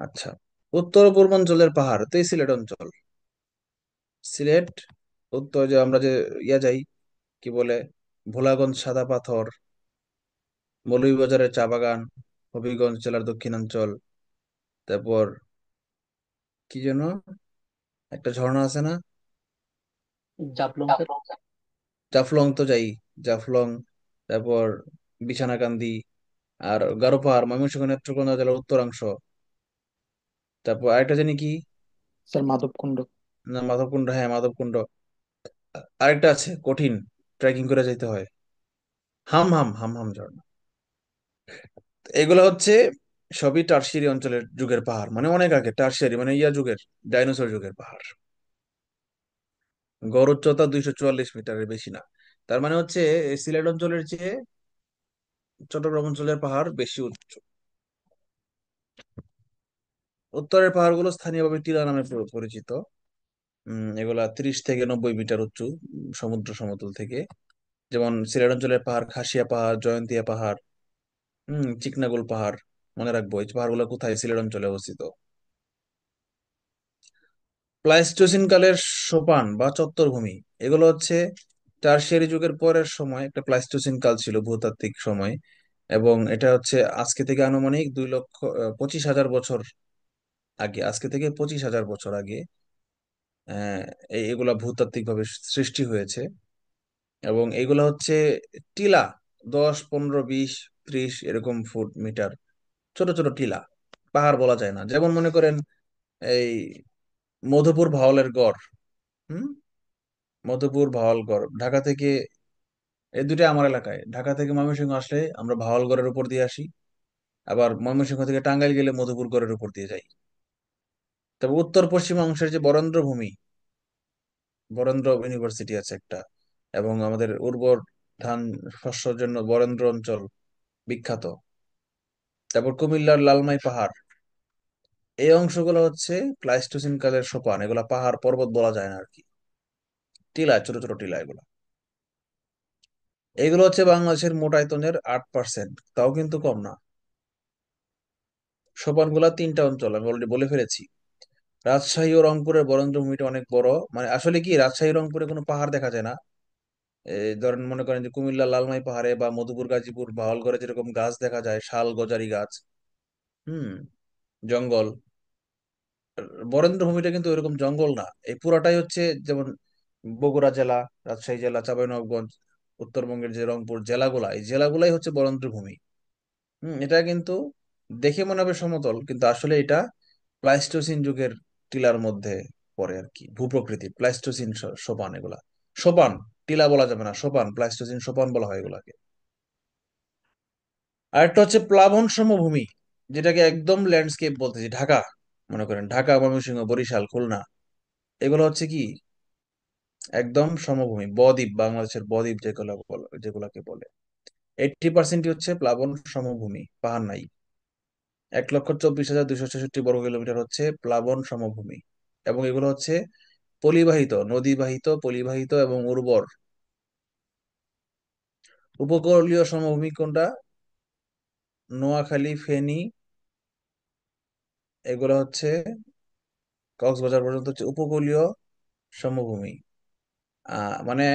আচ্ছা, উত্তর পূর্বাঞ্চলের পাহাড় তো এই সিলেট অঞ্চল। সিলেট উত্তর, যে আমরা যে যাই, কি বলে, ভোলাগঞ্জ সাদা পাথর, মৌলভীবাজারের চা বাগান, হবিগঞ্জ জেলার দক্ষিণাঞ্চল, তারপর কি যেন একটা ঝর্ণা আছে না, জাফলং স্যার। জাফলং তো যাই, জাফলং, তারপর বিছানাকান্দি, আর গারো পাহাড় ময়মনসিংহ নেত্রকোনা জেলার উত্তরাংশ। তারপর আরেকটা জানি কি, স্যার মাধবকুণ্ড। না মাধবকুণ্ড, হ্যাঁ মাধবকুণ্ড। আরেকটা আছে কঠিন, ট্রেকিং করে যেতে হয়, হাম হাম হাম হাম ঝর্ণা। এগুলো হচ্ছে সবই টারসিয়ারি অঞ্চলের যুগের পাহাড়, মানে অনেক আগে, টারসিয়ারি মানে ইয়া যুগের, ডাইনোসর যুগের পাহাড়। গড় উচ্চতা 244 মিটারের বেশি না। তার মানে হচ্ছে এই সিলেট অঞ্চলের চেয়ে চট্টগ্রাম অঞ্চলের পাহাড় বেশি উচ্চ। উত্তরের পাহাড়গুলো স্থানীয়ভাবে টিলা নামে পরিচিত। এগুলা 30 থেকে 90 মিটার উঁচু, সমুদ্র সমতল থেকে। যেমন সিলেট অঞ্চলের পাহাড় খাসিয়া পাহাড়, জয়ন্তিয়া পাহাড়, চিকনাগুল পাহাড়। মনে রাখবো এই পাহাড়গুলো কোথায়, সিলেট অঞ্চলে অবস্থিত। প্লাইস্টোসিন কালের সোপান বা চত্বরভূমি, এগুলো হচ্ছে টারশিয়ারি যুগের পরের সময় একটা প্লাইস্টোসিন কাল ছিল, ভূতাত্ত্বিক সময়। এবং এটা হচ্ছে আজকে থেকে আনুমানিক 2,25,000 বছর আগে, আজকে থেকে 25,000 বছর আগে আহ এগুলা ভূতাত্ত্বিক ভাবে সৃষ্টি হয়েছে। এবং এগুলা হচ্ছে টিলা, 10, 15, 20, 30 এরকম ফুট মিটার, ছোট ছোট টিলা। পাহাড় বলা যায় না। যেমন মনে করেন এই মধুপুর ভাওয়ালের গড়, হুম মধুপুর ভাওয়ালগড় ঢাকা থেকে, এই দুটো আমার এলাকায়। ঢাকা থেকে ময়মনসিংহ আসলে আমরা ভাওয়ালগড়ের উপর দিয়ে আসি, আবার ময়মনসিংহ থেকে টাঙ্গাইল গেলে মধুপুর গড়ের উপর দিয়ে যাই। তবে উত্তর পশ্চিম অংশের যে বরেন্দ্র ভূমি, বরেন্দ্র ইউনিভার্সিটি আছে একটা, এবং আমাদের উর্বর ধান শস্যের জন্য বরেন্দ্র অঞ্চল বিখ্যাত। তারপর কুমিল্লার লালমাই পাহাড়, এই অংশগুলো হচ্ছে প্লাইস্টোসিন কালের সোপান। এগুলা পাহাড় পর্বত বলা যায় না আর কি, টিলা, ছোট ছোট টিলা এগুলা। এগুলো হচ্ছে বাংলাদেশের মোট আয়তনের 8%, তাও কিন্তু কম না। সোপানগুলা 3টা অঞ্চল আমি অলরেডি বলে ফেলেছি। রাজশাহী ও রংপুরের বরেন্দ্র ভূমিটা অনেক বড়। মানে আসলে কি, রাজশাহী রংপুরে কোনো পাহাড় দেখা যায় না। এই ধরেন মনে করেন যে কুমিল্লা লালমাই পাহাড়ে বা মধুপুর গাজীপুর বাওয়ালগড়ে যেরকম গাছ দেখা যায়, শাল গজারি গাছ, হুম জঙ্গল, বরেন্দ্র ভূমিটা কিন্তু এরকম জঙ্গল না। এই পুরাটাই হচ্ছে যেমন বগুড়া জেলা, রাজশাহী জেলা, চাঁপাইনবাবগঞ্জ, উত্তরবঙ্গের যে রংপুর জেলাগুলা, এই জেলাগুলাই হচ্ছে বরেন্দ্র ভূমি। এটা কিন্তু দেখে মনে হবে সমতল, কিন্তু আসলে এটা প্লাইস্টোসিন যুগের টিলার মধ্যে পড়ে আর কি, ভূপ্রকৃতির প্লাইস্টোসিন সোপান এগুলা। সোপান, টিলা বলা যাবে না, সোপান, প্লাইস্টোসিন সোপান বলা হয় এগুলাকে। আরেকটা হচ্ছে প্লাবন সমভূমি, যেটাকে একদম ল্যান্ডস্কেপ বলতেছি। ঢাকা, মনে করেন ঢাকা, ময়মনসিংহ, বরিশাল, খুলনা, এগুলো হচ্ছে কি একদম সমভূমি, বদ্বীপ, বাংলাদেশের বদ্বীপ যেগুলাকে বলে। 80% হচ্ছে প্লাবন সমভূমি, পাহাড় নাই। 1,24,266 বর্গ কিলোমিটার হচ্ছে প্লাবন সমভূমি। এবং এগুলো হচ্ছে পলিবাহিত, নদীবাহিত, পলিবাহিত এবং উর্বর। উপকূলীয় সমভূমি কোনটা? নোয়াখালী, ফেনী, এগুলো হচ্ছে কক্সবাজার পর্যন্ত হচ্ছে উপকূলীয় সমভূমি। মানে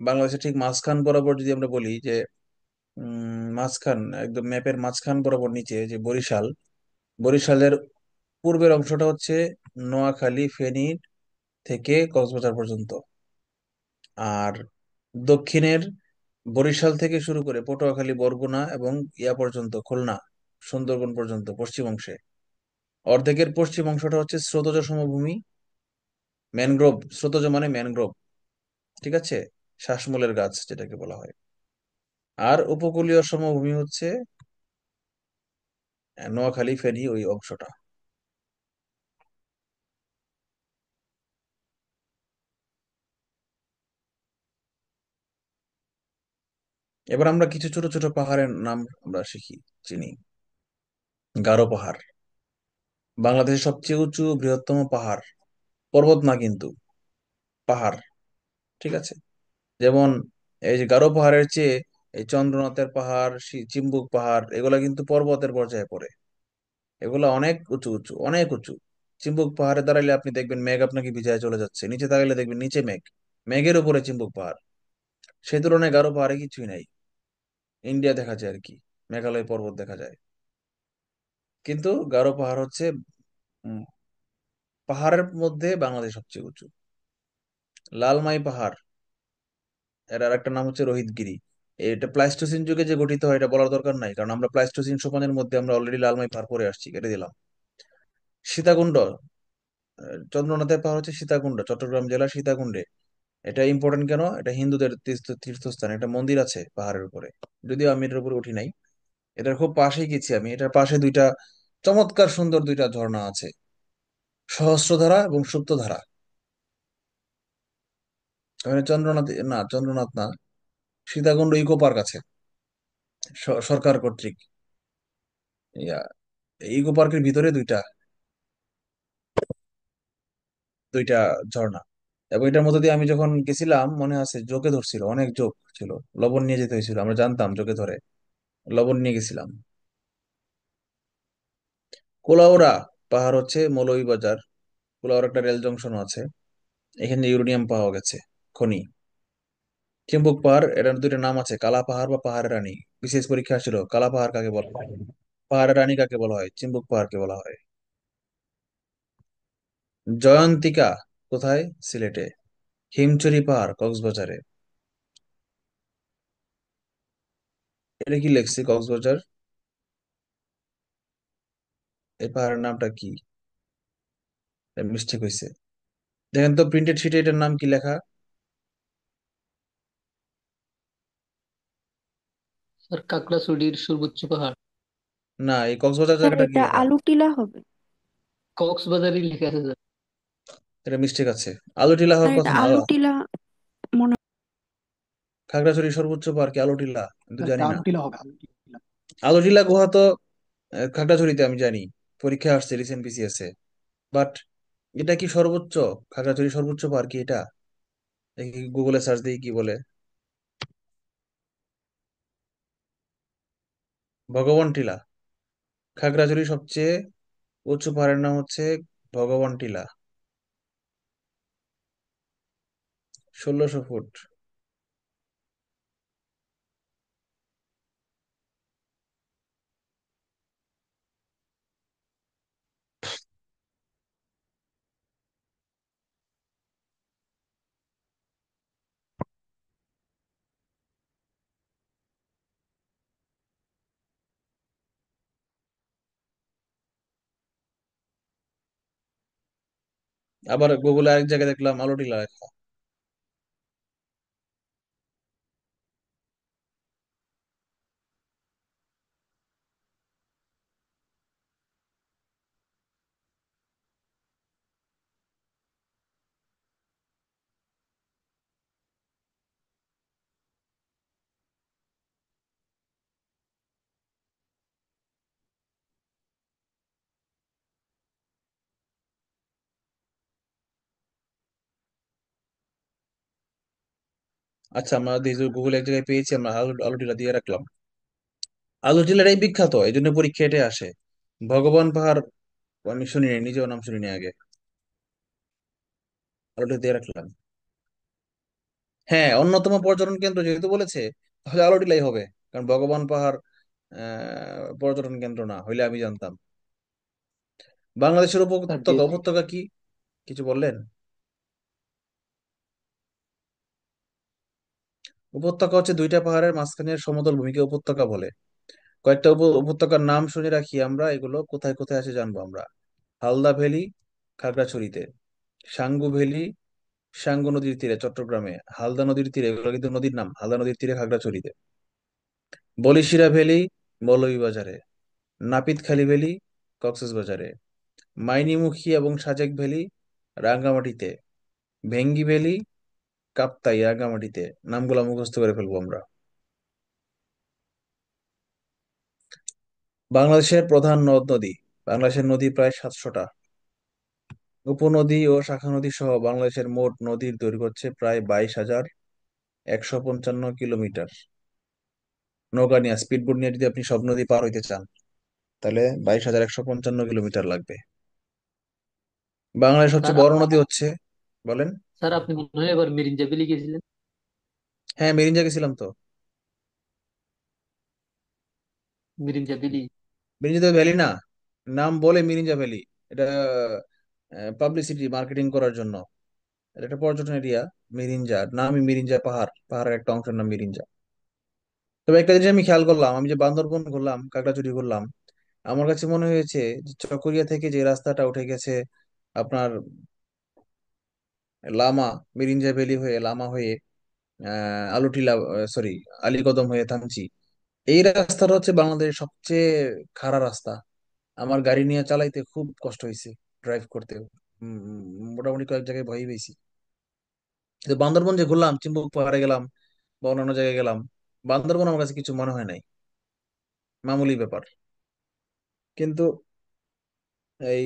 বাংলাদেশের ঠিক মাঝখান বরাবর যদি আমরা বলি যে মাঝখান, একদম ম্যাপের মাঝখান বরাবর নিচে যে বরিশাল, বরিশালের পূর্বের অংশটা হচ্ছে নোয়াখালী, ফেনী থেকে কক্সবাজার পর্যন্ত। আর দক্ষিণের বরিশাল থেকে শুরু করে পটুয়াখালী, বরগুনা এবং ইয়া পর্যন্ত, খুলনা, সুন্দরবন পর্যন্ত পশ্চিম অংশে। অর্ধেকের পশ্চিম অংশটা হচ্ছে স্রোতজ সমভূমি, ম্যানগ্রোভ। স্রোতজ মানে ম্যানগ্রোভ, ঠিক আছে, শ্বাসমূলের গাছ যেটাকে বলা হয়। আর উপকূলীয় সমভূমি হচ্ছে নোয়াখালী, ফেনী ওই অংশটা। এবার আমরা কিছু ছোট ছোট পাহাড়ের নাম আমরা শিখি, চিনি। গারো পাহাড়, বাংলাদেশের সবচেয়ে উঁচু বৃহত্তম পাহাড়, পর্বত না কিন্তু, পাহাড়, ঠিক আছে। যেমন এই যে গারো পাহাড়ের চেয়ে এই চন্দ্রনাথের পাহাড়, চিম্বুক পাহাড়, এগুলা কিন্তু পর্বতের পর্যায়ে পড়ে। এগুলা অনেক উঁচু উঁচু, অনেক উঁচু। চিম্বুক পাহাড়ে দাঁড়াইলে আপনি দেখবেন মেঘ আপনাকে ভিজায় চলে যাচ্ছে, নিচে দাঁড়াইলে দেখবেন নিচে মেঘ, মেঘের উপরে চিম্বুক পাহাড়। সে তুলনায় গারো পাহাড়ে কিছুই নাই। ইন্ডিয়া দেখা যায় আর কি, মেঘালয় পর্বত দেখা যায়। কিন্তু গারো পাহাড় হচ্ছে উম, পাহাড়ের মধ্যে বাংলাদেশ সবচেয়ে উঁচু। লালমাই পাহাড়, এর আর একটা নাম হচ্ছে রোহিতগিরি। এটা প্লাইস্টোসিন যুগে যে গঠিত হয় এটা বলার দরকার নাই, কারণ আমরা প্লাইস্টোসিন সোপানের মধ্যে আমরা অলরেডি লালমাই পার করে আসছি, কেটে দিলাম। সীতাকুণ্ড, চন্দ্রনাথের পাহাড় হচ্ছে সীতাকুণ্ড, চট্টগ্রাম জেলার সীতাকুণ্ডে। এটা ইম্পর্টেন্ট কেন? এটা হিন্দুদের তীর্থস্থান, একটা মন্দির আছে পাহাড়ের উপরে, যদিও আমি এটার উপরে উঠি নাই। এটার খুব পাশেই গেছি আমি, এটার পাশে দুইটা চমৎকার সুন্দর দুইটা ঝর্ণা আছে, সহস্রধারা এবং সুপ্তধারা। মানে চন্দ্রনাথ না, চন্দ্রনাথ না, সীতাকুণ্ড ইকো পার্ক আছে সরকার কর্তৃক। ইয়া, ইকো পার্কের ভিতরে দুইটা দুইটা ঝর্ণা। এবং এটার মধ্যে দিয়ে আমি যখন গেছিলাম মনে আছে জোকে ধরছিল, অনেক জোক ছিল, লবণ নিয়ে যেতে হয়েছিল, আমরা জানতাম জোকে ধরে, লবণ নিয়ে গেছিলাম। কুলাউড়া পাহাড় হচ্ছে মৌলভীবাজার, কুলাউড়া একটা রেল জংশনও আছে, এখানে ইউরেনিয়াম পাওয়া গেছে, খনি। চিম্বুক পাহাড়, এটার দুইটা নাম আছে, কালা পাহাড় বা পাহাড়ের রানী। বিশেষ পরীক্ষা ছিল, কালা পাহাড় কাকে বলা হয়, পাহাড়ের রানী কাকে বলা হয়, চিম্বুক পাহাড়কে বলা হয়। জয়ন্তিকা কোথায়? সিলেটে। হিমচুরি পাহাড় কক্সবাজারে। এটা কি লেখছি কক্সবাজার? এই পাহাড়ের নামটা কি? মিস্টেক হয়েছে। দেখেন তো প্রিন্টেড শিটে এটার নাম কি লেখা? স্যার কাকড়াছড়ির সর্বোচ্চ পাহাড়। না, এই কক্সবাজার স্যার জায়গাটা কি এটা লেখা? আলু টিলা হবে। কক্সবাজারই লেখা আছে স্যার। এটা মিস্টেক আছে, আলোটিলা স্যার হওয়ার এটা কথা না। আলু টিলা মনে খাগড়াছড়ির সর্বোচ্চ পাহাড় কি আলোটিলা? কিন্তু স্যার জানি এটা না। আলুটিলা হবে, আলুটিলা। আলোটিলা গুহা তো খাগড়াছড়িতে, আমি জানি, পরীক্ষা আসছে রিসেন্ট বিসিএস এ। বাট এটা কি সর্বোচ্চ? খাগড়াছড়ির সর্বোচ্চ পাহাড় কি এটা? দেখি গুগলে সার্চ দিই কি বলে। ভগবান টিলা। খাগড়াছড়ির সবচেয়ে উঁচু পাহাড়ের নাম হচ্ছে ভগবান টিলা, 1600 ফুট। আবার গুগলে আরেক জায়গায় দেখলাম আলোটিলা লেখা। আচ্ছা, আমরা দেখি গুগলে এক জায়গায় পেয়েছি, আমরা আলোটিলা দিয়ে রাখলাম। আলোটিলাটাই বিখ্যাত, এই জন্য পরীক্ষা এটাই আসে। ভগবান পাহাড় আমি শুনিনি, নিজেও নাম শুনিনি আগে। আলোটিলা দিয়ে রাখলাম। হ্যাঁ, অন্যতম পর্যটন কেন্দ্র যেহেতু বলেছে, তাহলে আলোটিলাই হবে, কারণ ভগবান পাহাড় পর্যটন কেন্দ্র না হইলে আমি জানতাম। বাংলাদেশের স্যার উপত্যকা, জেসি। উপত্যকা কি কিছু বললেন? উপত্যকা হচ্ছে দুইটা পাহাড়ের মাঝখানের সমতল ভূমিকে উপত্যকা বলে। কয়েকটা উপত্যকার নাম শুনে রাখি আমরা, এগুলো কোথায় কোথায় আছে জানবো আমরা। হালদা ভ্যালি খাগড়াছড়িতে, সাঙ্গু ভ্যালি সাঙ্গু নদীর তীরে চট্টগ্রামে, হালদা নদীর তীরে, এগুলো কিন্তু নদীর নাম, হালদা নদীর তীরে খাগড়াছড়িতে। বলিশিরা ভ্যালি মৌলভীবাজারে, নাপিতখালী ভ্যালি কক্সবাজারে, মাইনীমুখী এবং সাজেক ভ্যালি রাঙ্গামাটিতে, ভেঙ্গি ভ্যালি কাপ্তাই রাঙ্গামাটিতে। নামগুলো মুখস্থ করে ফেলবো আমরা। বাংলাদেশের প্রধান নদ নদী, বাংলাদেশের নদী প্রায় 700টা। উপনদী ও শাখা নদী সহ বাংলাদেশের মোট নদীর দৈর্ঘ্য হচ্ছে প্রায় 22,155 কিলোমিটার। নৌকা নিয়ে, স্পিডবোট নিয়ে যদি আপনি সব নদী পার হইতে চান, তাহলে 22,155 কিলোমিটার লাগবে। বাংলাদেশ স্যার সবচেয়ে বড় নদী হচ্ছে, বলেন। স্যার আপনি মনে হয় এবার মিরিঞ্জা বিলি গেছিলেন। হ্যাঁ, মেরিঞ্জা গেছিলাম তো। মিরিঞ্জা বিলি। মিরিঞ্জা তো ভ্যালি না, নাম বলে মিরিঞ্জা ভ্যালি। এটা পাবলিসিটি মার্কেটিং করার জন্য, এটা একটা পর্যটন এরিয়া। মিরিঞ্জা নামই মিরিঞ্জা, পাহাড়, পাহাড়ের একটা অংশের নাম মিরিঞ্জা। তবে একটা জিনিস আমি খেয়াল করলাম, আমি যে বান্দরবন ঘুরলাম, কাকড়াছড়ি ঘুরলাম, আমার কাছে মনে হয়েছে যে চকরিয়া থেকে যে রাস্তাটা উঠে গেছে আপনার লামা, মিরিঞ্জা ভ্যালি হয়ে লামা হয়ে আলুটিলা, সরি, আলীকদম হয়ে থানচি, এই রাস্তাটা হচ্ছে বাংলাদেশের সবচেয়ে খারাপ রাস্তা। আমার গাড়ি নিয়ে চালাইতে খুব কষ্ট হয়েছে, ড্রাইভ করতে। মোটামুটি কয়েক জায়গায় ভয় পেয়েছি। তো বান্দরবন যে ঘুরলাম, চিম্বুক পাহাড়ে গেলাম বা অন্যান্য জায়গায় গেলাম, বান্দরবন আমার কাছে কিছু মনে হয় নাই, মামুলি ব্যাপার। কিন্তু এই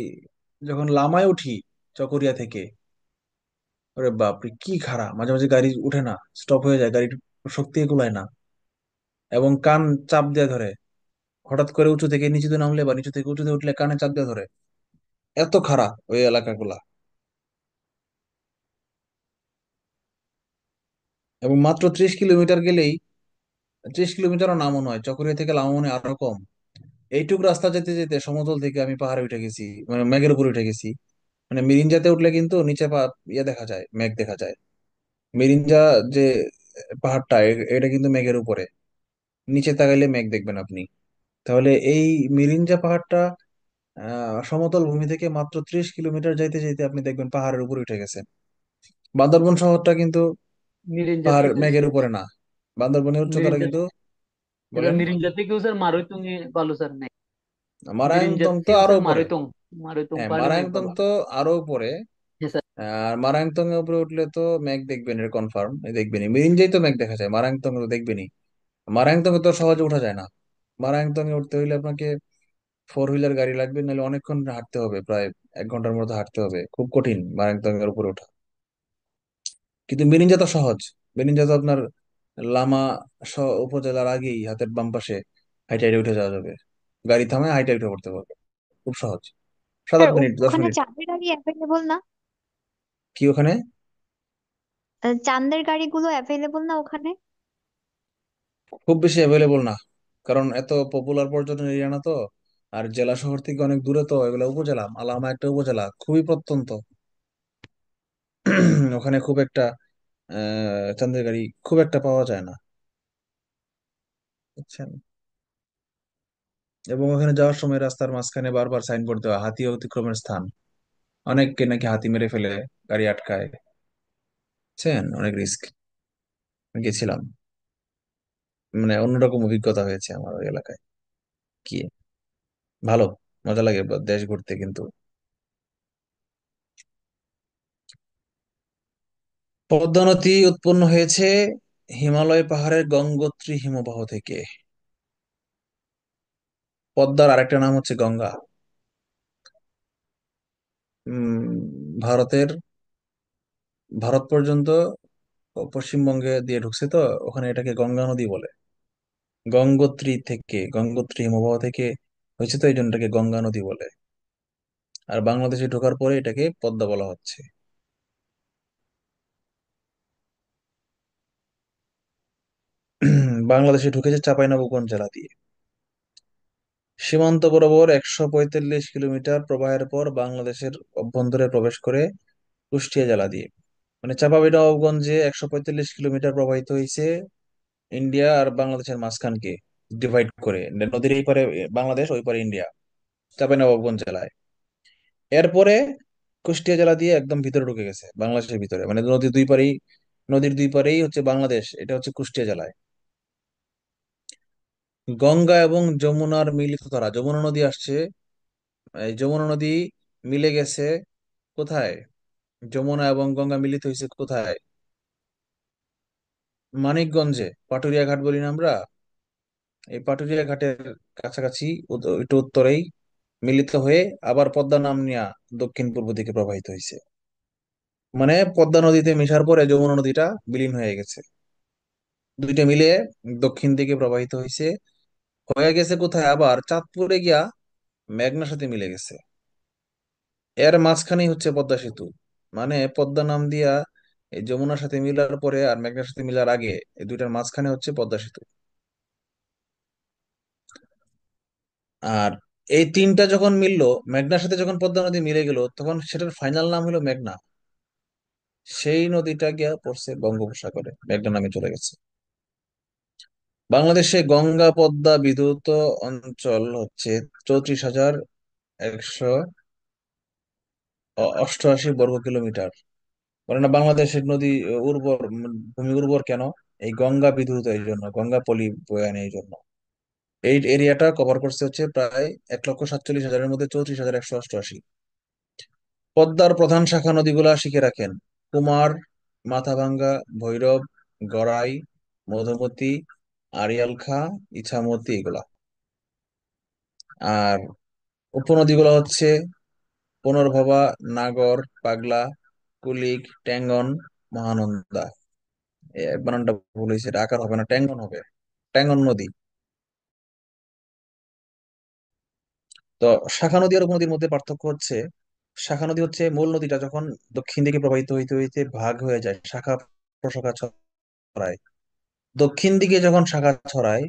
যখন লামায় উঠি চকরিয়া থেকে, ওরে বাপরে কি খারাপ, মাঝে মাঝে গাড়ি উঠে না, স্টপ হয়ে যায়, গাড়ি শক্তি কুলায় না, এবং কান চাপ দিয়ে ধরে। হঠাৎ করে উঁচু থেকে নিচুতে নামলে বা নিচু থেকে উঁচুতে উঠলে কানে চাপ দিয়ে ধরে, এত খারাপ ওই এলাকাগুলা। এবং মাত্র 30 কিলোমিটার গেলেই, 30 কিলোমিটারও না মনে হয়, চকরিয়া থেকে লামা মনে হয় আরো কম। এইটুক রাস্তা যেতে যেতে সমতল থেকে আমি পাহাড়ে উঠে গেছি, মানে মেঘের উপরে উঠে গেছি। মানে মিরিঞ্জাতে উঠলে কিন্তু নিচে ইয়ে দেখা যায়, মেঘ দেখা যায়। মিরিঞ্জা যে পাহাড়টা, এটা কিন্তু মেঘের উপরে, নিচে তাকাইলে মেঘ দেখবেন আপনি। তাহলে এই মিরিঞ্জা পাহাড়টা সমতল ভূমি থেকে মাত্র 30 কিলোমিটার যাইতে যাইতে আপনি দেখবেন পাহাড়ের উপরে উঠে গেছে। বান্দরবন শহরটা কিন্তু মিরিঞ্জা পাহাড় থেকে মেঘের উপরে না, বান্দরবনের উচ্চতাটা মিরিঞ্জা কিন্তু। এটা বলেন। মিরিঞ্জা থেকেও স্যার মারুইতুং এ ভালো স্যার নেই। মিরিঞ্জা মারাংতং তো থেকেও আরো স্যার উপরে। মারুইতুং, মারুইতুং হ্যাঁ, পাহাড়ি অনেক মারাংতং ভালো। তো আরো উপরে। হ্যাঁ স্যার। আর মারাংতং এর উপরে উঠলে তো মেঘ দেখবেন, এর কনফার্ম দেখবেনই। মিরিঞ্জাই তো মেঘ দেখা যায়, মারাংতং তো দেখবেনই। মারাংতং এ তো সহজে উঠা যায় না। মারাংতং এ উঠতে হইলে আপনাকে 4 হুইলার গাড়ি লাগবে, নাহলে অনেকক্ষণ হাঁটতে হবে, প্রায় 1 ঘন্টার মতো হাঁটতে হবে, খুব কঠিন মারাংতং এর উপরে ওঠা। কিন্তু মিরিঞ্জা তো সহজ। মিরিঞ্জা তো আপনার লামা উপজেলার আগেই হাতের বাম পাশে, হাইটে হাইটে উঠে যাওয়া যাবে, গাড়ি থামায় হাইটে উঠে পড়তে পারবে, খুব সহজ, সাত স্যার আট মিনিট দশ ওখানে মিনিট চাঁদের গাড়ি অ্যাভেলেবল না? কি ওখানে? চাঁদের গাড়িগুলো অ্যাভেলেবল না ওখানে? খুব বেশি অ্যাভেলেবল না, কারণ এত পপুলার পর্যটন এরিয়া না তো। আর জেলা শহর থেকে অনেক দূরে তো, এগুলো উপজেলা, আলামা একটা উপজেলা, খুবই প্রত্যন্ত। ওখানে খুব একটা চান্দের গাড়ি খুব একটা পাওয়া যায় না, বুঝছেন। এবং ওখানে যাওয়ার সময় রাস্তার মাঝখানে বারবার সাইনবোর্ড দেওয়া, হাতি অতিক্রমের স্থান। অনেককে নাকি হাতি মেরে ফেলে, গাড়ি আটকায়, বুঝছেন, অনেক রিস্ক। গেছিলাম, মানে অন্যরকম অভিজ্ঞতা হয়েছে আমার ওই এলাকায়। কি ভালো, মজা লাগে দেশ ঘুরতে কিন্তু। পদ্মা নদী উৎপন্ন হয়েছে হিমালয় পাহাড়ের গঙ্গোত্রী হিমবাহ থেকে। পদ্মার আরেকটা নাম হচ্ছে গঙ্গা। ভারতের, ভারত পর্যন্ত পশ্চিমবঙ্গে দিয়ে ঢুকছে তো, ওখানে এটাকে গঙ্গা নদী বলে। গঙ্গোত্রী থেকে, গঙ্গোত্রী হিমবাহ থেকে হয়েছে তো, এই জন্য এটাকে গঙ্গা নদী বলে। আর বাংলাদেশে ঢোকার পরে এটাকে পদ্মা বলা হচ্ছে। বাংলাদেশে ঢুকেছে চাঁপাইনবাবগঞ্জ জেলা দিয়ে। সীমান্ত বরাবর 145 কিলোমিটার প্রবাহের পর বাংলাদেশের অভ্যন্তরে প্রবেশ করে কুষ্টিয়া জেলা দিয়ে। মানে চাঁপাইনবাবগঞ্জে 145 কিলোমিটার প্রবাহিত হয়েছে ইন্ডিয়া আর বাংলাদেশের মাঝখানকে ডিভাইড করে। নদীর এই পারে বাংলাদেশ, ওই পারে ইন্ডিয়া, চাঁপাইনবাবগঞ্জ জেলায়। এরপরে কুষ্টিয়া জেলা দিয়ে একদম ভিতরে ঢুকে গেছে বাংলাদেশের ভিতরে, মানে নদীর দুই পারেই হচ্ছে বাংলাদেশ, এটা হচ্ছে কুষ্টিয়া জেলায়। গঙ্গা এবং যমুনার মিলিত ধারা, যমুনা নদী আসছে, এই যমুনা নদী মিলে গেছে কোথায়? যমুনা এবং গঙ্গা মিলিত হয়েছে কোথায়? মানিকগঞ্জে, পাটুরিয়া ঘাট বলি না আমরা, এই পাটুরিয়া ঘাটের কাছাকাছি, একটু উত্তরেই মিলিত হয়ে আবার পদ্মা নাম নিয়ে দক্ষিণ পূর্ব দিকে প্রবাহিত হয়েছে। মানে পদ্মা নদীতে মিশার পরে যমুনা নদীটা বিলীন হয়ে গেছে, দুইটা মিলে দক্ষিণ দিকে প্রবাহিত হয়েছে। হয়ে গেছে কোথায়? আবার চাঁদপুরে গিয়া মেঘনার সাথে মিলে গেছে। এর মাঝখানেই হচ্ছে পদ্মা সেতু। মানে পদ্মা নাম দিয়া এই যমুনার সাথে মিলার পরে আর মেঘনার সাথে মিলার আগে, এই দুইটার মাঝখানে হচ্ছে পদ্মা সেতু। আর এই তিনটা যখন মিললো, মেঘনার সাথে যখন পদ্মা নদী মিলে গেল, তখন সেটার ফাইনাল নাম হলো মেঘনা। সেই নদীটা গিয়া পড়ছে বঙ্গোপসাগরে, মেঘনা নামে চলে গেছে। বাংলাদেশে গঙ্গা পদ্মা বিধৌত অঞ্চল হচ্ছে 34,188 বর্গ কিলোমিটার। বলে না বাংলাদেশের নদী উর্বর, ভূমি উর্বর কেন? এই গঙ্গা বিধৌত, এই জন্য গঙ্গা পলি বয়ে আনে এই জন্য। এই এরিয়াটা কভার করছে হচ্ছে প্রায় 1,47,000-এর মধ্যে 34,188। পদ্মার প্রধান শাখা নদীগুলা শিখে রাখেন: কুমার, মাথাভাঙ্গা, ভৈরব, গড়াই, মধুমতি, আড়িয়াল খাঁ, ইছামতি, এগুলা। আর উপনদীগুলো হচ্ছে পুনর্ভবা, নাগর, পাগলা, কুলিক, ট্যাঙ্গন, মহানন্দা। বানানটা ভুল হয়েছে, এটা আকার হবে না, ট্যাঙ্গন হবে, ট্যাঙ্গন নদী। তো শাখা নদী আর উপনদীর মধ্যে পার্থক্য হচ্ছে, শাখা নদী হচ্ছে মূল নদীটা যখন দক্ষিণ দিকে প্রবাহিত হইতে হইতে ভাগ হয়ে যায়, শাখা প্রশাখা ছড়ায়। দক্ষিণ দিকে যখন শাখা ছড়ায়,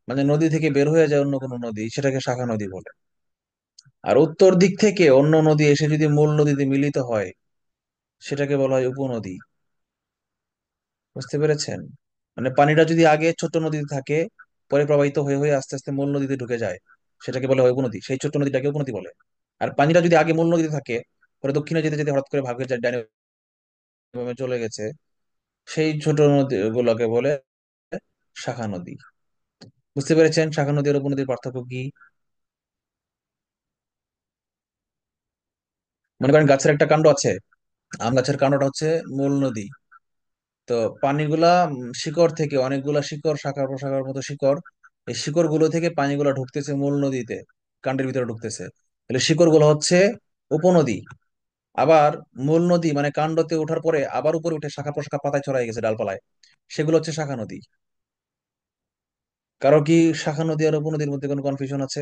মানে নদী থেকে বের হয়ে যায় অন্য কোনো নদী, সেটাকে শাখা নদী বলে। আর উত্তর দিক থেকে অন্য নদী এসে যদি মূল নদীতে মিলিত হয়, সেটাকে বলা হয় উপনদী। বুঝতে পেরেছেন? মানে পানিটা যদি আগে ছোট নদীতে থাকে, পরে প্রবাহিত হয়ে হয়ে আস্তে আস্তে মূল নদীতে ঢুকে যায়, সেটাকে বলা হয় উপনদী, সেই ছোট নদীটাকে উপনদী বলে। আর পানিটা যদি আগে মূল নদীতে থাকে, পরে দক্ষিণে যেতে যেতে হঠাৎ করে ভাগ হয়ে যায়, ডাইনে বামে চলে গেছে, সেই ছোট নদী গুলোকে বলে শাখা নদী। বুঝতে পেরেছেন শাখা নদী আর উপনদীর পার্থক্য কি? মনে করেন গাছের একটা কাণ্ড আছে, আম গাছের কাণ্ডটা হচ্ছে মূল নদী। তো পানিগুলা শিকড় থেকে, অনেকগুলা শিকড়, শাখা প্রশাখার মতো শিকড়, এই শিকড় গুলো থেকে পানিগুলা ঢুকতেছে মূল নদীতে, কাণ্ডের ভিতরে ঢুকতেছে, তাহলে শিকড় গুলো হচ্ছে উপনদী। আবার মূল নদী মানে কাণ্ডতে ওঠার পরে আবার উপরে উঠে শাখা প্রশাখা পাতায় ছড়াই গেছে ডালপালায়, সেগুলো হচ্ছে শাখা নদী। কারো কি শাখা নদী আর উপনদীর মধ্যে কোনো কনফিউশন আছে?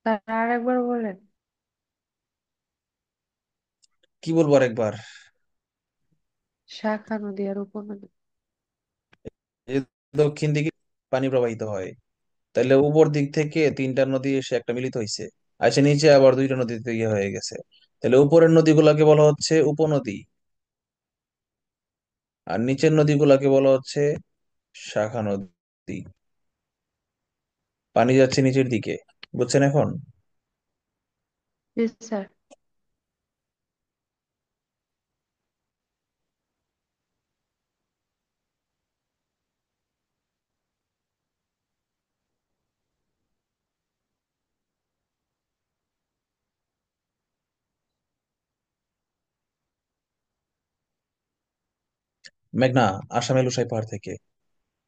তার আরেকবার বলেন। কি বলবো আরেকবার? শাখা নদী আর উপনদী। এই দক্ষিণ দিকে পানি প্রবাহিত হয়, তাহলে উপর দিক থেকে তিনটা নদী এসে একটা মিলিত হয়েছে, আসে নিচে আবার দুইটা নদীতে ইয়ে হয়ে গেছে, তাহলে উপরের নদীগুলাকে বলা হচ্ছে উপনদী, আর নিচের নদীগুলাকে বলা হচ্ছে শাখা নদী। পানি যাচ্ছে নিচের দিকে, বুঝছেন এখন? জি স্যার। মেঘনা আসামের লুসাই পাহাড় থেকে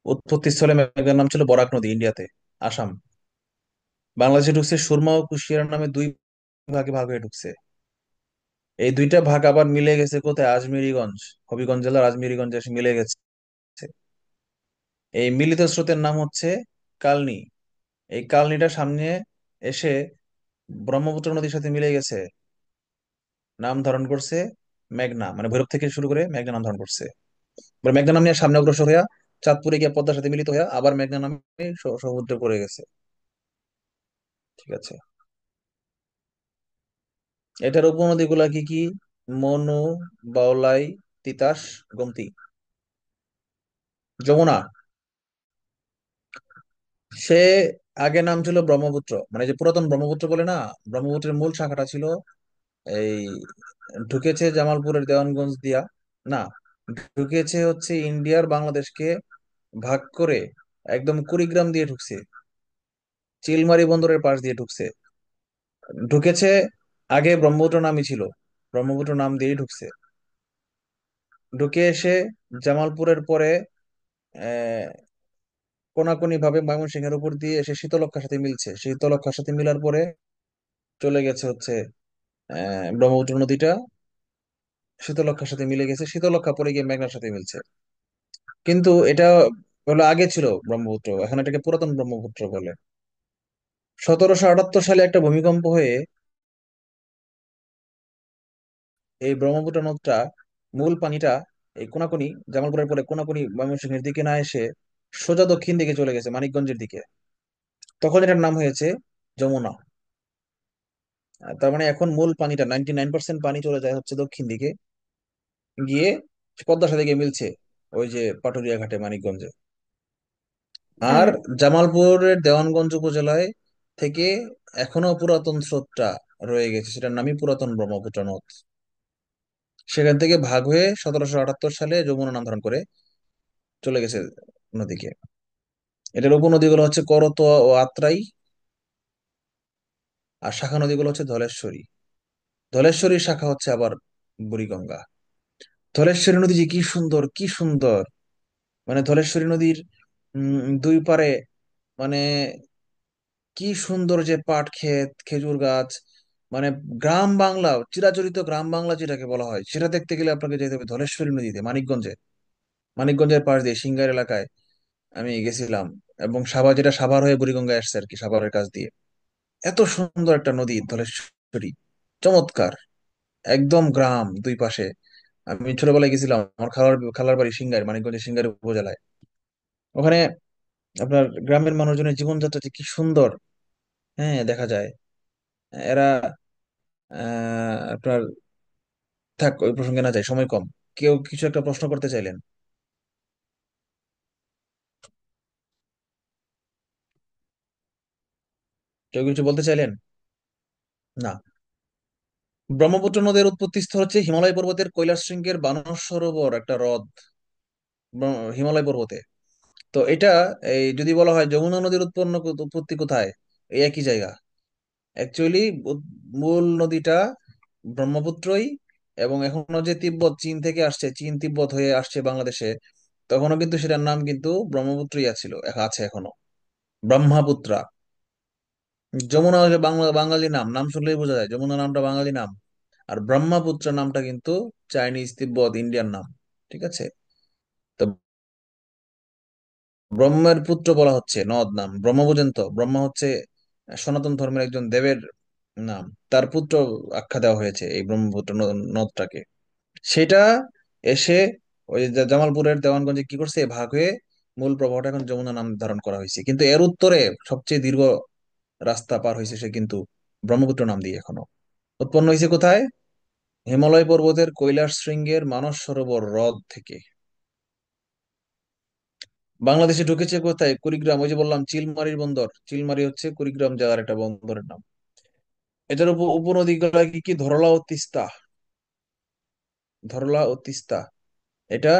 উৎপত্তি স্থলে। মেঘনার নাম ছিল বরাক নদী, ইন্ডিয়াতে, আসাম। বাংলাদেশে ঢুকছে সুরমা ও কুশিয়ারা নামে দুই ভাগে ভাগ হয়ে ঢুকছে। এই দুইটা ভাগ আবার মিলে গেছে কোথায়? আজমিরিগঞ্জ, হবিগঞ্জ জেলার আজমিরিগঞ্জে এসে মিলে গেছে। এই মিলিত স্রোতের নাম হচ্ছে কালনি। এই কালনিটা সামনে এসে ব্রহ্মপুত্র নদীর সাথে মিলে গেছে, নাম ধারণ করছে মেঘনা, মানে ভৈরব থেকে শুরু করে মেঘনা নাম ধারণ করছে। এবার মেঘনা নাম নিয়ে সামনে অগ্রসর হইয়া চাঁদপুরে গিয়ে পদ্মার সাথে মিলিত হইয়া আবার মেঘনা নামে সমুদ্রে পড়ে গেছে। ঠিক আছে, এটার উপনদীগুলা কি কি? মনু, বাওলাই, তিতাস, গোমতী, যমুনা। সে আগে নাম ছিল ব্রহ্মপুত্র, মানে যে পুরাতন ব্রহ্মপুত্র বলে না, ব্রহ্মপুত্রের মূল শাখাটা ছিল এই, ঢুকেছে জামালপুরের দেওয়ানগঞ্জ দিয়া, না, ঢুকেছে হচ্ছে ইন্ডিয়ার বাংলাদেশকে ভাগ করে একদম কুড়িগ্রাম দিয়ে ঢুকছে, চিলমারি বন্দরের পাশ দিয়ে ঢুকছে। ঢুকেছে, আগে ব্রহ্মপুত্র নামই ছিল, ব্রহ্মপুত্র নাম দিয়েই ঢুকছে। ঢুকে এসে জামালপুরের পরে আহ কোনাকুনি ভাবে ময়মনসিংহের উপর দিয়ে এসে শীতলক্ষ্যার সাথে মিলছে, শীতলক্ষ্যার সাথে মিলার পরে চলে গেছে হচ্ছে ব্রহ্মপুত্র নদীটা শীতলক্ষ্যার সাথে মিলে গেছে, শীতলক্ষ্যা পরে গিয়ে মেঘনার সাথে মিলছে। কিন্তু এটা হলো আগে ছিল ব্রহ্মপুত্র, এখন এটাকে পুরাতন ব্রহ্মপুত্র বলে। 1778 সালে একটা ভূমিকম্প হয়ে এই ব্রহ্মপুত্র নদটা, মূল পানিটা এই কোনাকুনি, জামালপুরের পরে কোনাকুনি ময়মনসিংহের দিকে না এসে সোজা দক্ষিণ দিকে চলে গেছে মানিকগঞ্জের দিকে। তখন এটার নাম হয়েছে যমুনা। তার মানে এখন মূল পানিটা 99% পানি চলে যায় হচ্ছে দক্ষিণ দিকে গিয়ে পদ্মার সাথে গিয়ে মিলছে, ওই যে পাটুরিয়া ঘাটে মানিকগঞ্জে। আর আর জামালপুরের দেওয়ানগঞ্জ উপজেলায় থেকে এখনো পুরাতন স্রোতটা রয়ে গেছে, সেটার নামই পুরাতন ব্রহ্মপুত্র নদ। সেখান থেকে ভাগ হয়ে 1778 সালে যমুনা নাম ধারণ করে চলে গেছে নদীকে। এটার উপনদীগুলো হচ্ছে করতোয়া ও আত্রাই, আর শাখা নদীগুলো হচ্ছে ধলেশ্বরী। ধলেশ্বরীর শাখা হচ্ছে আবার বুড়িগঙ্গা। ধলেশ্বরী নদী যে কি সুন্দর, কি সুন্দর! মানে ধলেশ্বরী নদীর দুই পারে, মানে কি সুন্দর যে পাট ক্ষেত, খেজুর গাছ, মানে গ্রাম বাংলা, চিরাচরিত গ্রাম বাংলা যেটাকে বলা হয়, সেটা দেখতে গেলে আপনাকে যেতে হবে ধলেশ্বরী নদীতে, মানিকগঞ্জে। মানিকগঞ্জের পাশ দিয়ে সিঙ্গার এলাকায় আমি গেছিলাম, এবং সাভার, যেটা সাভার হয়ে বুড়িগঙ্গায় আসছে আর কি, সাভারের কাছ দিয়ে। এত সুন্দর একটা নদী ধলেশ্বরী, চমৎকার, একদম গ্রাম দুই পাশে। আমি ছোটবেলায় গেছিলাম, আমার খালার খালার বাড়ি সিঙ্গার, মানিকগঞ্জের সিঙ্গার উপজেলায়। ওখানে আপনার গ্রামের মানুষজনের জীবনযাত্রা যে কি সুন্দর, হ্যাঁ, দেখা যায়। এরা আপনার, থাক ওই প্রসঙ্গে না যায়, সময় কম। কেউ কিছু একটা প্রশ্ন করতে চাইলেন? কেউ কিছু বলতে চাইলেন? না। ব্রহ্মপুত্র নদের উৎপত্তি স্থল হচ্ছে হিমালয় পর্বতের কৈলাস শৃঙ্গের বানর সরোবর, একটা হ্রদ হিমালয় পর্বতে। তো এটা, এই যদি বলা হয় যমুনা নদীর উৎপত্তি কোথায়, এই একই জায়গা। অ্যাকচুয়ালি মূল নদীটা ব্রহ্মপুত্রই, এবং এখনো যে তিব্বত চীন থেকে আসছে, চীন তিব্বত হয়ে আসছে বাংলাদেশে, তখনও কিন্তু সেটার নাম কিন্তু ব্রহ্মপুত্রই ছিল, আছে এখনো, ব্রহ্মপুত্রা। যমুনা হচ্ছে বাংলা, বাঙালি নাম, নাম শুনলেই বোঝা যায় যমুনা নামটা বাঙালি নাম। আর ব্রহ্মপুত্র নামটা কিন্তু চাইনিজ, তিব্বত, ইন্ডিয়ান নাম। ঠিক আছে? তো ব্রহ্মের পুত্র বলা হচ্ছে, নদ নাম ব্রহ্ম, বোঝেন তো? ব্রহ্মা হচ্ছে সনাতন ধর্মের একজন দেবের নাম, তার পুত্র আখ্যা দেওয়া হয়েছে এই ব্রহ্মপুত্র নদটাকে। সেটা এসে ওই যে জামালপুরের দেওয়ানগঞ্জে কি করছে, ভাগ হয়ে মূল প্রবাহটা এখন যমুনা নাম ধারণ করা হয়েছে। কিন্তু এর উত্তরে সবচেয়ে দীর্ঘ রাস্তা পার হয়েছে সে কিন্তু ব্রহ্মপুত্র নাম দিয়ে এখনো। উৎপন্ন হয়েছে কোথায়? হিমালয় পর্বতের কৈলাস শৃঙ্গের মানস সরোবর হ্রদ থেকে। বাংলাদেশে ঢুকেছে কোথায়? কুড়িগ্রাম, ওই যে বললাম চিলমারির বন্দর, চিলমারি হচ্ছে কুড়িগ্রাম জেলার একটা বন্দরের নাম। এটার উপনদী গুলা কি কি? ধরলা ও তিস্তা। ধরলা ও তিস্তা, এটা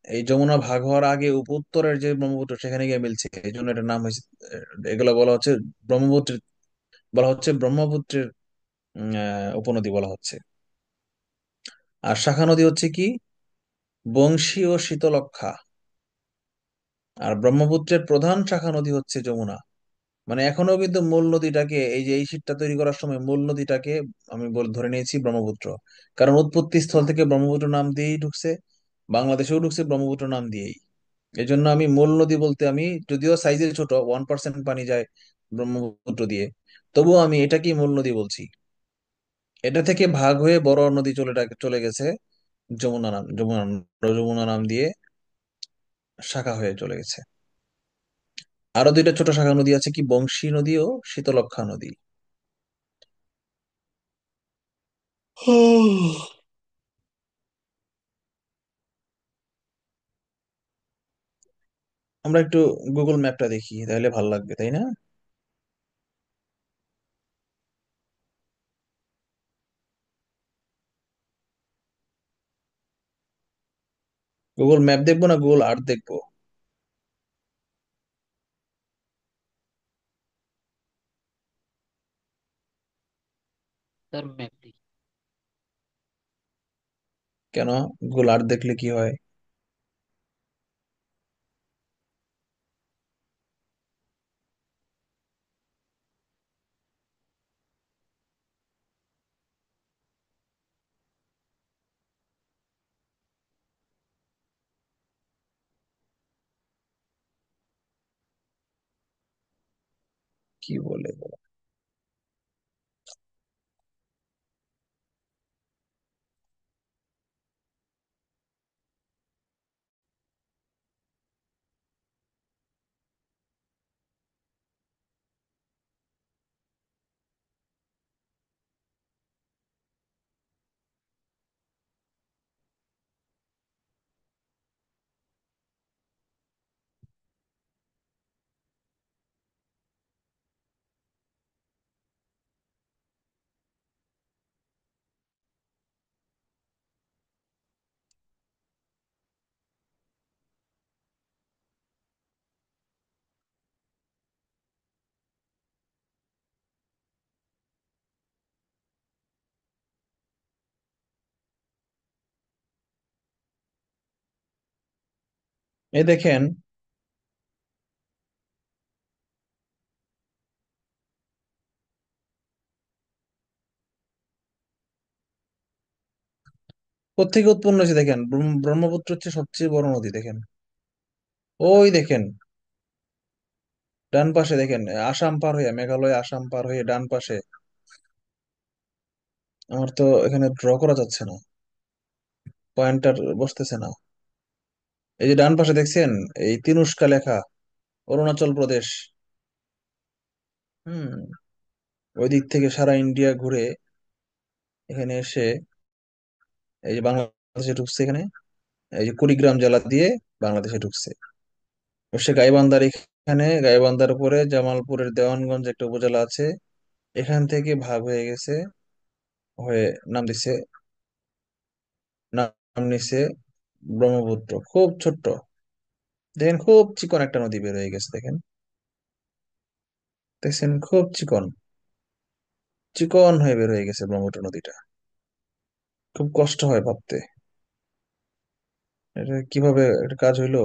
এই যমুনা ভাগ হওয়ার আগে উত্তরের যে ব্রহ্মপুত্র, সেখানে গিয়ে মিলছে, এই জন্য এটার নাম হয়েছে, এগুলা বলা হচ্ছে ব্রহ্মপুত্রের, বলা হচ্ছে ব্রহ্মপুত্রের উপনদী বলা হচ্ছে। আর শাখা নদী হচ্ছে কি? বংশী ও শীতলক্ষ্যা। আর ব্রহ্মপুত্রের প্রধান শাখা নদী হচ্ছে যমুনা। মানে এখনো কিন্তু মূল নদীটাকে, এই যে এই শীটটা তৈরি করার সময় মূল নদীটাকে আমি ধরে নিয়েছি ব্রহ্মপুত্র, কারণ উৎপত্তি স্থল থেকে ব্রহ্মপুত্র নাম দিয়েই ঢুকছে, বাংলাদেশেও ঢুকছে ব্রহ্মপুত্র নাম দিয়েই। এই জন্য আমি মূল নদী বলতে, আমি যদিও সাইজে ছোট, 1% পানি যায় ব্রহ্মপুত্র দিয়ে, তবুও আমি এটাকেই মূল নদী বলছি। এটা থেকে ভাগ হয়ে বড় নদী চলে গেছে যমুনা নাম, যমুনা নাম দিয়ে শাখা হয়ে চলে গেছে। আরো দুইটা ছোট শাখা নদী আছে, কি বংশী নদী ও শীতলক্ষ্যা নদী। আমরা একটু গুগল ম্যাপটা দেখি, তাহলে ভালো লাগবে, তাই না? গুগল ম্যাপ দেখবো না গুগল আর্থ দেখবো? তার ম্যাপটি। কেন? গুগল আর্থ দেখলে কি হয়? কি বলে? এই দেখেন, কোত্থেকে উৎপন্ন হয়েছে দেখেন, ব্রহ্মপুত্র হচ্ছে সবচেয়ে বড় নদী দেখেন। ওই দেখেন, ডান পাশে দেখেন, আসাম পার হয়ে, মেঘালয় আসাম পার হয়ে ডান পাশে। আমার তো এখানে ড্র করা যাচ্ছে না, পয়েন্টার বসতেছে না। এই যে ডান পাশে দেখছেন, এই তিনুষ্কা লেখা, অরুণাচল প্রদেশ। হুম, ওই দিক থেকে সারা ইন্ডিয়া ঘুরে এখানে এসে এই যে বাংলাদেশে ঢুকছে এখানে, এই যে কুড়িগ্রাম জেলা দিয়ে বাংলাদেশে ঢুকছে। সে গাইবান্ধার এখানে, গাইবান্ধার উপরে জামালপুরের দেওয়ানগঞ্জ একটা উপজেলা আছে, এখান থেকে ভাগ হয়ে গেছে, হয়ে নাম দিছে, নাম নিছে ব্রহ্মপুত্র। খুব ছোট্ট, দেখেন খুব চিকন একটা নদী বের হয়ে গেছে দেখেন, দেখছেন খুব চিকন, চিকন হয়ে বের হয়ে গেছে ব্রহ্মপুত্র নদীটা। খুব কষ্ট হয় ভাবতে, এটা কিভাবে এটা কাজ হইলো।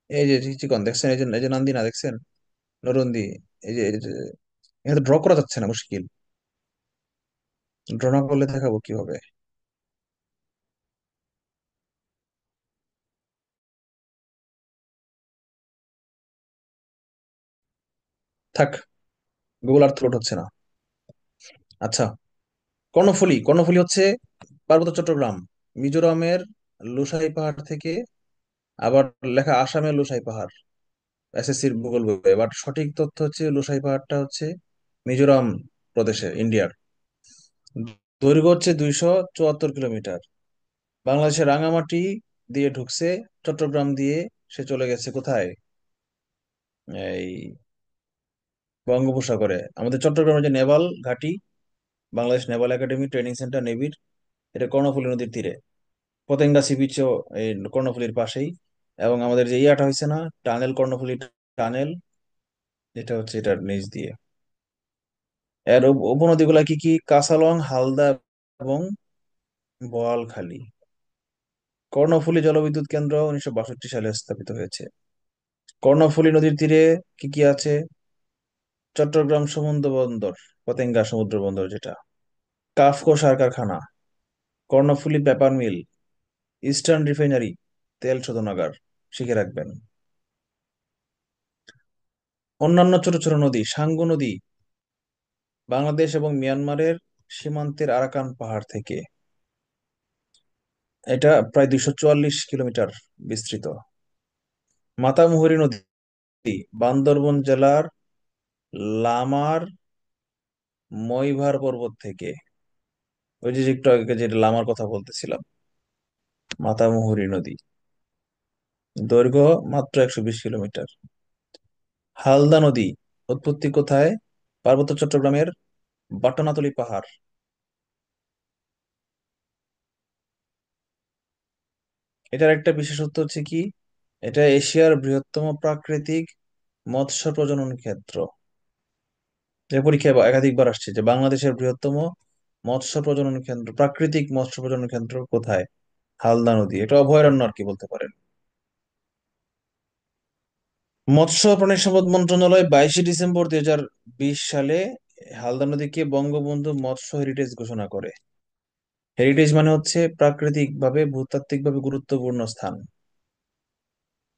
এই যে চিকন দেখছেন, এই যে নান্দি না দেখছেন, নরন্দি। এই যে এখানে ড্র করা যাচ্ছে না, মুশকিল। ড্র না করলে দেখাবো কিভাবে। থাক, গুগল আর্থ লোড হচ্ছে না। আচ্ছা, কর্ণফুলী, কর্ণফুলী হচ্ছে পার্বত্য চট্টগ্রাম, মিজোরামের লুসাই পাহাড় থেকে। আবার লেখা আসামের লুসাই পাহাড়, এসএসসির ভূগোল বইয়ে, বাট সঠিক তথ্য হচ্ছে লুসাই পাহাড়টা হচ্ছে মিজোরাম প্রদেশে, ইন্ডিয়ার। দৈর্ঘ্য হচ্ছে 274 কিলোমিটার। বাংলাদেশের রাঙামাটি দিয়ে ঢুকছে, চট্টগ্রাম দিয়ে সে চলে গেছে কোথায়, এই বঙ্গোপসাগরে। আমাদের চট্টগ্রামের যে নেভাল ঘাঁটি, Bangladesh naval academy training centre নেভির, এটা কর্ণফুলী নদীর তীরে। পতেঙ্গা সি বিচও এই কর্ণফুলীর পাশেই। এবং আমাদের যে ইয়াটা হয়েছে না, টানেল, কর্ণফুলী টানেল, এটা হচ্ছে এটার নিচ দিয়ে। এর উপনদীগুলা কি কি, কাসালং, হালদা এবং বোয়ালখালী। কর্ণফুলী জলবিদ্যুৎ কেন্দ্র 1962 সালে স্থাপিত হয়েছে। কর্ণফুলী নদীর তীরে কি কি আছে, চট্টগ্রাম সমুদ্র বন্দর, পতেঙ্গা সমুদ্র বন্দর যেটা, কাফকো সার কারখানা, Karnaphuli paper mill, eastern refinery তেল শোধনাগার, শিখে রাখবেন। অন্যান্য ছোট ছোট নদী, সাঙ্গু নদী বাংলাদেশ এবং মিয়ানমারের সীমান্তের আরাকান পাহাড় থেকে, এটা প্রায় 244 কিলোমিটার বিস্তৃত। মাতামুহুরী নদী বান্দরবন জেলার লামার মইভার পর্বত থেকে, ওই যে একটু আগে যে লামার কথা বলতেছিলাম, মাতামুহুরী নদী, দৈর্ঘ্য মাত্র 120 কিলোমিটার। হালদা নদী উৎপত্তি কোথায়, পার্বত্য চট্টগ্রামের বাটনাতলী পাহাড়। এটার একটা বিশেষত্ব হচ্ছে কি, এটা এশিয়ার বৃহত্তম প্রাকৃতিক মৎস্য প্রজনন ক্ষেত্র। যে পরীক্ষায় একাধিকবার আসছে যে বাংলাদেশের বৃহত্তম মৎস্য প্রজনন কেন্দ্র, প্রাকৃতিক মৎস্য প্রজনন কেন্দ্র কোথায়, হালদা নদী। এটা অভয়ারণ্য আর কি বলতে পারেন। মৎস্য ও প্রাণী সম্পদ মন্ত্রণালয় 22শে ডিসেম্বর 2020 সালে হালদা নদীকে বঙ্গবন্ধু মৎস্য হেরিটেজ ঘোষণা করে। হেরিটেজ মানে হচ্ছে প্রাকৃতিক ভাবে, ভূতাত্ত্বিক ভাবে গুরুত্বপূর্ণ স্থান।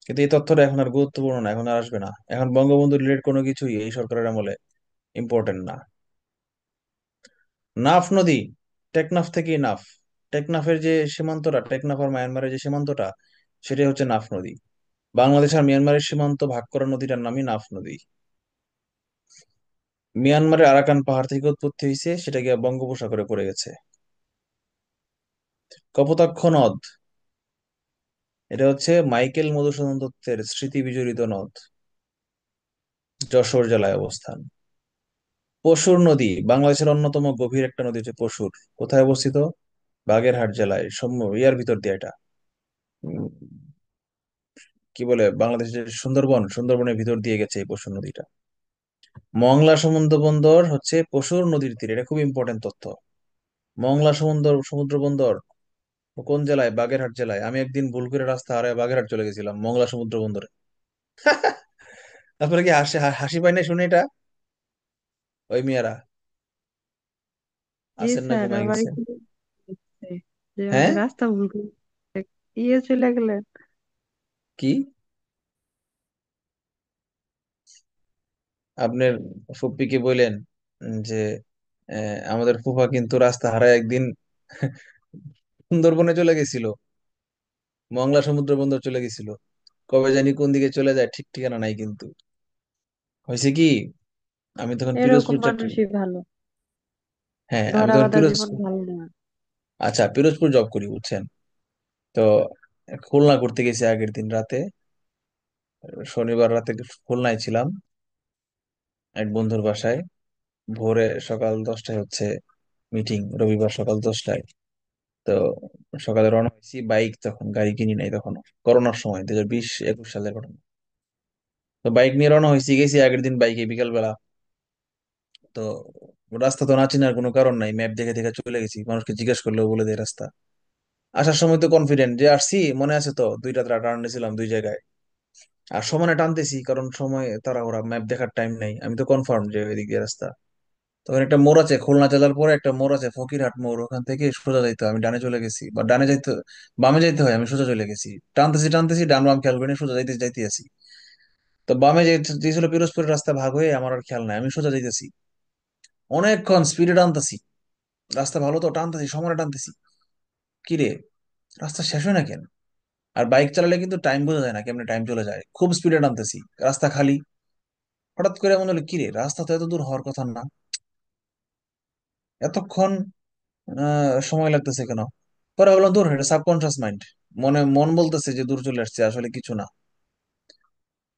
কিন্তু এই তথ্যটা এখন আর গুরুত্বপূর্ণ না, এখন আর আসবে না। এখন বঙ্গবন্ধু রিলেটেড কোনো কিছুই এই সরকারের আমলে ইম্পর্টেন্ট না। নাফ নদী, টেকনাফ থেকেই নাফ। টেকনাফের যে সীমান্তটা, টেকনাফ আর মায়ানমারের যে সীমান্তটা, সেটাই হচ্ছে নাফ নদী। বাংলাদেশ আর মিয়ানমারের সীমান্ত ভাগ করা নদীটার নামই নাফ নদী। মিয়ানমারের আরাকান পাহাড় থেকে উৎপত্তি হয়েছে, সেটা গিয়ে বঙ্গোপসাগরে পড়ে গেছে। কপোতাক্ষ নদ, এটা হচ্ছে মাইকেল মধুসূদন দত্তের স্মৃতি বিজড়িত নদ, যশোর জেলায় অবস্থান। পশুর নদী, বাংলাদেশের অন্যতম গভীর একটা নদী হচ্ছে পশুর। কোথায় অবস্থিত, বাগেরহাট জেলায়, ইয়ার ভিতর দিয়ে এটা, উম, কি বলে, বাংলাদেশের সুন্দরবন, সুন্দরবনের ভিতর দিয়ে গেছে এই পশুর নদীটা। মংলা সমুদ্র বন্দর হচ্ছে পশুর নদীর তীরে, এটা খুব ইম্পর্টেন্ট তথ্য। মংলা সমুদ্র সমুদ্র বন্দর কোন জেলায়? বাগেরহাট জেলায়। আমি একদিন ভুল করে রাস্তা হারায় বাগেরহাট চলে গেছিলাম মংলা সমুদ্র বন্দরে। আপনার কি হাসি হাসি পায় না শুনে এটা? ওই মিয়ারা জি আছেন না স্যার, ঘুমাই আবার গেছেন? কি হচ্ছে যে হ্যাঁ, রাস্তা ভুল করে চলে গেলেন? কি আপনার ফুপ্পিকে বললেন যে আমাদের ফুফা কিন্তু রাস্তা হারায় একদিন সুন্দরবনে চলে গেছিল, মংলা সমুদ্র বন্দর চলে গেছিল। কবে জানি কোন দিকে চলে যায় ঠিক ঠিকানা নাই কিন্তু। হয়েছে কি, আমি তখন এরকম পিরোজপুর মানুষই ভালো, হ্যাঁ আমি ধরা তখন বাঁধা জীবন পিরোজপুর, ভালো না। আচ্ছা পিরোজপুর জব করি বুঝছেন। তো খুলনা করতে গেছি আগের দিন রাতে, শনিবার রাতে খুলনায় ছিলাম এক বন্ধুর বাসায়। ভোরে সকাল 10টায় হচ্ছে মিটিং, রবিবার সকাল 10টায়। তো সকালে রওনা হয়েছি, বাইক তখন গাড়ি কিনি নাই তখনো, করোনার সময় 2020-21 সালের ঘটনা। তো বাইক নিয়ে রওনা হয়েছি, গেছি আগের দিন বাইকে বিকাল বেলা। তো রাস্তা তো না চেনার কোনো কারণ নাই, ম্যাপ দেখে দেখে চলে গেছি, মানুষকে জিজ্ঞেস করলেও বলে দেয় রাস্তা। আসার সময় তো কনফিডেন্ট যে আসছি, মনে আছে তো দুইটা টার্ন নিয়েছিলাম দুই জায়গায়। আর সমানে টানতেছি কারণ সময় তারা ওরা ম্যাপ দেখার টাইম নাই, আমি তো কনফার্ম যে ওইদিক দিয়ে রাস্তা। তখন একটা মোড় আছে, খুলনা জেলার পরে একটা মোড় আছে ফকিরহাট মোড়, ওখান থেকে সোজা যাইতে হয়, আমি ডানে চলে গেছি, বা ডানে যাইতে বামে যাইতে হয়, আমি সোজা চলে গেছি। টানতেছি টানতেছি ডান বাম খেয়াল করিনি, সোজা যাইতে যাইতে আছি। তো বামে যে ছিল পিরোজপুরের রাস্তা ভাগ হয়ে, আমার আর খেয়াল নাই, আমি সোজা যাইতেছি, অনেকক্ষণ স্পিডে টানতেছি। রাস্তা ভালো তো টানতেছি, সমানে টানতেছি। কি রে, রাস্তা শেষ হয় না কেন? আর বাইক চালালে কিন্তু টাইম বোঝা যায় না, কেমনে টাইম চলে যায়, খুব স্পিডে টানতেছি, রাস্তা খালি। হঠাৎ করে মনে হলো কি রে, রাস্তা তো এত দূর হওয়ার কথা না, এতক্ষণ সময় লাগতেছে কেন? পরে ভাবলাম দূর, এটা সাবকনশিয়াস মাইন্ড, মন বলতেছে যে দূর চলে আসছে, আসলে কিছু না।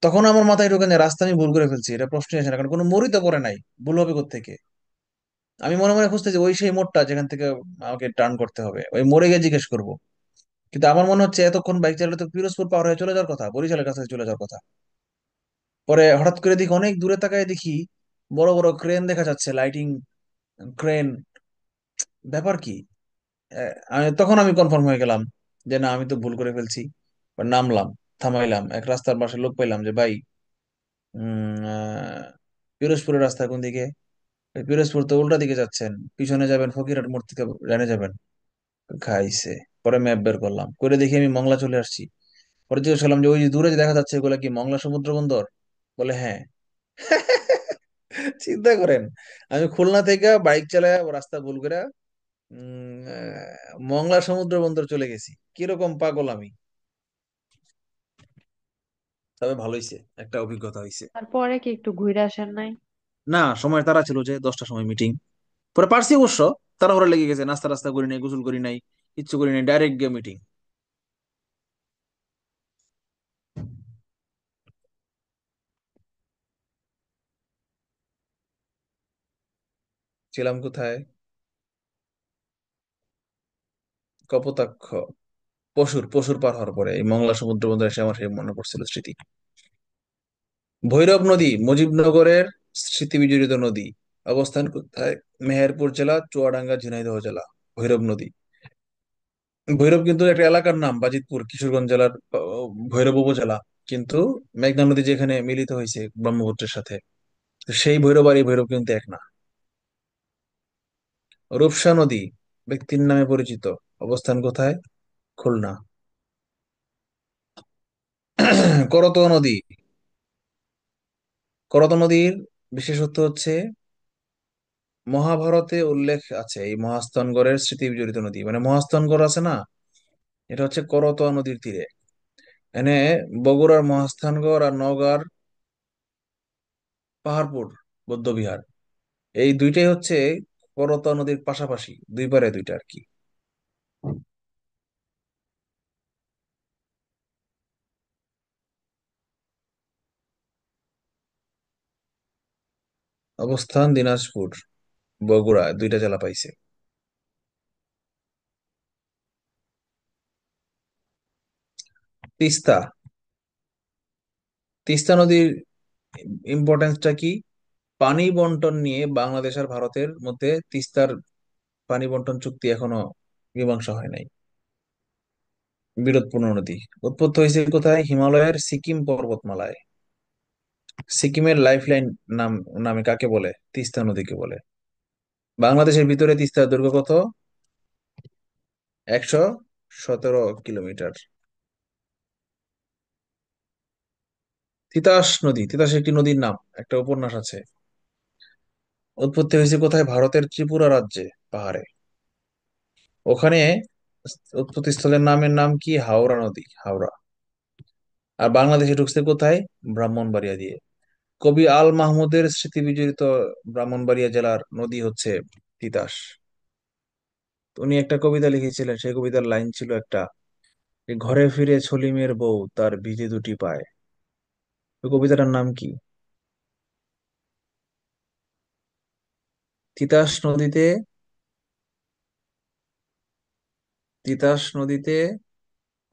তখন আমার মাথায় ঢোকে যে রাস্তা আমি ভুল করে ফেলছি, এটা প্রশ্নই আসে না, কারণ কোনো মোড়ই তো পড়ে নাই, ভুল হবে কোত্থেকে? আমি মনে মনে খুঁজতেছি ওই সেই মোড়টা যেখান থেকে আমাকে টার্ন করতে হবে, ওই মোড়ে গিয়ে জিজ্ঞেস করবো। কিন্তু আমার মনে হচ্ছে এতক্ষণ বাইক চালালে তো পিরোজপুর পার হয়ে চলে যাওয়ার কথা, বরিশালের কাছে চলে যাওয়ার কথা। পরে হঠাৎ করে দেখি, অনেক দূরে তাকায় দেখি বড় বড় ক্রেন দেখা যাচ্ছে, লাইটিং ক্রেন। ব্যাপার কি? তখন আমি কনফার্ম হয়ে গেলাম যে না, আমি তো ভুল করে ফেলছি। বা নামলাম, থামাইলাম, এক রাস্তার পাশে লোক পাইলাম যে ভাই, পিরোজপুরের রাস্তা কোন দিকে? পিরোজপুর তো উল্টা দিকে যাচ্ছেন, পিছনে যাবেন ফকিরহাট মোড় থেকে ডানে যাবেন। খাইছে। পরে ম্যাপ বের করলাম, করে দেখি আমি মংলা চলে আসছি। পরে জিজ্ঞেস করলাম যে ওই যে দূরে যে দেখা যাচ্ছে ওগুলা কি মংলা সমুদ্র বন্দর? বলে হ্যাঁ। চিন্তা করেন, আমি খুলনা থেকে বাইক চালায় রাস্তা ভুল করে মংলা সমুদ্র বন্দর চলে গেছি। কিরকম পাগল আমি! তবে ভালো হয়েছে, একটা অভিজ্ঞতা হয়েছে। তারপরে কি একটু ঘুরে আসেন নাই? না, সময় তারা ছিল যে 10টার সময় মিটিং। পরে পারছি অবশ্য, তাড়াহুড়া লেগে গেছে, নাস্তা রাস্তা করি নাই, গোসল করি নাই, কিচ্ছু করি নাই, ডাইরেক্ট গিয়ে মিটিং। ছিলাম কোথায়? কপোতাক্ষ। পশুর পশুর পার হওয়ার পরে এই মংলা সমুদ্র বন্দর এসে আমার সেই মনে পড়ছিল স্মৃতি। ভৈরব নদী মুজিবনগরের স্মৃতি বিজড়িত নদী। অবস্থান কোথায়? মেহেরপুর জেলা, চুয়াডাঙ্গা, ঝিনাইদহ জেলা। ভৈরব নদী, ভৈরব কিন্তু একটা এলাকার নাম, বাজিতপুর কিশোরগঞ্জ জেলার ভৈরব উপজেলা। কিন্তু মেঘনা নদী যেখানে মিলিত হয়েছে ব্রহ্মপুত্রের সাথে, তো সেই ভৈরব আর এই ভৈরব কিন্তু এক না। রূপসা নদী ব্যক্তির নামে পরিচিত। অবস্থান কোথায়? খুলনা। করতোয়া নদী, করতোয়া নদীর বিশেষত্ব হচ্ছে মহাভারতে উল্লেখ আছে এই মহাস্থানগড়ের স্মৃতি বিজড়িত নদী, মানে মহাস্থানগড় আছে না, এটা হচ্ছে করতোয়া নদীর তীরে। এনে বগুড়ার মহাস্থানগড় আর নওগাঁর পাহাড়পুর বৌদ্ধবিহার, এই দুইটাই হচ্ছে করতোয়া নদীর পাশাপাশি, দুই পারে দুইটা আর কি। অবস্থান দিনাজপুর, বগুড়া, দুইটা জেলা পাইছে। তিস্তা, তিস্তা নদীর ইম্পর্টেন্সটা কি? পানি বন্টন নিয়ে বাংলাদেশ আর ভারতের মধ্যে তিস্তার পানি বন্টন চুক্তি এখনো মীমাংসা হয় নাই। বিরোধপূর্ণ নদী উৎপত্তি হয়েছে কোথায়? হিমালয়ের সিকিম পর্বতমালায়। সিকিমের লাইফলাইন নাম নামে কাকে বলে? তিস্তা নদীকে বলে। বাংলাদেশের ভিতরে তিস্তার দৈর্ঘ্য কত? 117 কিলোমিটার। তিতাস নদী, তিতাস একটি নদীর নাম, একটা উপন্যাস আছে। উৎপত্তি হয়েছে কোথায়? ভারতের ত্রিপুরা রাজ্যে, পাহাড়ে। ওখানে উৎপত্তি স্থলের নাম কি? হাওড়া নদী, হাওড়া। আর বাংলাদেশে ঢুকছে কোথায়? ব্রাহ্মণবাড়িয়া দিয়ে। কবি আল মাহমুদের স্মৃতি বিজড়িত ব্রাহ্মণবাড়িয়া জেলার নদী হচ্ছে তিতাস। উনি একটা কবিতা লিখেছিলেন, সেই কবিতার লাইন ছিল একটা, যে ঘরে ফিরে সলিমের বউ তার ভিজে দুটি পায়। ওই কবিতাটার নাম কি? তিতাস নদীতে, তিতাস নদীতে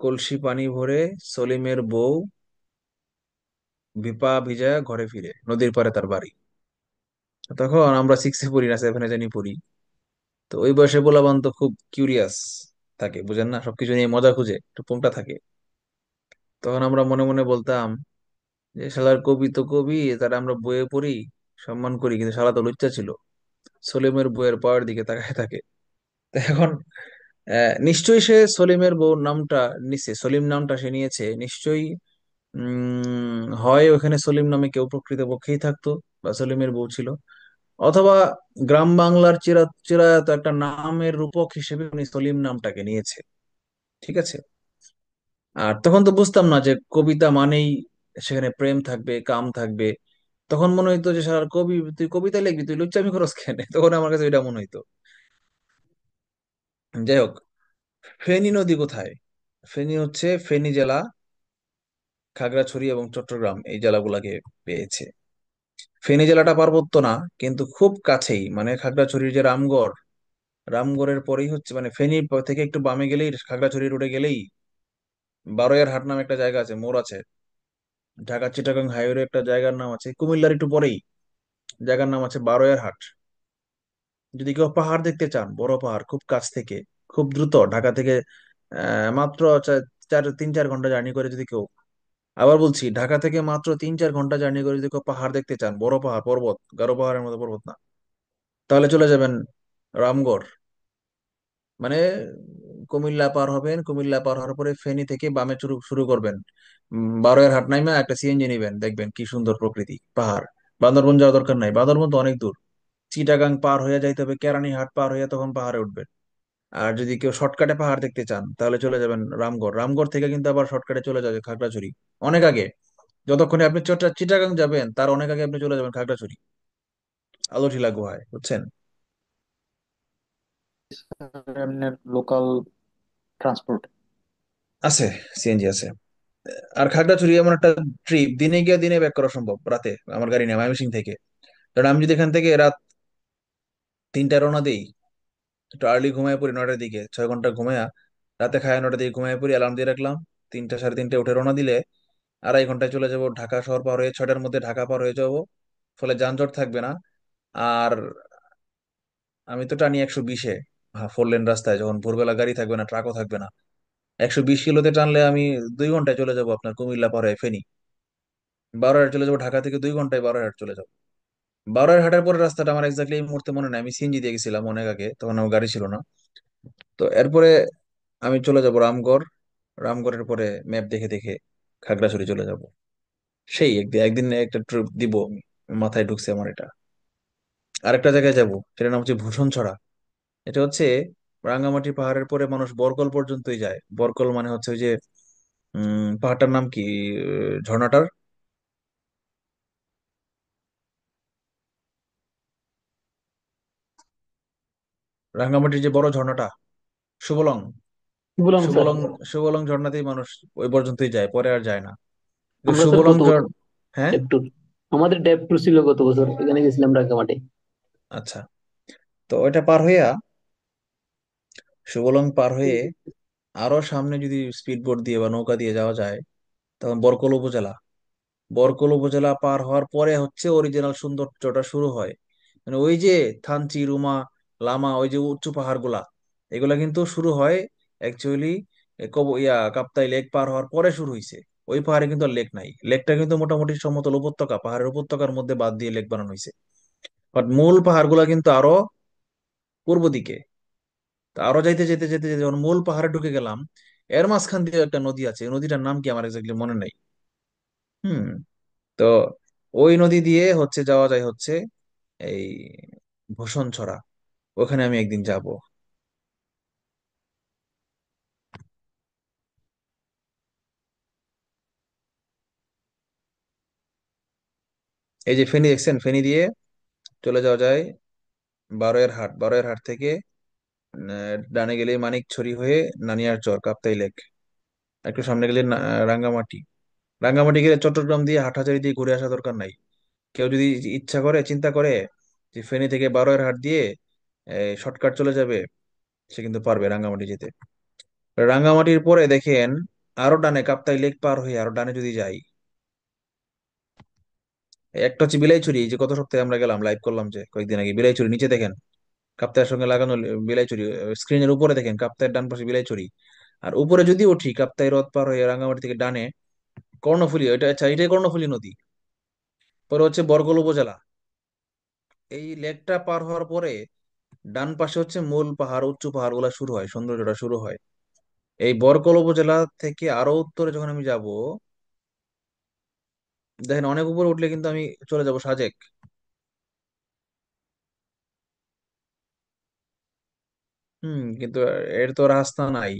কলসি পানি ভরে সলিমের বউ পা ভিজায় ঘরে ফিরে, নদীর পাড়ে তার বাড়ি। তখন আমরা 6-এ পড়ি না 7-এ জানি পড়ি। তো ওই বয়সে পোলাপান তো খুব কিউরিয়াস থাকে, বুঝেন না, সবকিছু নিয়ে মজা খুঁজে, একটু পোংটা থাকে। তখন আমরা মনে মনে বলতাম যে শালার কবি তো কবি, তারা আমরা বইয়ে পড়ি, সম্মান করি, কিন্তু শালা তো লুচ্চা ছিল, সলিমের বউয়ের পায়ের দিকে তাকায় থাকে। তো এখন নিশ্চয়ই সে সলিমের বউ নামটা নিছে, সলিম নামটা সে নিয়েছে নিশ্চয়ই। হয় ওখানে সলিম নামে কেউ প্রকৃতপক্ষেই থাকতো, বা সলিমের বউ ছিল, অথবা গ্রাম বাংলার চিরায়ত একটা নামের রূপক হিসেবে উনি সলিম নামটাকে নিয়েছে। ঠিক আছে। আর তখন তো বুঝতাম না যে কবিতা মানেই সেখানে প্রেম থাকবে, কাম থাকবে। তখন মনে হইতো যে সারা কবি, তুই কবিতা লিখবি, তুই লুচ্চামি খরচ কেন? তখন আমার কাছে এটা মনে হইতো। যাই হোক, ফেনী নদী কোথায়? ফেনী হচ্ছে ফেনী জেলা, খাগড়াছড়ি এবং চট্টগ্রাম এই জেলাগুলাকে পেয়েছে। ফেনী জেলাটা পার্বত্য না, কিন্তু খুব কাছেই, মানে খাগড়াছড়ির যে রামগড়, রামগড়ের পরেই হচ্ছে, মানে ফেনী থেকে একটু বামে গেলেই, খাগড়াছড়ি রোডে গেলেই বারোয়ার হাট নামে একটা জায়গা আছে, মোড় আছে। ঢাকা চিটাগাং হাইওয়ে একটা জায়গার নাম আছে, কুমিল্লার একটু পরেই জায়গার নাম আছে বারোয়ার হাট। যদি কেউ পাহাড় দেখতে চান, বড় পাহাড় খুব কাছ থেকে, খুব দ্রুত ঢাকা থেকে মাত্র 3-4 ঘন্টা জার্নি করে যদি কেউ, আবার বলছি ঢাকা থেকে মাত্র 3-4 ঘন্টা জার্নি করে যদি কেউ পাহাড় দেখতে চান, বড় পাহাড়, পর্বত, গারো পাহাড়ের মতো পর্বত না, তাহলে চলে যাবেন রামগড়। মানে কুমিল্লা পার হবেন, কুমিল্লা পার হওয়ার পরে ফেনী থেকে বামে শুরু শুরু করবেন। বারোয়ার হাট নাইমা একটা সিএনজি নিবেন, দেখবেন কি সুন্দর প্রকৃতি, পাহাড়। বান্দরবন যাওয়ার দরকার নাই, বান্দরবন তো অনেক দূর। চিটাগাং পার হয়ে যাইতে হবে, কেরানীহাট পার হয়ে তখন পাহাড়ে উঠবেন। আর যদি কেউ শর্টকাটে পাহাড় দেখতে চান, তাহলে চলে যাবেন রামগড়। রামগড় থেকে কিন্তু আবার শর্টকাটে চলে যাবে খাগড়াছড়ি, অনেক আগে। যতক্ষণে আপনি চিটাগাং যাবেন তার অনেক আগে আপনি চলে যাবেন খাগড়াছড়ি, আলোঠিলা গুহায়, বুঝছেন? এমনি লোকাল ট্রান্সপোর্ট। আছে, সিএনজি আছে। আর খাগড়াছড়ি এমন একটা ট্রিপ, দিনে গিয়ে দিনে ব্যাক করা সম্ভব রাতে, আমার গাড়ি নেই ময়মনসিং থেকে। কারণ আমি যদি এখান থেকে রাত 3টায় রওনা দিই, একটু আর্লি ঘুমায় পড়ি, 9টার দিকে, 6 ঘন্টা ঘুমায়া, রাতে খায় 9টার দিকে ঘুমায় পড়ি, অ্যালার্ম দিয়ে রাখলাম, 3টা 3:30 উঠে রওনা দিলে 2.5 ঘন্টায় চলে যাব ঢাকা শহর পার হয়ে, 6টার মধ্যে ঢাকা পার হয়ে যাব। ফলে যানজট থাকবে না। আর আমি তো টানি 120-এ, 4 লেন রাস্তায়, যখন ভোরবেলা গাড়ি থাকবে না, ট্রাকও থাকবে না, 120 কিলোতে টানলে আমি 2 ঘন্টায় চলে যাব আপনার কুমিল্লা পার হয়ে ফেনী। বারোয়ার চলে যাবো, ঢাকা থেকে 2 ঘন্টায় বারোয়ার চলে যাবো। বারোয়ার হাটের পরে রাস্তাটা আমার এক্স্যাক্টলি এই মুহূর্তে মনে নাই, আমি সিএনজি দিয়ে গেছিলাম অনেক আগে, তখন আমার গাড়ি ছিল না। তো এরপরে আমি চলে যাব রামগড়, রামগড়ের পরে ম্যাপ দেখে দেখে খাগড়াছড়ি চলে যাব। সেই একদিন একদিন একটা ট্রিপ দিব আমি, মাথায় ঢুকছে আমার এটা। আরেকটা জায়গায় যাব, সেটার নাম হচ্ছে ভূষণ ছড়া। এটা হচ্ছে রাঙ্গামাটি পাহাড়ের পরে মানুষ বরকল পর্যন্তই যায়। বরকল মানে হচ্ছে ওই যে পাহাড়টার নাম কি, ঝর্ণাটার, রাঙ্গামাটির যে বড় ঝর্ণাটা, সুবলং। বললাম স্যার, সুবলং, সুবলং ঝর্ণাতেই মানুষ ওই পর্যন্তই যায়, পরে আর যায় না। কিন্তু আমরা স্যার সুবলং গত বছর হ্যাঁ। ডেপ ট্যুর, আমাদের ডেপ ট্যুর ছিল গত বছর, এখানে গেছিলাম রাঙ্গামাটি। আচ্ছা, তো ওইটা পার হইয়া, সুবলং পার হয়ে আরো সামনে যদি স্পিড বোট দিয়ে বা নৌকা দিয়ে যাওয়া যায়, তখন বরকল উপজেলা। বরকল উপজেলা পার হওয়ার পরে হচ্ছে অরিজিনাল সৌন্দর্যটা শুরু হয়। মানে ওই যে থানচি, রুমা, লামা, ওই যে উঁচু পাহাড় গুলা, এগুলা কিন্তু শুরু হয় অ্যাকচুয়ালি কাপ্তাই লেক পার হওয়ার পরে শুরু হয়েছে। ওই পাহাড়ে কিন্তু লেক নাই, লেকটা কিন্তু মোটামুটি সমতল উপত্যকা, পাহাড়ের উপত্যকার মধ্যে বাদ দিয়ে লেক বানানো হয়েছে। বাট মূল পাহাড় গুলা কিন্তু আরো পূর্ব দিকে। তো আরো যাইতে যেতে যেতে যেতে যখন মূল পাহাড়ে ঢুকে গেলাম, এর মাঝখান দিয়ে একটা নদী আছে, এই নদীটার নাম কি আমার এক্সাক্টলি মনে নাই। হুম। তো ওই নদী দিয়ে হচ্ছে যাওয়া যায় হচ্ছে এই ভূষণ ছড়া, ওখানে আমি একদিন যাব। এই যে ফেনী দেখছেন, ফেনী দিয়ে চলে যাওয়া যায় বারোয়ের হাট, বারোয়ের হাট থেকে ডানে গেলে মানিকছড়ি হয়ে নানিয়ারচর কাপ্তাই লেক, একটু সামনে গেলে রাঙ্গামাটি, রাঙ্গামাটি গেলে চট্টগ্রাম দিয়ে হাটহাজারী দিয়ে ঘুরে আসা দরকার নাই। কেউ যদি ইচ্ছা করে, চিন্তা করে যে ফেনী থেকে বারোয়ের হাট দিয়ে শর্টকাট চলে যাবে, সে কিন্তু পারবে রাঙ্গামাটি যেতে। রাঙ্গামাটির পরে দেখেন আরো ডানে কাপ্তাই লেক পার হয়ে আরো ডানে যদি যাই, একটা হচ্ছে বিলাইছড়ি, এই যে গত সপ্তাহে আমরা গেলাম, লাইভ করলাম যে কয়েকদিন আগে, বিলাইছড়ি নিচে দেখেন কাপ্তায়ের সঙ্গে লাগানো বিলাইছড়ি, স্ক্রিনের উপরে দেখেন কাপ্তায়ের ডান পাশে বিলাইছড়ি। আর উপরে যদি উঠি কাপ্তাই হ্রদ পার হয়ে রাঙ্গামাটি থেকে ডানে কর্ণফুলী, এটা আচ্ছা এটাই কর্ণফুলী নদী। পরে হচ্ছে বরকল উপজেলা। এই লেকটা পার হওয়ার পরে ডান পাশে হচ্ছে মূল পাহাড়, উঁচু পাহাড় গুলা শুরু হয়, সৌন্দর্যটা শুরু হয়। এই বরকল উপজেলা থেকে আরো উত্তরে যখন আমি যাব, দেখেন অনেক উপরে উঠলে কিন্তু আমি চলে যাব সাজেক। কিন্তু এর তো রাস্তা নাই,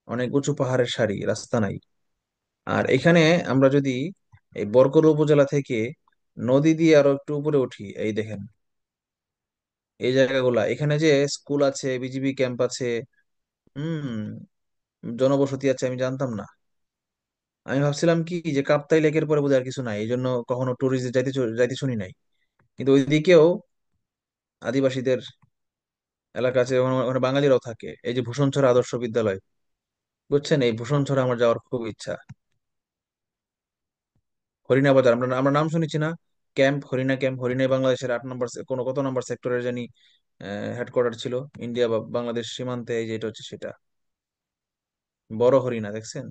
অনেক উঁচু পাহাড়ের সারি, রাস্তা নাই। আর এখানে আমরা যদি এই বরকল উপজেলা থেকে নদী দিয়ে আরো একটু উপরে উঠি, এই দেখেন এই জায়গাগুলা, এখানে যে স্কুল আছে, বিজিবি ক্যাম্প আছে, হুম, জনবসতি আছে, আমি জানতাম না। আমি ভাবছিলাম কি যে কাপ্তাই লেকের পরে বোধহয় আর কিছু নাই, এই জন্য কখনো ট্যুরিস্ট যাইতে যাইতে শুনি নাই। কিন্তু ওইদিকেও আদিবাসীদের এলাকা আছে, ওখানে ওখানে বাঙালিরাও থাকে। এই যে ভূষণছড়া আদর্শ বিদ্যালয়, বুঝছেন, এই ভূষণছড়া আমার যাওয়ার খুব ইচ্ছা। হরিণা বাজার, আমরা আমরা নাম শুনেছি না, ক্যাম্প হরিণা, ক্যাম্প হরিণাই বাংলাদেশের 8 নম্বর কোন কত নম্বর সেক্টরের জানি হেডকোয়ার্টার ছিল, ইন্ডিয়া বা বাংলাদেশ সীমান্তে, এই যে এটা হচ্ছে সেটা, বড় হরিণা দেখছেন।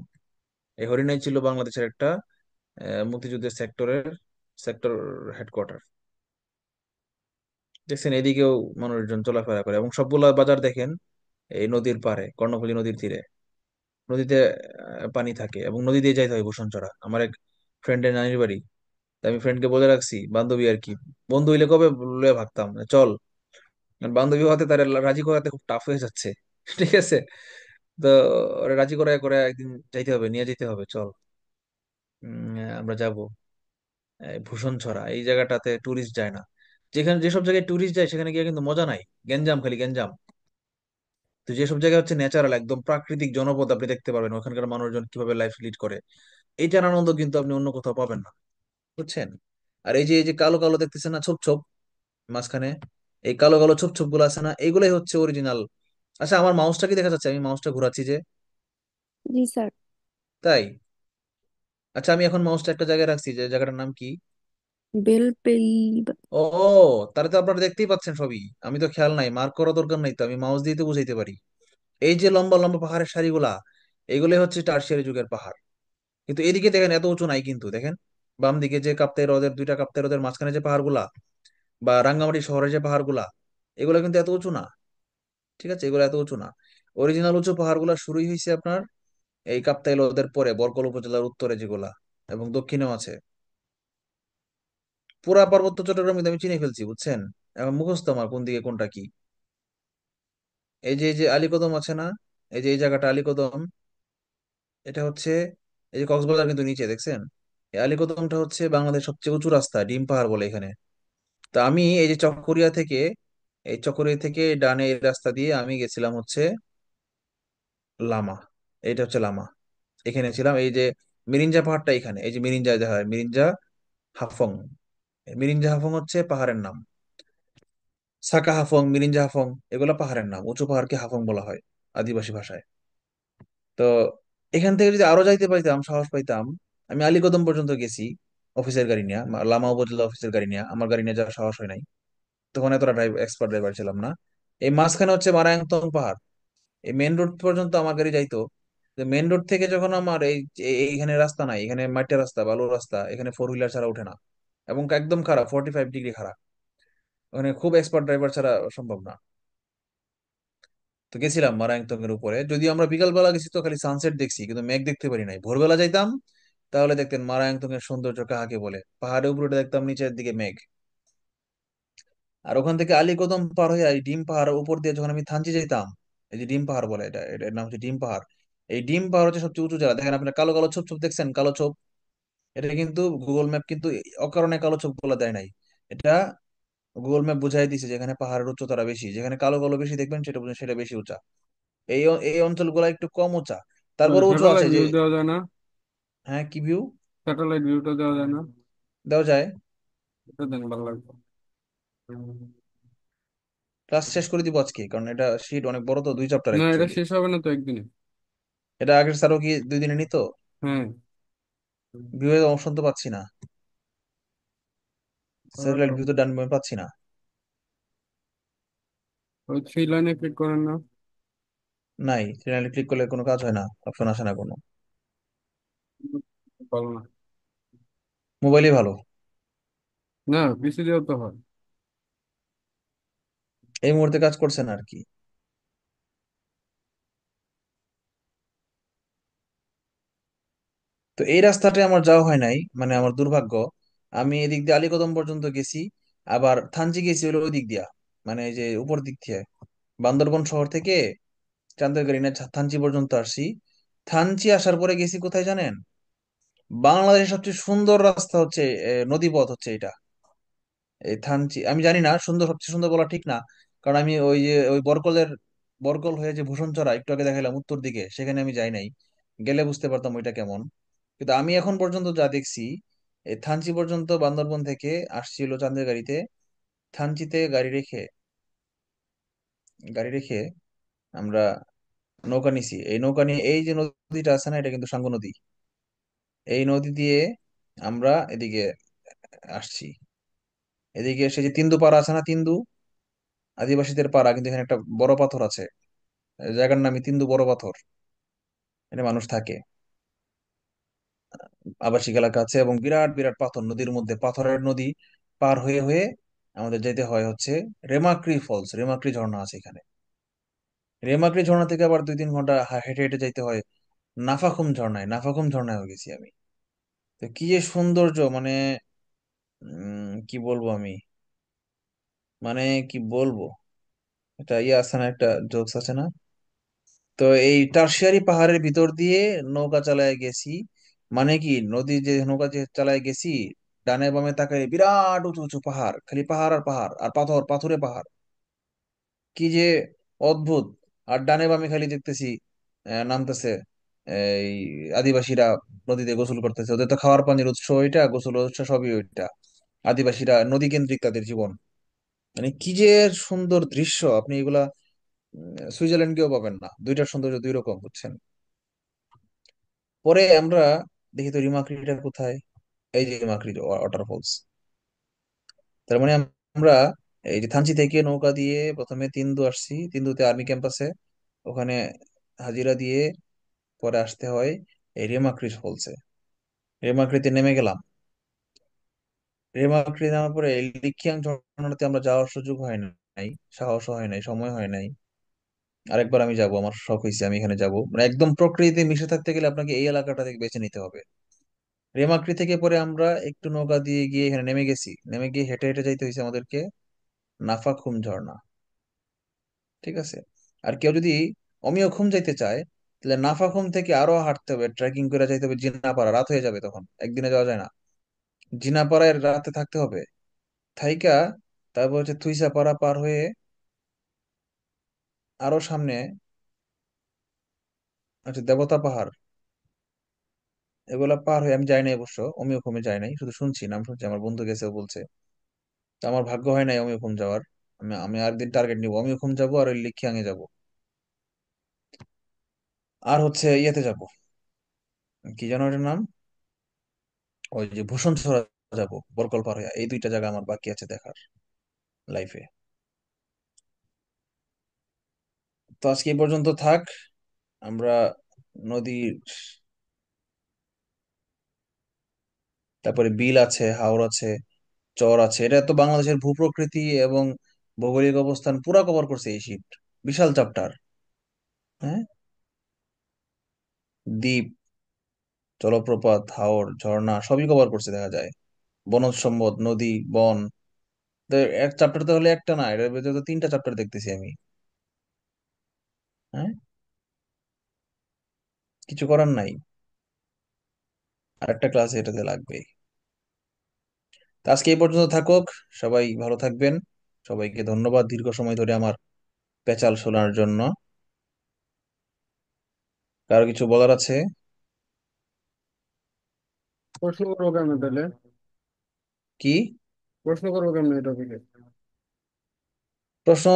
এই হরিণাই ছিল বাংলাদেশের একটা মুক্তিযুদ্ধের সেক্টর হেডকোয়ার্টার। দেখছেন এদিকেও মানুষজন চলাফেরা করে, এবং সবগুলা বাজার দেখেন এই নদীর পাড়ে, কর্ণফুলী নদীর তীরে, নদীতে পানি থাকে, এবং নদী দিয়ে যাইতে হয় বসুন্ধরা। আমার এক ফ্রেন্ডের নানির বাড়ি, তা আমি ফ্রেন্ডকে বলে রাখছি, বান্ধবী আর কি, বন্ধু হইলে কবে লয়ে ভাগতাম, চল। কারণ বান্ধবী হতে তার রাজি করাতে খুব টাফ হয়ে যাচ্ছে। ঠিক আছে। তো ওরে রাজি করায় করে একদিন যাইতে হবে, নিয়ে যেতে হবে, চল। আমরা যাব ভূষণ ছড়া, এই জায়গাটাতে টুরিস্ট যায় না। যেখানে যেসব জায়গায় টুরিস্ট যায় সেখানে গিয়ে কিন্তু মজা নাই, গ্যাঞ্জাম, খালি গ্যাঞ্জাম। তো যেসব জায়গায় হচ্ছে ন্যাচারাল একদম প্রাকৃতিক জনপদ, আপনি দেখতে পারবেন ওখানকার মানুষজন কিভাবে লাইফ লিড করে, এইটার আনন্দ কিন্তু আপনি অন্য কোথাও পাবেন না, বুঝছেন। আর এই যে কালো কালো দেখতেছেন না ছোপ ছোপ মাঝখানে, এই কালো কালো ছোপ ছোপ গুলো আছে না, এগুলাই হচ্ছে অরিজিনাল। আচ্ছা আমার মাউসটা কি দেখা যাচ্ছে, আমি মাউসটা ঘোরাচ্ছি যে, জি স্যার। তাই? আচ্ছা আমি এখন মাউসটা একটা জায়গায় রাখছি, যে জায়গাটার নাম কি? বেলপেই। ও, তাহলে তো আপনারা দেখতেই পাচ্ছেন সবই, আমি তো খেয়াল নাই, মার্ক করা দরকার নাই তো, আমি মাউস দিয়ে তো বুঝাইতে পারি। এই যে লম্বা লম্বা পাহাড়ের সারিগুলা, এগুলোই হচ্ছে টারসিয়ারি যুগের পাহাড়। কিন্তু এদিকে দেখেন এত উঁচু নাই কিন্তু, দেখেন বাম দিকে যে কাপ্তাই হ্রদের, দুইটা কাপ্তাই হ্রদের মাঝখানে যে পাহাড়গুলা, বা রাঙ্গামাটি শহরের যে পাহাড়গুলা, এগুলা কিন্তু এত উঁচু না। ঠিক আছে, এগুলো এত উঁচু না। অরিজিনাল উঁচু পাহাড়গুলা শুরুই হয়েছে আপনার এই কাপ্তাই হ্রদের পরে বরকল উপজেলার উত্তরে যেগুলা, এবং দক্ষিণেও আছে। পুরা পার্বত্য চট্টগ্রাম কিন্তু আমি চিনে ফেলছি, বুঝছেন। এখন মুখস্থ আমার কোন দিকে কোনটা কি। এই যে আলীকদম আছে না, এই যে এই জায়গাটা আলীকদম, এটা হচ্ছে, এই যে কক্সবাজার কিন্তু নিচে দেখছেন, এই আলীকদমটা হচ্ছে বাংলাদেশের সবচেয়ে উঁচু রাস্তা, ডিম পাহাড় বলে এখানে। তা আমি এই যে চকরিয়া থেকে, এই চকরিয়া থেকে ডানে এই রাস্তা দিয়ে আমি গেছিলাম হচ্ছে লামা, এইটা হচ্ছে লামা, এখানে ছিলাম। এই যে মিরিঞ্জা পাহাড়টা এখানে, এই যে মিরিঞ্জা দেখা হয়, মিরিঞ্জা হাফং, মিরিঞ্জা হাফং হচ্ছে পাহাড়ের নাম। সাকা হাফং, মিরিঞ্জা হাফং, এগুলো পাহাড়ের নাম, উঁচু পাহাড়কে হাফং বলা হয় আদিবাসী ভাষায়। তো এখান থেকে যদি আরো যাইতে পাইতাম, সাহস পাইতাম, আমি আলীকদম পর্যন্ত গেছি অফিসের গাড়ি নিয়ে, লামা উপজেলা অফিসের গাড়ি নিয়ে, আমার গাড়ি নিয়ে যাওয়ার সাহস হয় নাই, তখন এতটা এক্সপার্ট ড্রাইভার ছিলাম না। এই মাঝখানে হচ্ছে মারায়ংতং পাহাড়। এই মেন রোড পর্যন্ত আমার গাড়ি যাইতো। মেন রোড থেকে যখন আমার এইখানে রাস্তা নাই, এখানে মাটির রাস্তা, বালুর রাস্তা, এখানে ফোর হুইলার ছাড়া ওঠে না, এবং একদম খারাপ, 45 ডিগ্রি খারাপ। ওখানে খুব এক্সপার্ট ড্রাইভার ছাড়া সম্ভব না। তো গেছিলাম মারায়ংতং এর উপরে, যদিও আমরা বিকাল বেলা গেছি তো খালি সানসেট দেখছি, কিন্তু মেঘ দেখতে পারি নাই। ভোরবেলা যাইতাম, তাহলে দেখতেন মারায়ংতং এর সৌন্দর্য কাহাকে বলে। পাহাড়ের উপরে উঠে দেখতাম নিচের দিকে মেঘ। আর ওখান থেকে আলীকদম পার হয়ে এই ডিম পাহাড়ের উপর দিয়ে যখন আমি থানচি যেতাম, এই যে ডিম পাহাড় বলে, এটার নাম হচ্ছে ডিম পাহাড়। এই ডিম পাহাড় হচ্ছে সবচেয়ে উঁচু জায়গা। দেখেন আপনার কালো কালো ছোপ ছোপ দেখছেন, কালো ছোপ। এটা কিন্তু গুগল ম্যাপ কিন্তু অকারণে কালো ছোপ গুলো দেয় নাই। এটা গুগল ম্যাপ বুঝাই দিছে যেখানে পাহাড়ের উচ্চতাটা বেশি, যেখানে কালো কালো বেশি দেখবেন সেটা বুঝেন সেটা বেশি উঁচা। এই অঞ্চলগুলো একটু কম উঁচা, তারপর উঁচু আছে স্যাটেলাইট যে। ভিউ দেওয়া যায় না? হ্যাঁ, কি ভিউ? স্যাটেলাইট ভিউটা দেওয়া যায় না? দেওয়া যায়। এটা দেন, ভালো লাগবে। ক্লাস শেষ করে দিব আজকে, কারণ এটা শীট অনেক বড় তো, 2 চ্যাপ্টার না, এটা অ্যাকচুয়ালি। শেষ হবে না তো একদিনে। এটা আগের স্যারও কি 2 দিনে নিত? হ্যাঁ। ভিউ এর অপশন তো পাচ্ছি না, স্যাটেলাইট ভিউ তো ডান বামে পাচ্ছি না। ওই থ্রি লাইনে ক্লিক করেন না? নাই, চ্যানেলে ক্লিক করলে কোনো কাজ হয় না, অপশন আসে না কোনো। ভালো না। মোবাইলই ভালো। না, পিসি দিয়েও তো হয়। এই মুহূর্তে কাজ করছে না আর কি। তো এই রাস্তাটা আমার যাওয়া হয় নাই, মানে আমার দুর্ভাগ্য। আমি এদিক দিয়ে আলীকদম পর্যন্ত গেছি, আবার থানচি গেছি হলো ওই দিক দিয়া, মানে এই যে উপর দিক দিয়ে বান্দরবন শহর থেকে চান্দেরগাড়ি না থানচি পর্যন্ত আসছি। থানচি আসার পরে গেছি কোথায় জানেন? বাংলাদেশের সবচেয়ে সুন্দর রাস্তা হচ্ছে নদী পথ হচ্ছে এটা, এই থানচি। আমি জানি না সুন্দর, সবচেয়ে সুন্দর বলা ঠিক না, কারণ আমি ওই যে ওই বরকল হয়ে যে ভূষণচরা একটু আগে দেখালাম উত্তর দিকে, সেখানে আমি যাই নাই। গেলে বুঝতে পারতাম ওইটা কেমন। কিন্তু আমি এখন পর্যন্ত যা দেখছি, এই থানচি পর্যন্ত বান্দরবন থেকে আসছিল চাঁদের গাড়িতে। থানচিতে গাড়ি রেখে আমরা নৌকা নিছি। এই নৌকা নিয়ে এই যে নদীটা আছে না, এটা কিন্তু সাঙ্গু নদী। এই নদী দিয়ে আমরা এদিকে আসছি। এদিকে এসে যে তিন্দু পাড়া আছে না, তিন্দু আদিবাসীদের পাড়া, কিন্তু এখানে একটা বড় পাথর আছে, জায়গার নামই তিন্দু বড় পাথর। এখানে মানুষ থাকে, আবাসিক এলাকা আছে, এবং বিরাট বিরাট পাথর নদীর মধ্যে, পাথরের নদী পার হয়ে হয়ে আমাদের যেতে হয় হচ্ছে রেমাক্রি ফলস, রেমাক্রি ঝর্ণা আছে এখানে। রেমাক্রি ঝর্ণা থেকে আবার 2-3 ঘন্টা হেঁটে হেঁটে যাইতে হয় নাফাখুম ঝর্ণায়। নাফাখুম ঝর্ণায় গেছি আমি। তো কি যে সৌন্দর্য, মানে কি বলবো আমি, মানে কি বলবো। এটা ইয়ে আছে না, একটা জোকস আছে না? তো এই টারশিয়ারি পাহাড়ের ভিতর দিয়ে নৌকা চালায় গেছি। মানে কি, নদী যে নৌকা যে চালায় গেছি, ডানে বামে তাকাই বিরাট উঁচু উঁচু পাহাড়, খালি পাহাড় আর পাহাড় আর পাথর, পাথুরে পাহাড়। কি যে অদ্ভুত। আর ডানে বামে খালি দেখতেছি নামতেছে এই আদিবাসীরা নদীতে গোসল করতেছে। ওদের তো খাওয়ার পানির উৎস ওইটা, গোসল উৎস সবই ওইটা। আদিবাসীরা নদী কেন্দ্রিক তাদের জীবন। মানে কি যে সুন্দর দৃশ্য, আপনি এগুলা সুইজারল্যান্ড গিয়েও পাবেন না। দুইটার সৌন্দর্য 2 রকম, বুঝছেন? পরে আমরা দেখি তো রিমাক্রিটা কোথায়। এই যে রিমাক্রি ওয়াটারফলস। তার মানে আমরা এই যে থানচি থেকে নৌকা দিয়ে প্রথমে তিন্দু আসছি, তিন্দুতে আর্মি ক্যাম্প আছে, ওখানে হাজিরা দিয়ে পরে আসতে হয় এই রেমাক্রি ফলসে। রেমাক্রিতে নেমে গেলাম। রেমাক্রি নামার পরে এই লিখিয়াং ঝর্ণাতে আমরা যাওয়ার সুযোগ হয় নাই, সাহস হয় নাই, সময় হয় নাই। আরেকবার আমি যাব, আমার শখ হয়েছে আমি এখানে যাব। মানে একদম প্রকৃতিতে মিশে থাকতে গেলে আপনাকে এই এলাকাটা থেকে বেছে নিতে হবে। রেমাক্রি থেকে পরে আমরা একটু নৌকা দিয়ে গিয়ে এখানে নেমে গেছি, নেমে গিয়ে হেঁটে হেঁটে যাইতে হয়েছে আমাদেরকে নাফাখুম ঝর্ণা। ঠিক আছে। আর কেউ যদি অমিয়খুম যাইতে চায়, তাহলে নাফাখুম থেকে আরো হাঁটতে হবে, ট্রেকিং করে যাইতে হবে জিনাপাড়া। রাত হয়ে যাবে তখন, একদিনে যাওয়া যায় না। জিনাপাড়ায় রাতে থাকতে হবে, থাইকা তারপর হচ্ছে থুইসাপাড়া পার হয়ে আরো সামনে হচ্ছে দেবতা পাহাড়। এগুলা পার হয়ে আমি যাই নাই অবশ্য, অমিয়খুমে যাই নাই, শুধু শুনছি, নাম শুনছি, আমার বন্ধু গেছে ও বলছে। তো আমার ভাগ্য হয় নাই অমিয়খুম যাওয়ার। আমি আমি আরেকদিন টার্গেট নিবো, অমিয়খুম যাবো আর ওই লিখিয়াং এ যাবো। আর হচ্ছে ইয়েতে যাব, কি যেন এটার নাম, ওই যে ভূষণ ছড়া যাব, বরকল পার হয়ে। এই 2টা জায়গা আমার বাকি আছে দেখার লাইফে। তো আজকে এই পর্যন্ত থাক। আমরা নদীর, তারপরে বিল আছে, হাওর আছে, চর আছে, এটা তো বাংলাদেশের ভূপ্রকৃতি এবং ভৌগোলিক অবস্থান পুরা কভার করছে এই শীট। বিশাল চ্যাপ্টার। হ্যাঁ, দ্বীপ, জলপ্রপাত, হাওর, ঝর্ণা সবই কভার করছে দেখা যায়। বনজ সম্পদ, নদী, বন। তো এক চ্যাপ্টার তো হলে একটা না, এটার ভিতরে তো তিনটা চ্যাপ্টার দেখতেছি আমি। হ্যাঁ, কিছু করার নাই, আরেকটা ক্লাস এটাতে লাগবে। তো আজকে এই পর্যন্ত থাকুক। সবাই ভালো থাকবেন। সবাইকে ধন্যবাদ দীর্ঘ সময় ধরে আমার পেঁচাল শোনার জন্য। কারো কিছু বলার আছে? প্রশ্ন করবো কেমনে তাহলে? কি প্রশ্ন করবো কেমনে এই টপিকে? প্রশ্ন?